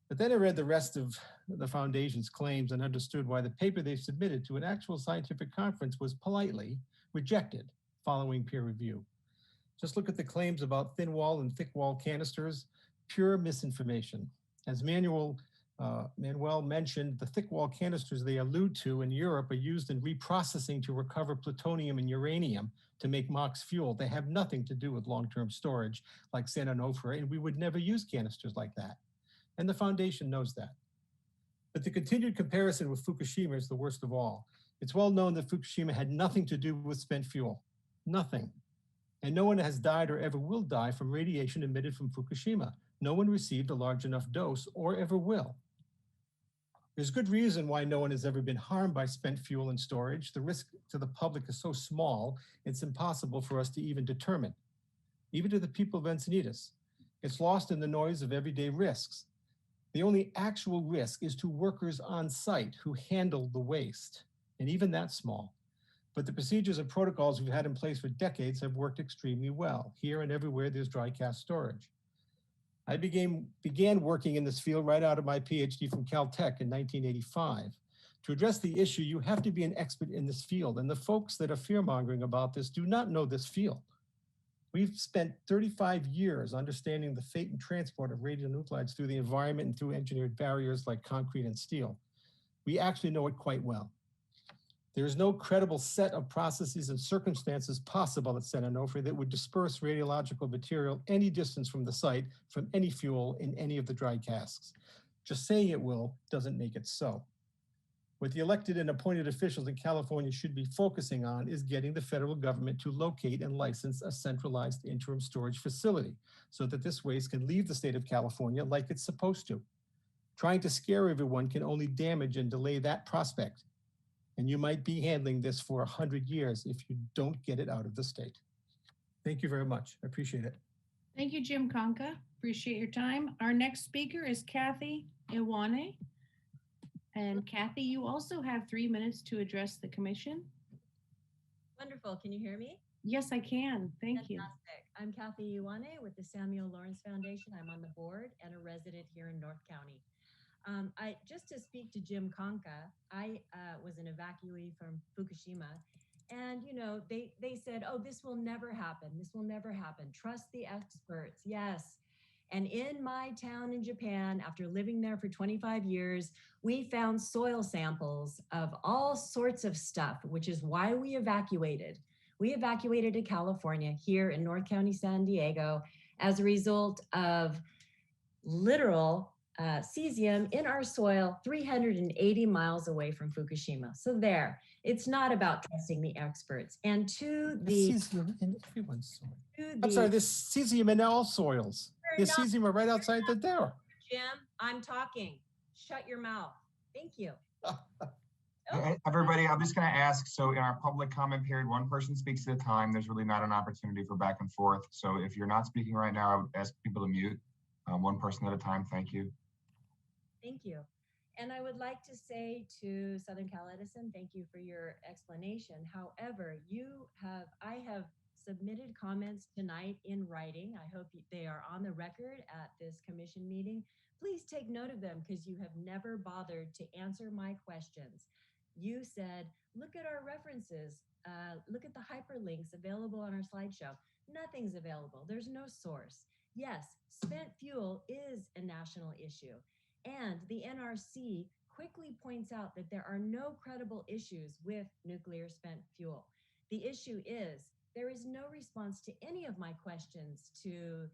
But then I read the rest of the foundation's claims and understood why the paper they submitted to an actual scientific conference was politely rejected following peer review. Just look at the claims about thin wall and thick wall canisters, pure misinformation. As Manuel mentioned, the thick wall canisters they allude to in Europe are used in reprocessing to recover plutonium and uranium to make MOX fuel. They have nothing to do with long-term storage like San Onofre, and we would never use canisters like that. And the foundation knows that. But the continued comparison with Fukushima is the worst of all. It's well known that Fukushima had nothing to do with spent fuel, nothing. And no one has died or ever will die from radiation emitted from Fukushima. No one received a large enough dose or ever will. There's good reason why no one has ever been harmed by spent fuel and storage. The risk to the public is so small, it's impossible for us to even determine, even to the people of Encinitas. It's lost in the noise of everyday risks. The only actual risk is to workers on site who handle the waste, and even that's small. But the procedures and protocols we've had in place for decades have worked extremely well. Here and everywhere there's dry cask storage. I began working in this field right out of my PhD from Caltech in 1985. To address the issue, you have to be an expert in this field, and the folks that are fear-mongering about this do not know this field. We've spent 35 years understanding the fate and transport of radionuclides through the environment and through engineered barriers like concrete and steel. We actually know it quite well. There is no credible set of processes and circumstances possible at San Onofre that would disperse radiological material any distance from the site from any fuel in any of the dry casks. Just saying it will doesn't make it so. What the elected and appointed officials in California should be focusing on is getting the federal government to locate and license a centralized interim storage facility so that this waste can leave the state of California like it's supposed to. Trying to scare everyone can only damage and delay that prospect. And you might be handling this for 100 years if you don't get it out of the state. Thank you very much. I appreciate it. Thank you, Jim Conca. Appreciate your time. Our next speaker is Kathy Iwane. And Kathy, you also have 3 minutes to address the commission. Wonderful. Can you hear me? Yes, I can. Thank you. Fantastic. I'm Kathy Iwane with the Samuel Lawrence Foundation. I'm on the board and a resident here in North County. Just to speak to Jim Conca, I was an evacuee from Fukushima, and they said, oh, this will never happen. This will never happen. Trust the experts. Yes. And in my town in Japan, after living there for 25 years, we found soil samples of all sorts of stuff, which is why we evacuated. We evacuated to California here in North County, San Diego, as a result of literal cesium in our soil 380 miles away from Fukushima. So there, it's not about trusting the experts. And to the— cesium in everyone's soil. I'm sorry, there's cesium in all soils. There's cesium right outside the door. Jim, I'm talking. Shut your mouth. Thank you. Everybody, I'm just going to ask, so in our public comment period, one person speaks at a time. There's really not an opportunity for back and forth. So if you're not speaking right now, I would ask people to mute one person at a time. Thank you. Thank you. And I would like to say to Southern Cal Edison, thank you for your explanation. However, I have submitted comments tonight in writing. I hope they are on the record at this commission meeting. Please take note of them because you have never bothered to answer my questions. You said, look at our references, look at the hyperlinks available on our slideshow. Nothing's available. There's no source. Yes, spent fuel is a national issue. And the NRC quickly points out that there are no credible issues with nuclear spent fuel. The issue is there is no response to any of my questions to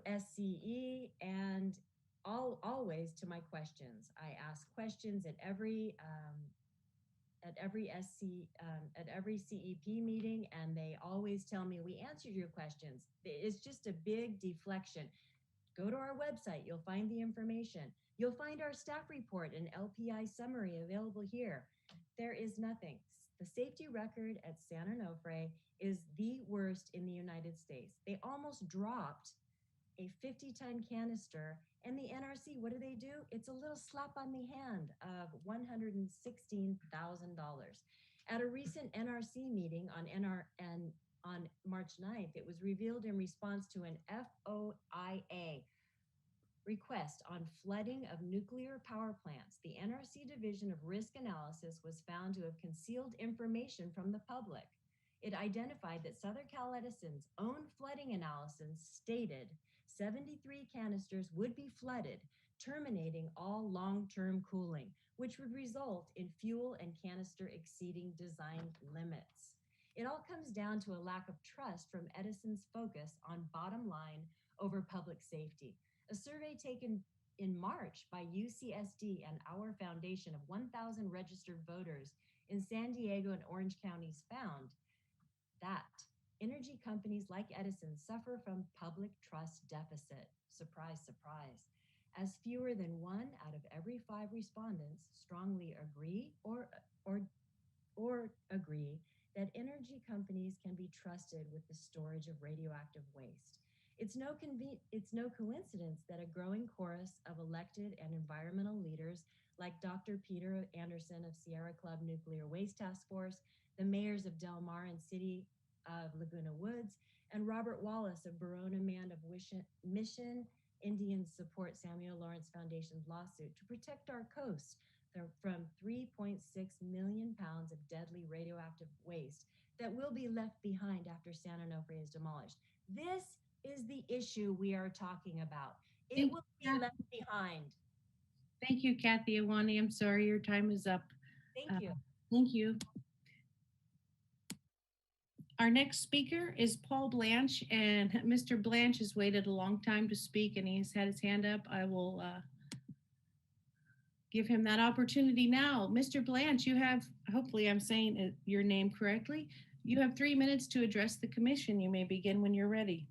SCE and always to my questions. I ask questions at every CEP meeting, and they always tell me we answered your questions. It's just a big deflection. Go to our website, you'll find the information. You'll find our staff report and LPI summary available here. There is nothing. The safety record at San Onofre is the worst in the United States. They almost dropped a 50-ton canister, and the NRC, what do? It's a little slap on the hand of $116,000. At a recent NRC meeting on March 9th, it was revealed in response to an FOIA request on flooding of nuclear power plants. The NRC Division of Risk Analysis was found to have concealed information from the public. It identified that Southern Cal Edison's own flooding analysis stated 73 canisters would be flooded, terminating all long-term cooling, which would result in fuel and canister exceeding design limits. It all comes down to a lack of trust from Edison's focus on bottom line over public safety. A survey taken in March by UCSD and our foundation of 1,000 registered voters in San Diego and Orange counties found that energy companies like Edison suffer from public trust deficit. Surprise, surprise. As fewer than 1 out of every 5 respondents strongly agree or agree that energy companies can be trusted with the storage of radioactive waste. It's no coincidence that a growing chorus of elected and environmental leaders like Dr. Peter Anderson of Sierra Club Nuclear Waste Task Force, the mayors of Del Mar and City of Laguna Woods, and Robert Wallace of Barona Man of Mission Indians support Samuel Lawrence Foundation's lawsuit to protect our coast from 3.6 million pounds of deadly radioactive waste that will be left behind after San Onofre is demolished. This is the issue we are talking about. It will be left behind. Thank you, Kathy Iwane. I'm sorry, your time is up. Thank you. Thank you. Our next speaker is Paul Blanche, and Mr. Blanche has waited a long time to speak, and he's had his hand up. I will give him that opportunity now. Mr. Blanche, you have, hopefully I'm saying your name correctly. You have 3 minutes to address the commission. You may begin when you're ready.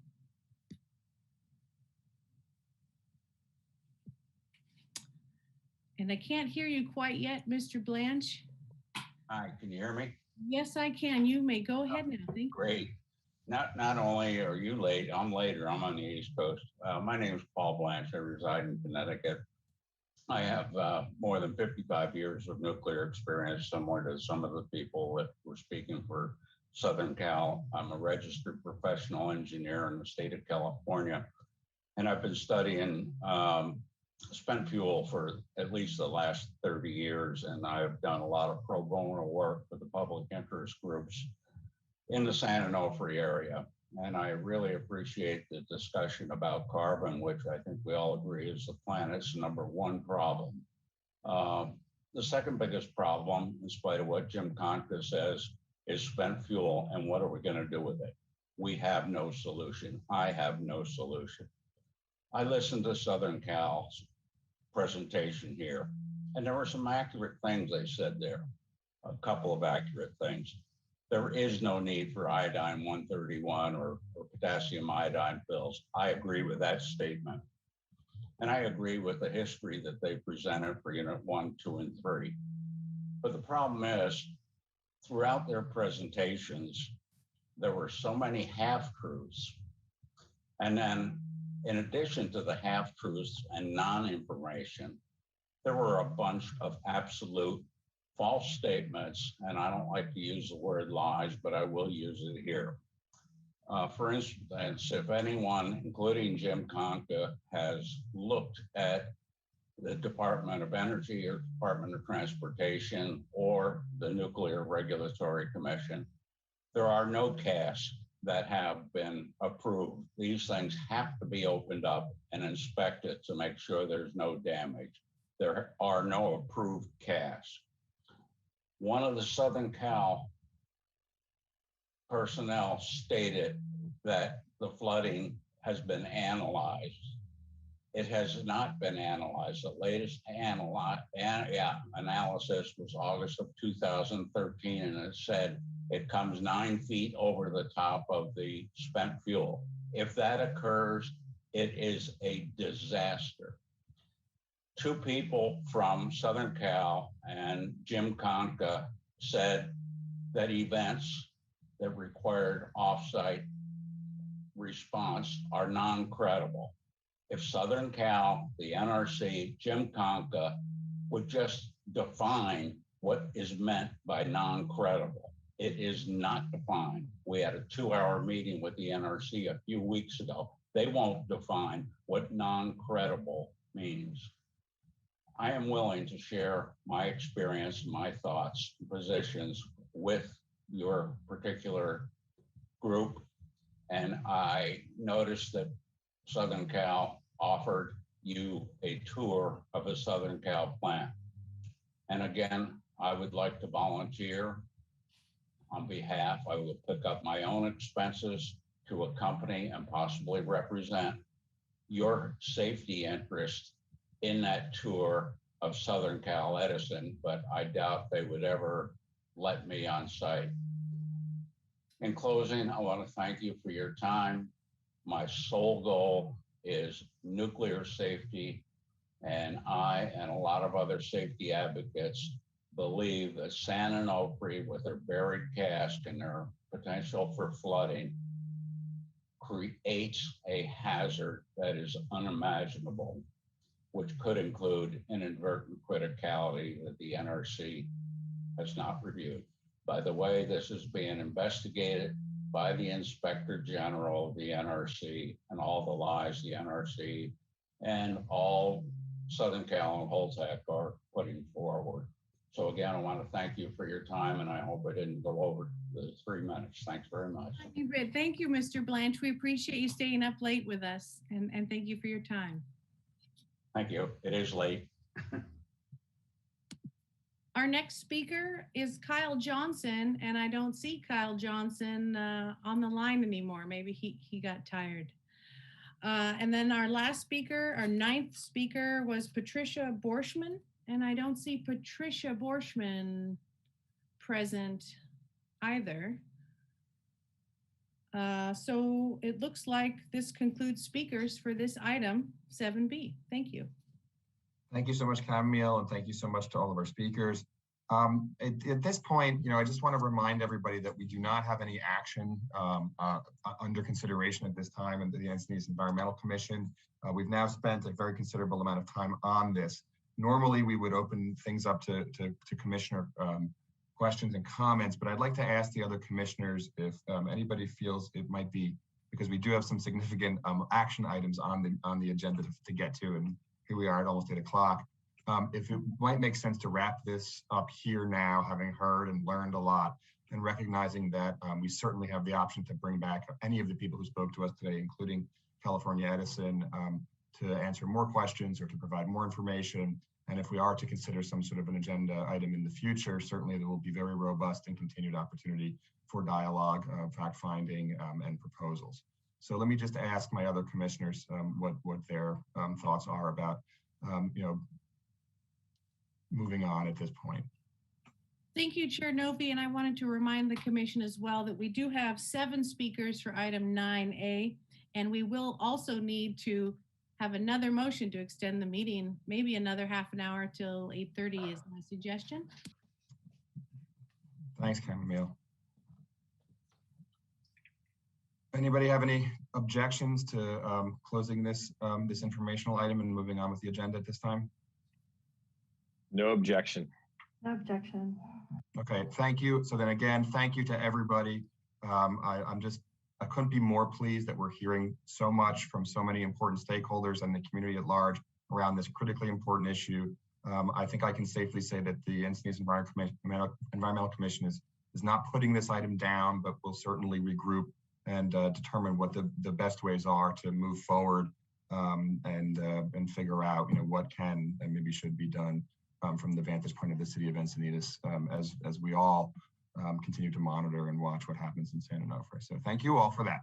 And I can't hear you quite yet, Mr. Blanche. Hi, can you hear me? Yes, I can. You may go ahead now. Thank you. Great. Not only are you late, I'm later. I'm on the East Coast. My name is Paul Blanche. I reside in Connecticut. I have more than 55 years of nuclear experience, similar to some of the people that were speaking for Southern Cal. I'm a registered professional engineer in the state of California, and I've been studying spent fuel for at least the last 30 years, and I've done a lot of pro bono work for the public interest groups in the San Onofre area. And I really appreciate the discussion about carbon, which I think we all agree is the planet's #1 problem. The second biggest problem, in spite of what Jim Conka says, is spent fuel, and what are we going to do with it? We have no solution. I have no solution. I listened to Southern Cal's presentation here, and there were some accurate things they said there, a couple of accurate things. There is no need for iodine 131 or potassium iodine pills. I agree with that statement. And I agree with the history that they presented for unit 1, 2, and 3. But the problem is, throughout their presentations, there were so many half-truths. And then, in addition to the half-truths and non-information, there were a bunch of absolute false statements, and I don't like to use the word lies, but I will use it here. For instance, if anyone, including Jim Conka, has looked at the Department of Energy or Department of Transportation or the Nuclear Regulatory Commission, there are no casts that have been approved. These things have to be opened up and inspected to make sure there's no damage. There are no approved casts. One of the Southern Cal personnel stated that the flooding has been analyzed. It has not been analyzed. The latest analysis was August of 2013, and it said it comes 9 feet over the top of the spent fuel. If that occurs, it is a disaster. 2 people from Southern Cal and Jim Conka said that events that required offsite response are non-credible. If Southern Cal, the NRC, Jim Conka would just define what is meant by non-credible. It is not defined. We had a 2-hour meeting with the NRC a few weeks ago. They won't define what non-credible means. I am willing to share my experience, my thoughts, positions with your particular group. And I noticed that Southern Cal offered you a tour of a Southern Cal plant. And again, I would like to volunteer on behalf. I will pick up my own expenses to accompany and possibly represent your safety interest in that tour of Southern Cal Edison, but I doubt they would ever let me on site. In closing, I want to thank you for your time. My sole goal is nuclear safety, and I and a lot of other safety advocates believe that San Onofre, with their buried cask and their potential for flooding, creates a hazard that is unimaginable, which could include inadvertent criticality that the NRC has not reviewed. By the way, this is being investigated by the Inspector General of the NRC, and all the lies the NRC and all Southern Cal and Holtec are putting forward. So again, I want to thank you for your time, and I hope I didn't go over the 3 minutes. Thanks very much. Thank you, Mr. Blanche. We appreciate you staying up late with us, and thank you for your time. Thank you. It is late. Our next speaker is Kyle Johnson, and I don't see Kyle Johnson on the line anymore. Maybe he got tired. And then our last speaker, our 9th speaker, was Patricia Borschman. And I don't see Patricia Borschman present either. So it looks like this concludes speakers for this item 7B. Thank you. Thank you so much, Camille, and thank you so much to all of our speakers. At this point, I just want to remind everybody that we do not have any action under consideration at this time in the Encinitas Environmental Commission. We've now spent a very considerable amount of time on this. Normally, we would open things up to commissioner questions and comments, but I'd like to ask the other commissioners if anybody feels it might be, because we do have some significant action items on the agenda to get to, and here we are at almost 8 o'clock. If it might make sense to wrap this up here now, having heard and learned a lot, and recognizing that we certainly have the option to bring back any of the people who spoke to us today, including California Edison, to answer more questions or to provide more information. And if we are to consider some sort of an agenda item in the future, certainly there will be very robust and continued opportunity for dialogue, fact-finding, and proposals. So let me just ask my other commissioners what their thoughts are about moving on at this point. Thank you, Chair Novi, and I wanted to remind the commission as well that we do have 7 speakers for item 9A, and we will also need to have another motion to extend the meeting, maybe another half an hour till 8:30 is my suggestion. Thanks, Camille. Anybody have any objections to closing this this informational item and moving on with the agenda at this time? No objection. No objection. Okay, thank you. So then again, thank you to everybody. I couldn't be more pleased that we're hearing so much from so many important stakeholders and the community at large around this critically important issue. I think I can safely say that the Encinitas Environmental Commission is not putting this item down, but will certainly regroup and determine what the best ways are to move forward and figure out what can and maybe should be done from the vantage point of the city of Encinitas as we all continue to monitor and watch what happens in San Onofre. So thank you all for that.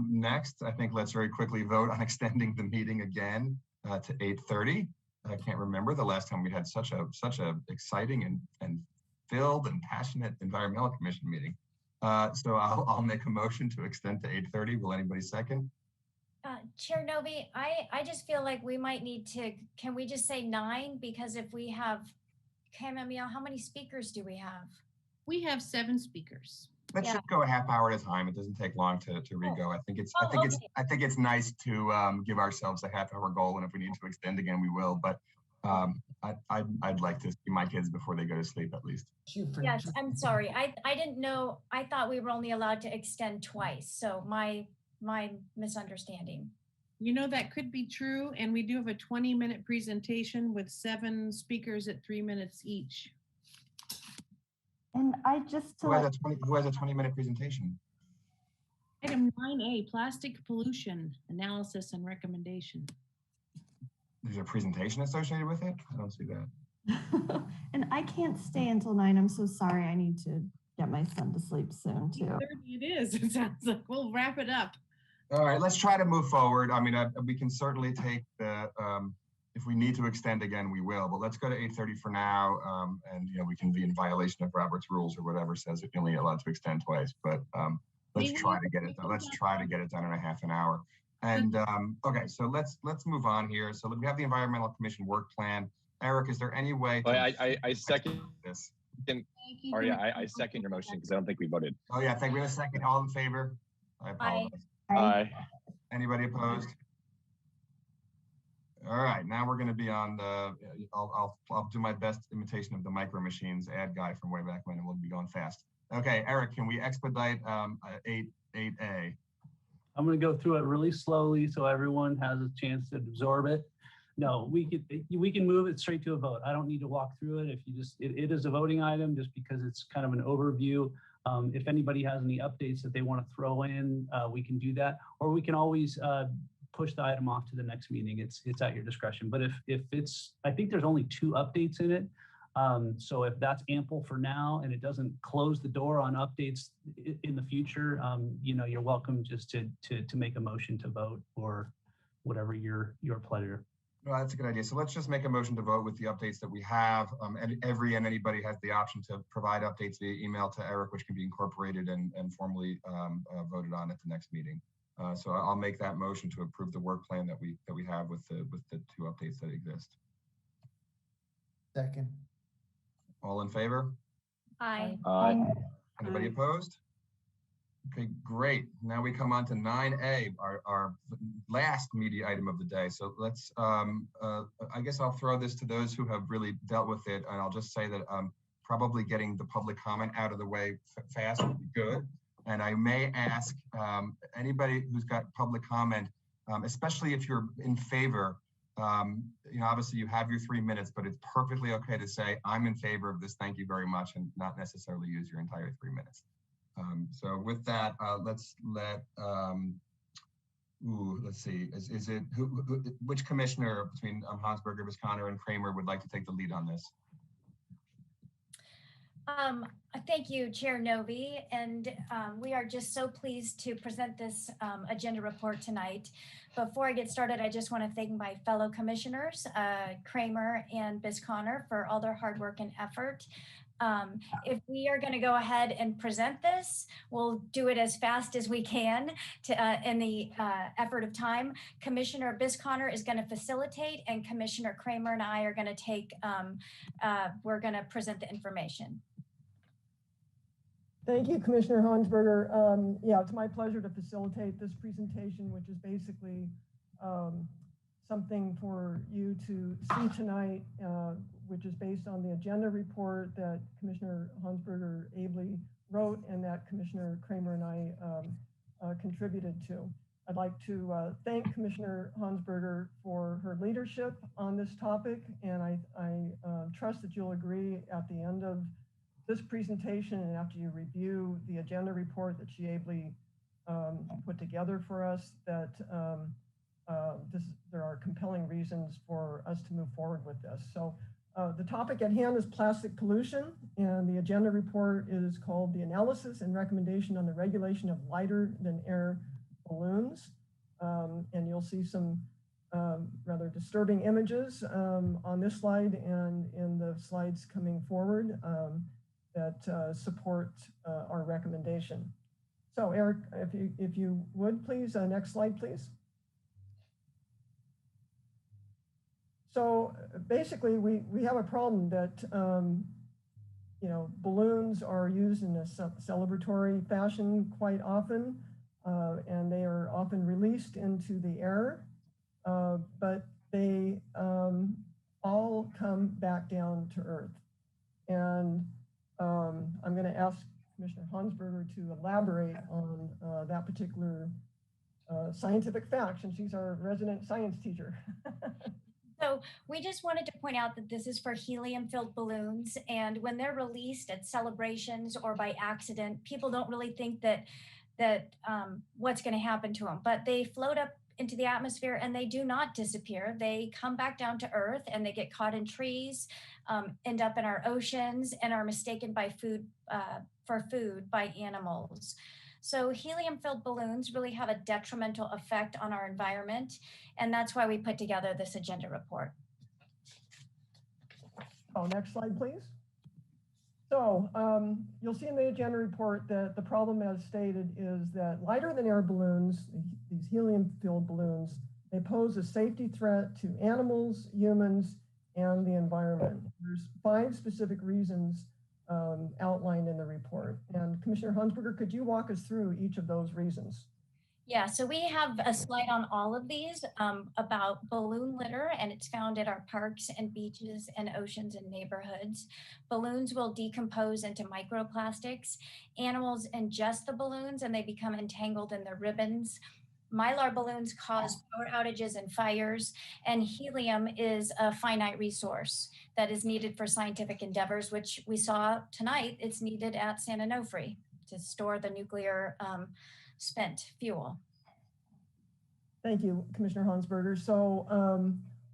Next, I think let's very quickly vote on extending the meeting again to 8:30. I can't remember the last time we had such a exciting and filled and passionate environmental commission meeting. So I'll make a motion to extend to 8:30. Will anybody second? Chair Novi, I just feel like we might need to, can we just say 9? Because if we have, Camille, how many speakers do we have? We have 7 speakers. Let's just go a half hour at a time. It doesn't take long to re-go. I think it's nice to give ourselves a half hour goal, and if we need to extend again, we will. But I'd like to see my kids before they go to sleep at least. Yes, I'm sorry. I didn't know. I thought we were only allowed to extend twice. So my misunderstanding. That could be true, and we do have a 20-minute presentation with 7 speakers at 3 minutes each. And I just who has a 20-minute presentation? Item 9A, plastic pollution analysis and recommendation. There's a presentation associated with it? I don't see that. And I can't stay until 9. I'm so sorry. I need to get my son to sleep soon too. 8:30 it is. It sounds like we'll wrap it up. All right, let's try to move forward. I mean, we can certainly take the, if we need to extend again, we will, but let's go to 8:30 for now. And we can be in violation of Robert's rules or whatever says you're only allowed to extend twice, but let's try to get it done. Let's try to get it done in a half an hour. And okay, so let's move on here. So we have the Environmental Commission work plan. Eric, is there any way? I second this. Or yeah, I second your motion because I don't think we voted. Oh yeah, thank you. A second. All in favor? I apologize. Aye. Anybody opposed? All right, now we're going to be on the. I'll do my best imitation of the Micro Machines ad guy from way back when, and we'll be going fast. Okay, Eric, can we expedite 8A? I'm going to go through it really slowly so everyone has a chance to absorb it. No, we can move it straight to a vote. I don't need to walk through it. If you just, it is a voting item just because it's kind of an overview. If anybody has any updates that they want to throw in, we can do that, or we can always push the item off to the next meeting. It's at your discretion. But if it's, I think there's only 2 updates in it. So if that's ample for now and it doesn't close the door on updates in the future, you're welcome just to make a motion to vote or whatever your pleasure. No, that's a good idea. So let's just make a motion to vote with the updates that we have. And anybody has the option to provide updates via email to Eric, which can be incorporated and formally voted on at the next meeting. So I'll make that motion to approve the work plan that we have with the two updates that exist. Second. All in favor? Aye. Aye. Anybody opposed? Okay, great. Now we come on to 9A, our last media item of the day. So let's, I guess I'll throw this to those who have really dealt with it. And I'll just say that probably getting the public comment out of the way fast would be good. And I may ask anybody who's got public comment, especially if you're in favor, obviously you have your 3 minutes, but it's perfectly okay to say, I'm in favor of this, thank you very much, and not necessarily use your entire 3 minutes. So with that, let's see, is it, which commissioner between Hansberger, Bisconder, and Kramer would like to take the lead on this? Thank you, Chair Novi, and we are just so pleased to present this agenda report tonight. Before I get started, I just want to thank my fellow commissioners, Kramer and Bisconder, for all their hard work and effort. If we are going to go ahead and present this, we'll do it as fast as we can in the effort of time. Commissioner Bisconder is going to facilitate, and Commissioner Kramer and I are going to take, we're going to present the information. Thank you, Commissioner Hansberger. Yeah, it's my pleasure to facilitate this presentation, which is basically something for you to see tonight, which is based on the agenda report that Commissioner Hansberger ably wrote and that Commissioner Kramer and I contributed to. I'd like to thank Commissioner Hansberger for her leadership on this topic, and I trust that you'll agree at the end of this presentation and after you review the agenda report that she ably put together for us that there are compelling reasons for us to move forward with this. So the topic at hand is plastic pollution, and the agenda report is called The Analysis and Recommendation on the Regulation of Lighter Than Air Balloons. And you'll see some rather disturbing images on this slide and in the slides coming forward that support our recommendation. So Eric, if you would please, next slide, please. So basically, we have a problem that balloons are used in a celebratory fashion quite often, and they are often released into the air, but they all come back down to Earth. And I'm going to ask Commissioner Hansberger to elaborate on that particular scientific fact, since she's our resident science teacher. So we just wanted to point out that this is for helium-filled balloons, and when they're released at celebrations or by accident, people don't really think that what's going to happen to them, but they float up into the atmosphere and they do not disappear. They come back down to Earth and they get caught in trees, end up in our oceans, and are mistaken for food by animals. So helium-filled balloons really have a detrimental effect on our environment, and that's why we put together this agenda report. Oh, next slide, please. So you'll see in the agenda report that the problem, as stated, is that lighter than air balloons, these helium-filled balloons, they pose a safety threat to animals, humans, and the environment. There's 5 specific reasons outlined in the report. And Commissioner Hansberger, could you walk us through each of those reasons? Yeah, so we have a slide on all of these about balloon litter, and it's found at our parks and beaches and oceans and neighborhoods. Balloons will decompose into microplastics. Animals ingest the balloons and they become entangled in the ribbons. Mylar balloons cause power outages and fires, and helium is a finite resource that is needed for scientific endeavors, which we saw tonight. It's needed at San Onofre to store the nuclear spent fuel. Thank you, Commissioner Hansberger. So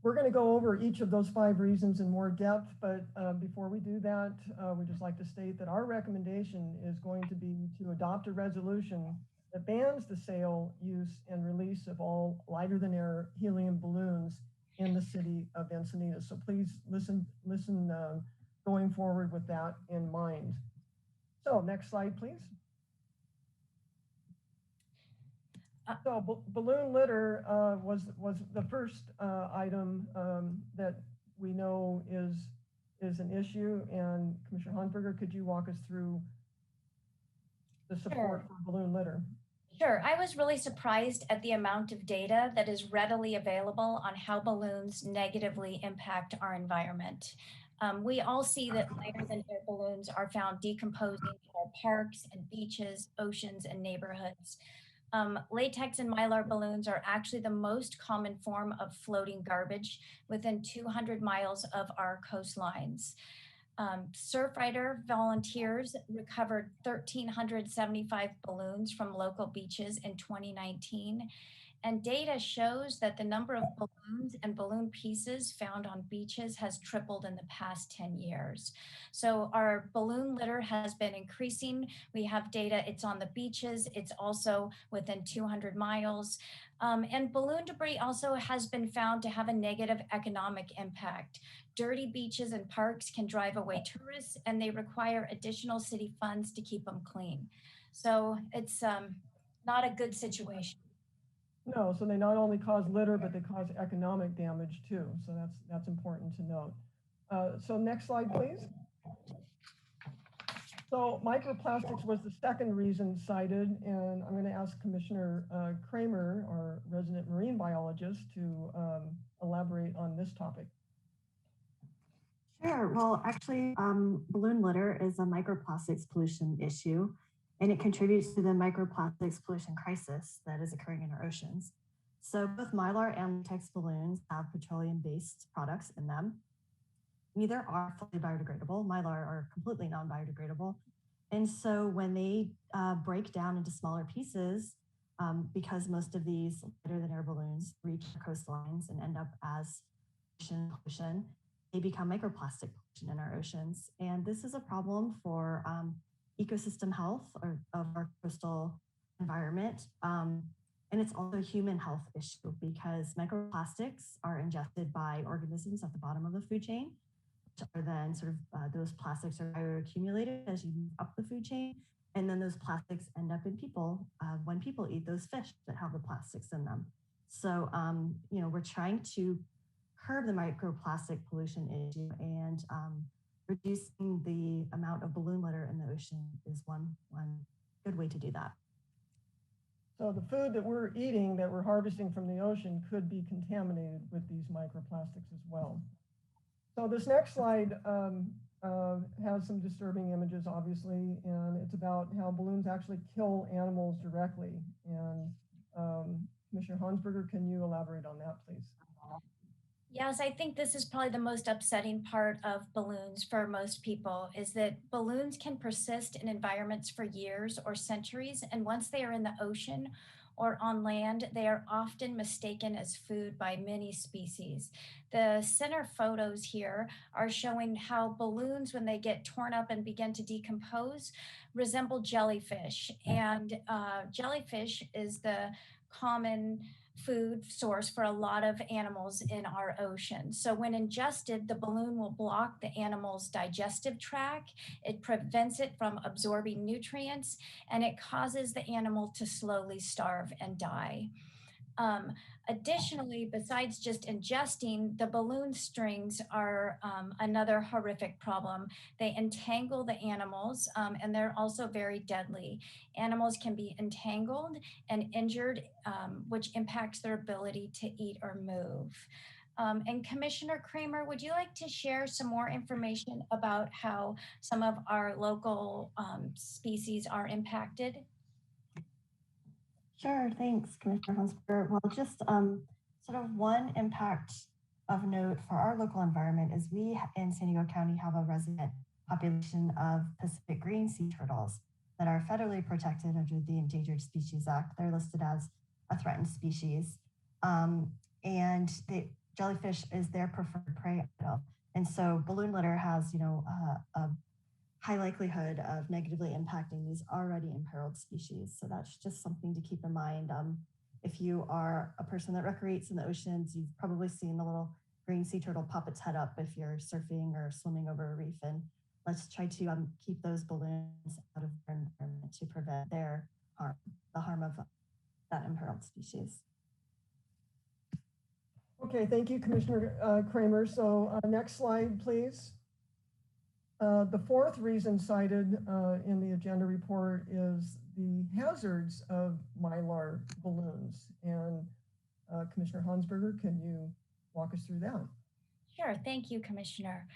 we're going to go over each of those 5 reasons in more depth, but before we do that, we'd just like to state that our recommendation is going to be to adopt a resolution that bans the sale, use, and release of all lighter than air helium balloons in the city of Encinitas. So please listen going forward with that in mind. So next slide, please. So balloon litter was the first item that we know is an issue. And Commissioner Hansberger, could you walk us through the support for balloon litter? Sure. I was really surprised at the amount of data that is readily available on how balloons negatively impact our environment. We all see that lighter than air balloons are found decomposing in our parks and beaches, oceans, and neighborhoods. Latex and mylar balloons are actually the most common form of floating garbage within 200 miles of our coastlines. Surfrider volunteers recovered 1,375 balloons from local beaches in 2019. And data shows that the number of balloons and balloon pieces found on beaches has tripled in the past 10 years. So our balloon litter has been increasing. We have data, it's on the beaches, it's also within 200 miles. And balloon debris also has been found to have a negative economic impact. Dirty beaches and parks can drive away tourists, and they require additional city funds to keep them clean. So it's not a good situation. No, so they not only cause litter, but they cause economic damage too. So that's important to note. So next slide, please. So microplastics was the second reason cited, and I'm going to ask Commissioner Kramer, our resident marine biologist, to elaborate on this topic. Sure. Well, actually, balloon litter is a microplastics pollution issue, and it contributes to the microplastics pollution crisis that is occurring in our oceans. So both mylar and latex balloons have petroleum-based products in them. Neither are fully biodegradable. Mylar are completely non-biodegradable. And so when they break down into smaller pieces, because most of these lighter than air balloons reach our coastlines and end up as ocean pollution, they become microplastic pollution in our oceans. And this is a problem for ecosystem health of our coastal environment. And it's also a human health issue because microplastics are ingested by organisms at the bottom of the food chain, which are then sort of those plastics are bioaccumulated as you move up the food chain. And then those plastics end up in people when people eat those fish that have the plastics in them. So, you know, we're trying to curb the microplastic pollution issue, and reducing the amount of balloon litter in the ocean is one good way to do that. So the food that we're eating, that we're harvesting from the ocean, could be contaminated with these microplastics as well. So this next slide has some disturbing images, obviously, and it's about how balloons actually kill animals directly. And Commissioner Hansberger, can you elaborate on that, please? Yes, I think this is probably the most upsetting part of balloons for most people, is that balloons can persist in environments for years or centuries, and once they are in the ocean or on land, they are often mistaken as food by many species. The center photos here are showing how balloons, when they get torn up and begin to decompose, resemble jellyfish. And jellyfish is the common food source for a lot of animals in our ocean. So when ingested, the balloon will block the animal's digestive tract. It prevents it from absorbing nutrients, and it causes the animal to slowly starve and die. Additionally, besides just ingesting, the balloon strings are another horrific problem. They entangle the animals, and they're also very deadly. Animals can be entangled and injured, which impacts their ability to eat or move. And Commissioner Kramer, would you like to share some more information about how some of our local species are impacted? Sure, thanks, Commissioner Hansberger. Well, just sort of one impact of note for our local environment is we in San Diego County have a resident population of Pacific green sea turtles that are federally protected under the Endangered Species Act. They're listed as a threatened species. And the jellyfish is their preferred prey item. And so balloon litter has, you know, a high likelihood of negatively impacting these already imperiled species. So that's just something to keep in mind. If you are a person that recreates in the oceans, you've probably seen the little green sea turtle pop its head up if you're surfing or swimming over a reef. And let's try to keep those balloons out of their environment to prevent their harm, the harm of that imperiled species. Okay, thank you, Commissioner Kramer. So next slide, please. The fourth reason cited in the agenda report is the hazards of Mylar balloons. And Commissioner Hansberger, can you walk us through that? Sure, thank you, Commissioner.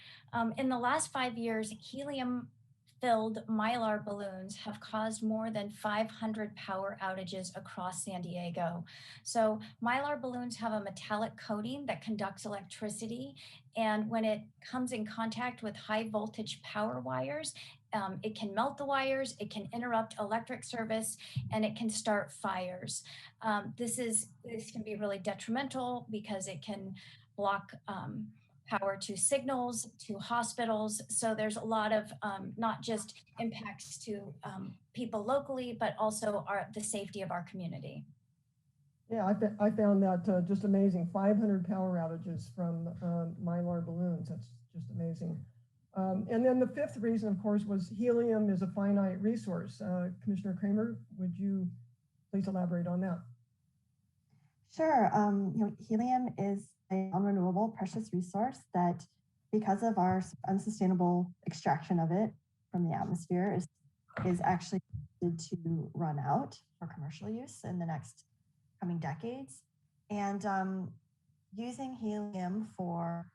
In the last 5 years, helium-filled Mylar balloons have caused more than 500 power outages across San Diego. So Mylar balloons have a metallic coating that conducts electricity, and when it comes in contact with high voltage power wires, it can melt the wires, it can interrupt electric service, and it can start fires. This can be really detrimental because it can block power to signals, to hospitals. So there's a lot of not just impacts to people locally, but also the safety of our community. Yeah, I found that just amazing. 500 power outages from Mylar balloons. That's just amazing. And then the fifth reason, of course, was helium is a finite resource. Commissioner Kramer, would you please elaborate on that? Sure. Helium is a non-renewable precious resource that, because of our unsustainable extraction of it from the atmosphere, is actually to run out for commercial use in the next coming decades. And using helium for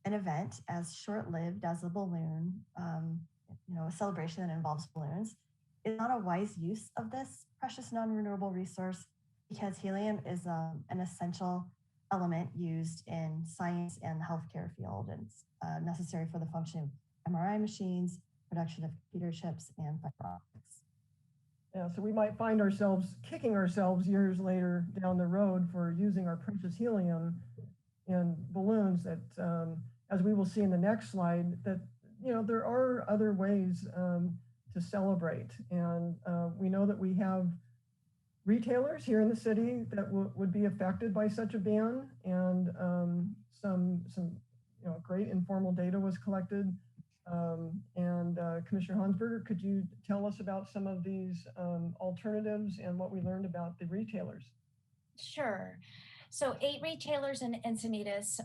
an event as short-lived as a balloon, a celebration that involves balloons, is not a wise use of this precious non-renewable resource, because helium is an essential element used in science and the healthcare field. And it's necessary for the function of MRI machines, production of computer chips, and fiber optics. Yeah, so we might find ourselves kicking ourselves years later down the road for using our precious helium in balloons that, as we will see in the next slide, that, there are other ways to celebrate. And we know that we have retailers here in the city that would be affected by such a ban, and some great informal data was collected. Commissioner Hansberger, could you tell us about some of these alternatives and what we learned about the retailers? Sure. So 8 retailers in Encinitas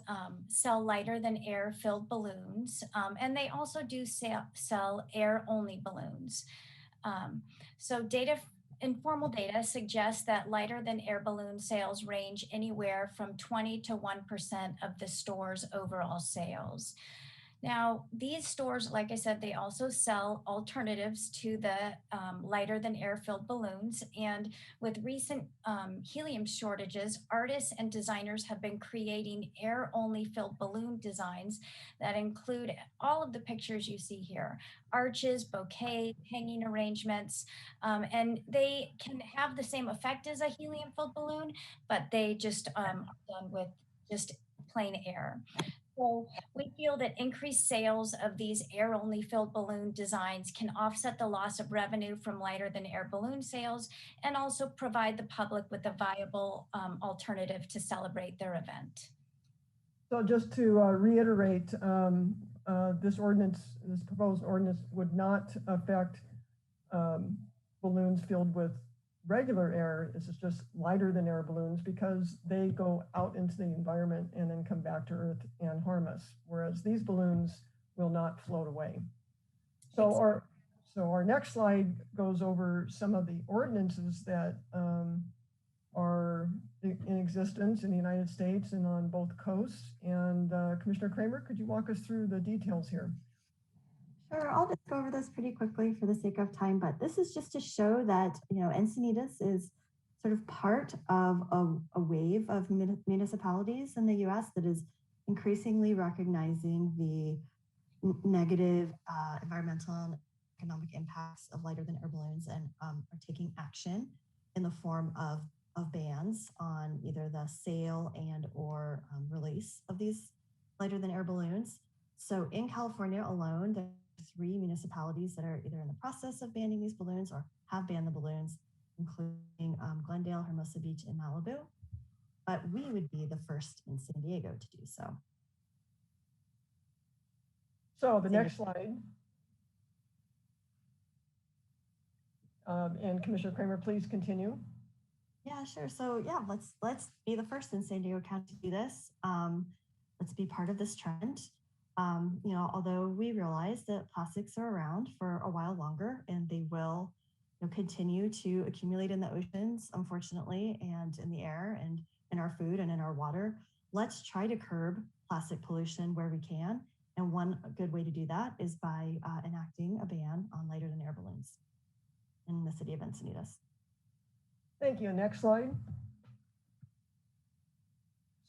sell lighter than air filled balloons, and they also do sell air only balloons. So informal data suggests that lighter than air balloon sales range anywhere from 20 to 1% of the store's overall sales. Now, these stores, like I said, they also sell alternatives to the lighter than air filled balloons. And with recent helium shortages, artists and designers have been creating air only filled balloon designs that include all of the pictures you see here: arches, bouquets, hanging arrangements, and they can have the same effect as a helium filled balloon, but they just are done with just plain air. So we feel that increased sales of these air-only filled balloon designs can offset the loss of revenue from lighter than air balloon sales, and also provide the public with a viable alternative to celebrate their event. So just to reiterate, this proposed ordinance would not affect balloons filled with regular air. This is just lighter than air balloons, because they go out into the environment and then come back to Earth and harm us, whereas these balloons will not float away. So our next slide goes over some of the ordinances that are in existence in the United States and on both coasts. And Commissioner Kramer, could you walk us through the details here? Sure, I'll just go over this pretty quickly for the sake of time, but this is just to show that, Encinitas is sort of part of a wave of municipalities in the US that is increasingly recognizing the negative environmental and economic impacts of lighter than air balloons, and are taking action in the form of bans on either the sale and or release of these lighter than air balloons. So in California alone, there's 3 municipalities that are either in the process of banning these balloons or have banned the balloons. including Glendale, Hermosa Beach, and Malibu. But we would be the first in San Diego to do so. So the next slide. And Commissioner Kramer, please continue. Yeah, sure. So yeah, let's be the first in San Diego County to do this. Let's be part of this trend. You know, although we realize that plastics are around for a while longer and they will continue to accumulate in the oceans, unfortunately, and in the air and in our food and in our water. Let's try to curb plastic pollution where we can. And one good way to do that is by enacting a ban on lighter than air balloons in the city of Encinitas. Thank you. Next slide.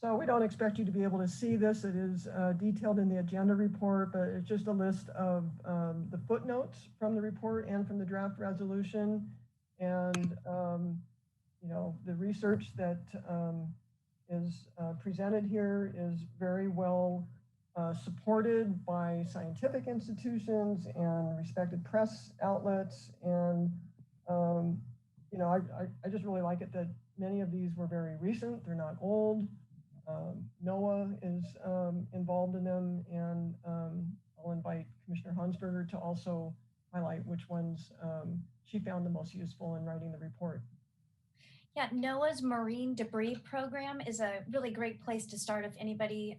So we don't expect you to be able to see this. It is detailed in the agenda report, but it's just a list of the footnotes from the report and from the draft resolution. And, you know, the research that is presented here is very well supported by scientific institutions and respected press outlets. And, you know, I just really like it that many of these were very recent. They're not old. NOAA is involved in them, and I'll invite Commissioner Hansberger to also highlight which ones she found the most useful in writing the report. Yeah, NOAA's Marine Debris Program is a really great place to start if anybody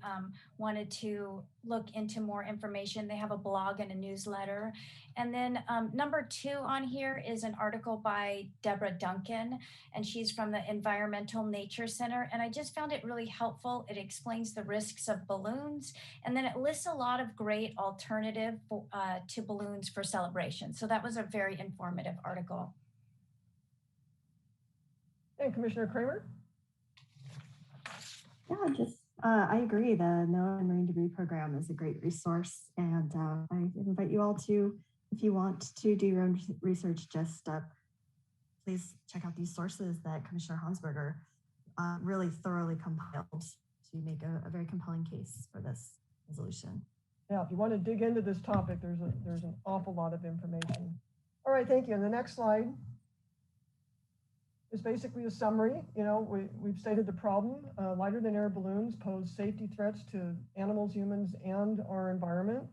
wanted to look into more information. They have a blog and a newsletter. And then number 2 on here is an article by Deborah Duncan, and she's from the Environmental Nature Center. And I just found it really helpful. It explains the risks of balloons, and then it lists a lot of great alternative to balloons for celebration. So that was a very informative article. And Commissioner Kramer? Yeah, just I agree. The NOAA Marine Debris Program is a great resource, and I invite you all to, if you want to do your own research, just please check out these sources that Commissioner Hansberger really thoroughly compiled to make a very compelling case for this resolution. Yeah, if you want to dig into this topic, there's an awful lot of information. All right, thank you. And the next slide is basically a summary. You know, we've stated the problem. Lighter than air balloons pose safety threats to animals, humans, and our environment.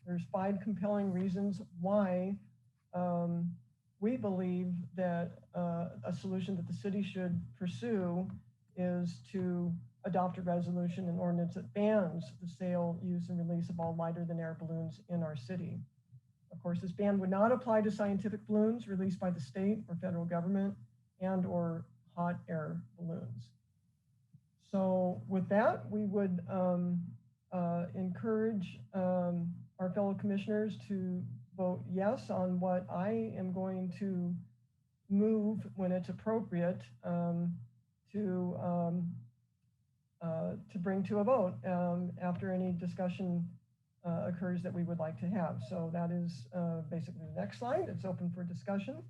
There's 5 compelling reasons why we believe that a solution that the city should pursue is to adopt a resolution and ordinance that bans the sale, use, and release of all lighter than air balloons in our city. Of course, this ban would not apply to scientific balloons released by the state or federal government and or hot air balloons. So with that, we would encourage our fellow commissioners to vote yes on what I am going to move when it's appropriate to bring to a vote after any discussion occurs that we would like to have. So that is basically the next slide. It's open for discussion.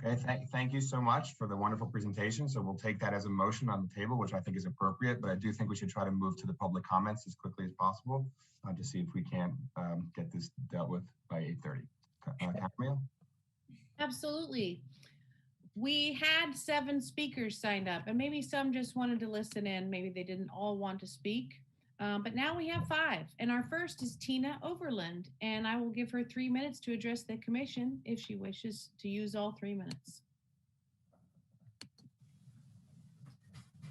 Okay, thank you so much for the wonderful presentation. So we'll take that as a motion on the table, which I think is appropriate, but I do think we should try to move to the public comments as quickly as possible to see if we can't get this dealt with by 8:30. Camille? Absolutely. We had 7 speakers signed up, and maybe some just wanted to listen in. Maybe they didn't all want to speak. But now we have 5, and our first is Tina Overland, and I will give her 3 minutes to address the commission if she wishes to use all 3 minutes.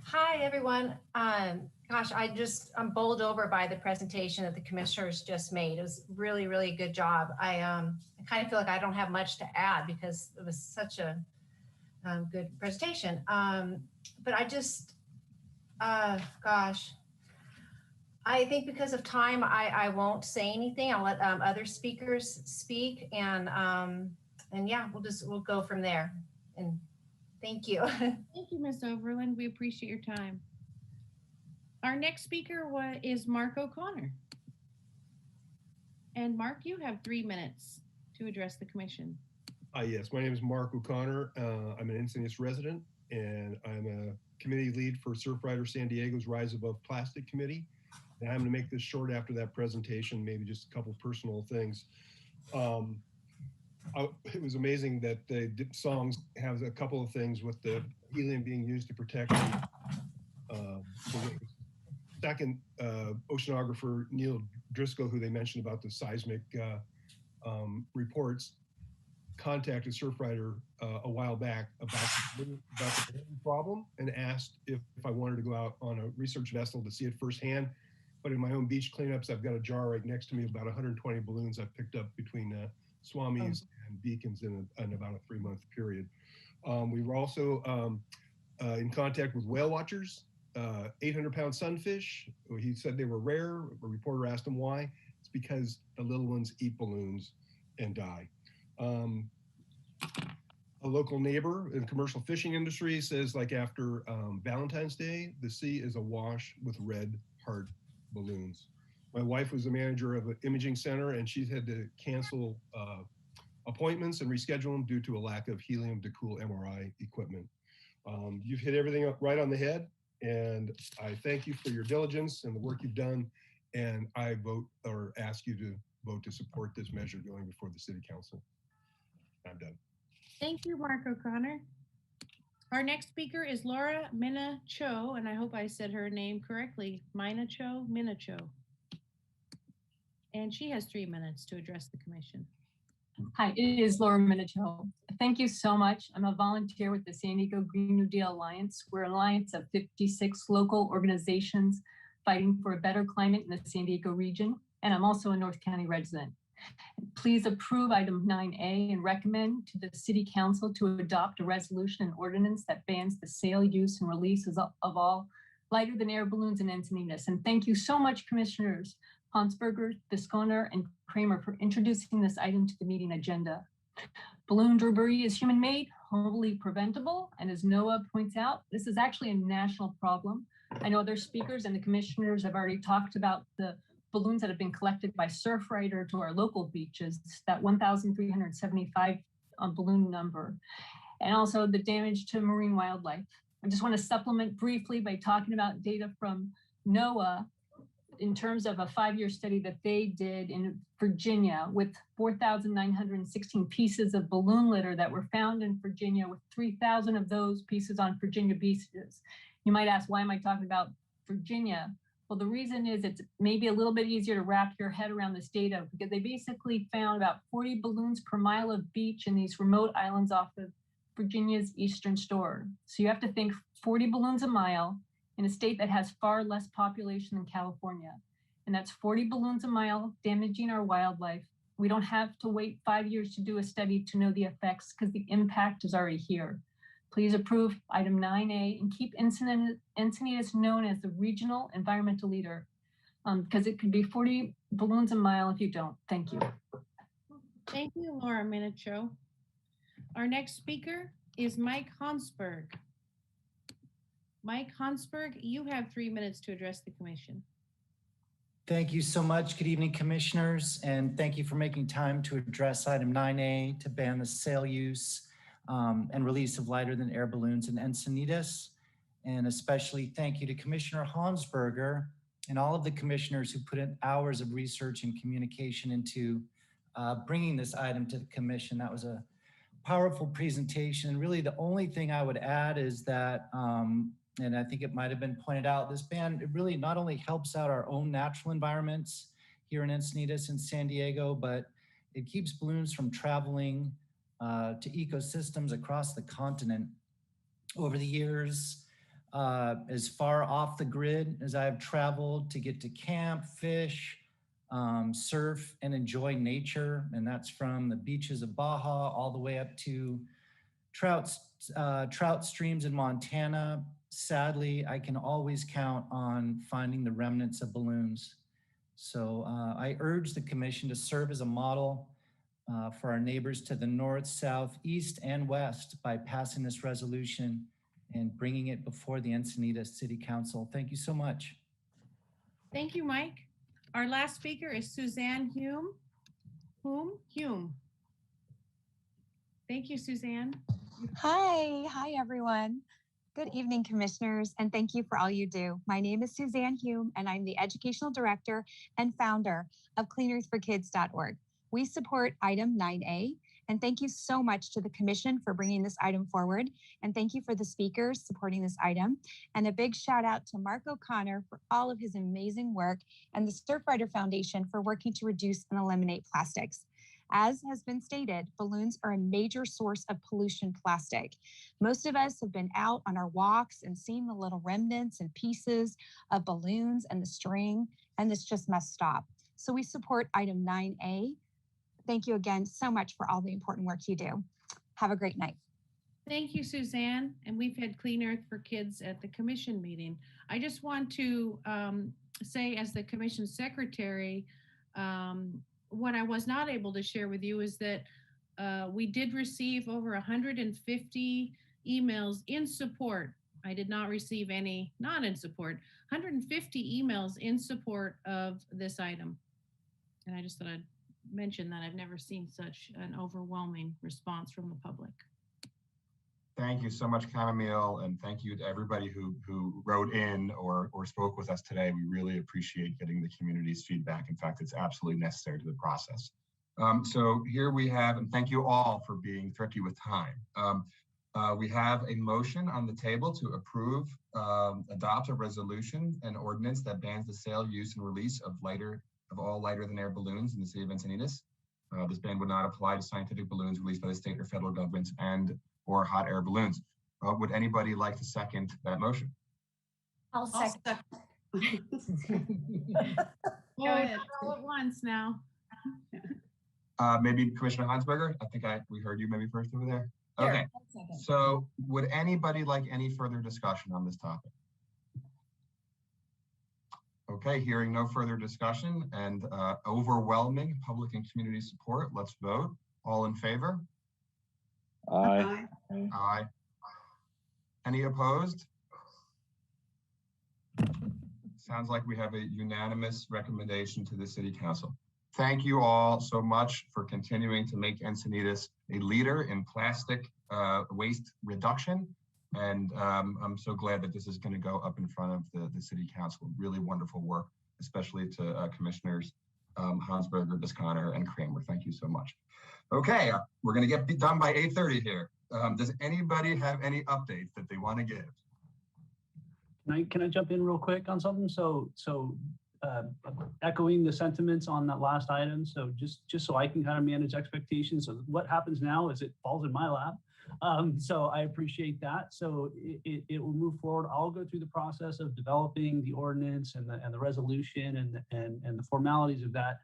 Hi, everyone. Gosh, I'm bowled over by the presentation that the commissioners just made. It was really, really good job. I kind of feel like I don't have much to add because it was such a good presentation. But I just, gosh. I think because of time, I won't say anything. I'll let other speakers speak, and yeah, we'll go from there. And thank you. Thank you, Ms. Overland. We appreciate your time. Our next speaker is Mark O'Connor. And Mark, you have 3 minutes to address the commission. Yes, my name is Mark O'Connor. I'm an Encinitas resident, and I'm a committee lead for Surfrider San Diego's Rise Above Plastic Committee. And I'm going to make this short after that presentation, maybe just a couple personal things. it was amazing that the songs have a couple of things with the helium being used to protect the second oceanographer Neil Driscoll, who they mentioned about the seismic reports, contacted Surfrider a while back about the problem and asked if I wanted to go out on a research vessel to see it firsthand. But in my own beach cleanups, I've got a jar right next to me, about 120 balloons I've picked up between Swamis and Beacons in about a 3-month period. We were also in contact with whale watchers, 800-pound sunfish. He said they were rare. A reporter asked him why. It's because the little ones eat balloons and die. A local neighbor in the commercial fishing industry says, like, after Valentine's Day, the sea is awash with red heart balloons. My wife was the manager of an imaging center, and she's had to cancel appointments and reschedule them due to a lack of helium to cool MRI equipment. You've hit everything up right on the head, and I thank you for your diligence and the work you've done. And I vote, or ask you to vote, to support this measure going before the City Council. I'm done. Thank you, Mark O'Connor. Our next speaker is Laura Minna Cho, and I hope I said her name correctly. Minna Cho. And she has 3 minutes to address the commission. Hi, it is Laura Minicho. Thank you so much. I'm a volunteer with the San Diego Green New Deal Alliance. We're an alliance of 56 local organizations fighting for a better climate in the San Diego region. And I'm also a North County resident. Please approve item 9A and recommend to the City Council to adopt a resolution and ordinance that bans the sale, use, and release of all lighter than air balloons in Encinitas. And thank you so much, Commissioners Hansberger, Visconner, and Kramer for introducing this item to the meeting agenda. Balloon debris is human-made, wholly preventable, and as NOAA points out, this is actually a national problem. I know other speakers and the commissioners have already talked about the balloons that have been collected by Surfrider to our local beaches, that 1,375 balloon number, and also the damage to marine wildlife. I just want to supplement briefly by talking about data from NOAA in terms of a 5-year study that they did in Virginia with 4,916 pieces of balloon litter that were found in Virginia, with 3,000 of those pieces on Virginia beaches. You might ask, why am I talking about Virginia? Well, the reason is it's maybe a little bit easier to wrap your head around this data, because they basically found about 40 balloons per mile of beach in these remote islands off of Virginia's eastern shore. So you have to think 40 balloons a mile in a state that has far less population than California. And that's 40 balloons a mile damaging our wildlife. We don't have to wait 5 years to do a study to know the effects, because the impact is already here. Please approve item 9A and keep Encinitas known as the regional environmental leader, because it could be 40 balloons a mile if you don't. Thank you. Thank you, Laura Minicho. Our next speaker is Mike Hansberg. Mike Hansberg, you have 3 minutes to address the commission. Thank you so much. Good evening, commissioners, and thank you for making time to address item 9A to ban the sale, use, and release of lighter than air balloons in Encinitas. And especially thank you to Commissioner Hansberger and all of the commissioners who put in hours of research and communication into bringing this item to the commission. That was a powerful presentation. And really the only thing I would add is that, and I think it might have been pointed out, this ban, it really not only helps out our own natural environments here in Encinitas and San Diego, but it keeps balloons from traveling to ecosystems across the continent. Over the years, as far off the grid as I've traveled to get to camp, fish, surf, and enjoy nature, and that's from the beaches of Baja all the way up to trout streams in Montana. Sadly, I can always count on finding the remnants of balloons. So I urge the commission to serve as a model for our neighbors to the north, south, east, and west by passing this resolution and bringing it before the Encinitas City Council. Thank you so much. Thank you, Mike. Our last speaker is Suzanne Hume. Thank you, Suzanne. Hi everyone. Good evening, commissioners, and thank you for all you do. My name is Suzanne Hume, and I'm the educational director and founder of cleanearthforkids.org. We support item 9A, And thank you so much to the Commission for bringing this item forward. And thank you for the speakers supporting this item. And a big shout out to Mark O'Connor for all of his amazing work and the Surfrider Foundation for working to reduce and eliminate plastics. As has been stated, balloons are a major source of pollution plastic. Most of us have been out on our walks and seen the little remnants and pieces of balloons and the string, and this just must stop. So we support item 9A. Thank you again so much for all the important work you do. Have a great night. Thank you, Suzanne. And we've had Clean Earth for Kids at the commission meeting. I just want to say, as the commission secretary, what I was not able to share with you is that we did receive over 150 emails in support. I did not receive any not in support, 150 emails in support of this item. And I just thought I'd mention that I've never seen such an overwhelming response from the public. Thank you so much, Chamomile, and thank you to everybody who wrote in or spoke with us today. We really appreciate getting the community's feedback. In fact, it's absolutely necessary to the process. So here we have, and thank you all for being thrifty with time. We have a motion on the table to approve, adopt a resolution and ordinance that bans the sale, use, and release of all lighter than air balloons in the city of Encinitas. This ban would not apply to scientific balloons released by the state or federal governments or hot air balloons. Would anybody like to second that motion? I'll second. Go ahead. All at once now. Maybe Commissioner Hansberger? I think we heard you maybe first over there. Sure, Okay, so would anybody like any further discussion on this topic? Okay, hearing no further discussion and overwhelming public and community support, let's vote. All in favor? Aye. Aye. Any opposed? Sounds like we have a unanimous recommendation to the City Council. Thank you all so much for continuing to make Encinitas a leader in plastic waste reduction. And I'm so glad that this is going to go up in front of the City Council. Really wonderful work, especially to Commissioners Hansberger, Bisconner, and Kramer. Thank you so much. Okay, we're going to get done by 8:30 here. Does anybody have any updates that they want to give? Can I jump in real quick on something? So echoing the sentiments on that last item. So just so I can kind of manage expectations. So what happens now is it falls in my lap. So I appreciate that. So it will move forward. I'll go through the process of developing the ordinance and the resolution and the formalities of that.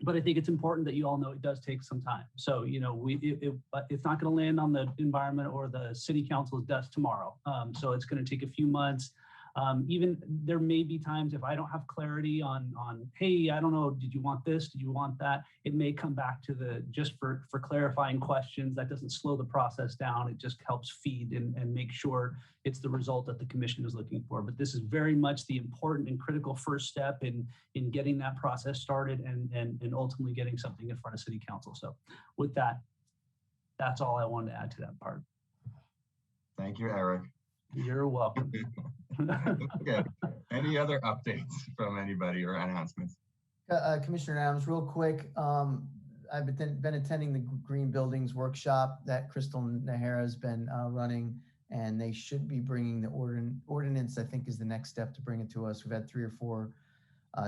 But I think it's important that you all know it does take some time. So, you know, it's not going to land on the environment or the City Council's desk tomorrow. So it's going to take a few months. Even there may be times if I don't have clarity on, hey, I don't know, did you want this? Did you want that? It may come back to just for clarifying questions. That doesn't slow the process down. It just helps feed and make sure it's the result that the commission is looking for. But this is very much the important and critical first step in getting that process started and ultimately getting something in front of City Council. So with that, that's all I wanted to add to that part. Thank you, Eric. You're welcome. Okay. Any other updates from anybody or announcements? Commissioner Adams, real quick. I've been attending the Green Buildings Workshop that Crystal Nahara has been running, and they should be bringing the ordinance, I think, is the next step to bring it to us. We've had 3 or 4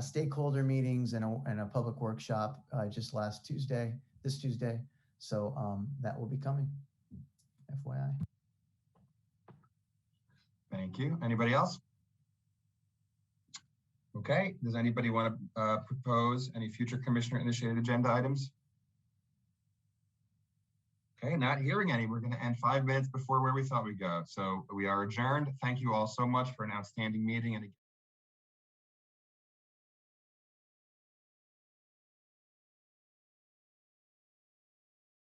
stakeholder meetings and a public workshop just this Tuesday. So that will be coming, FYI. Thank you. Anybody else? Okay. Does anybody want to propose any future commissioner-initiated agenda items? Okay, not hearing any. We're going to end 5 minutes before where we thought we'd go. So we are adjourned. Thank you all so much for an outstanding meeting. And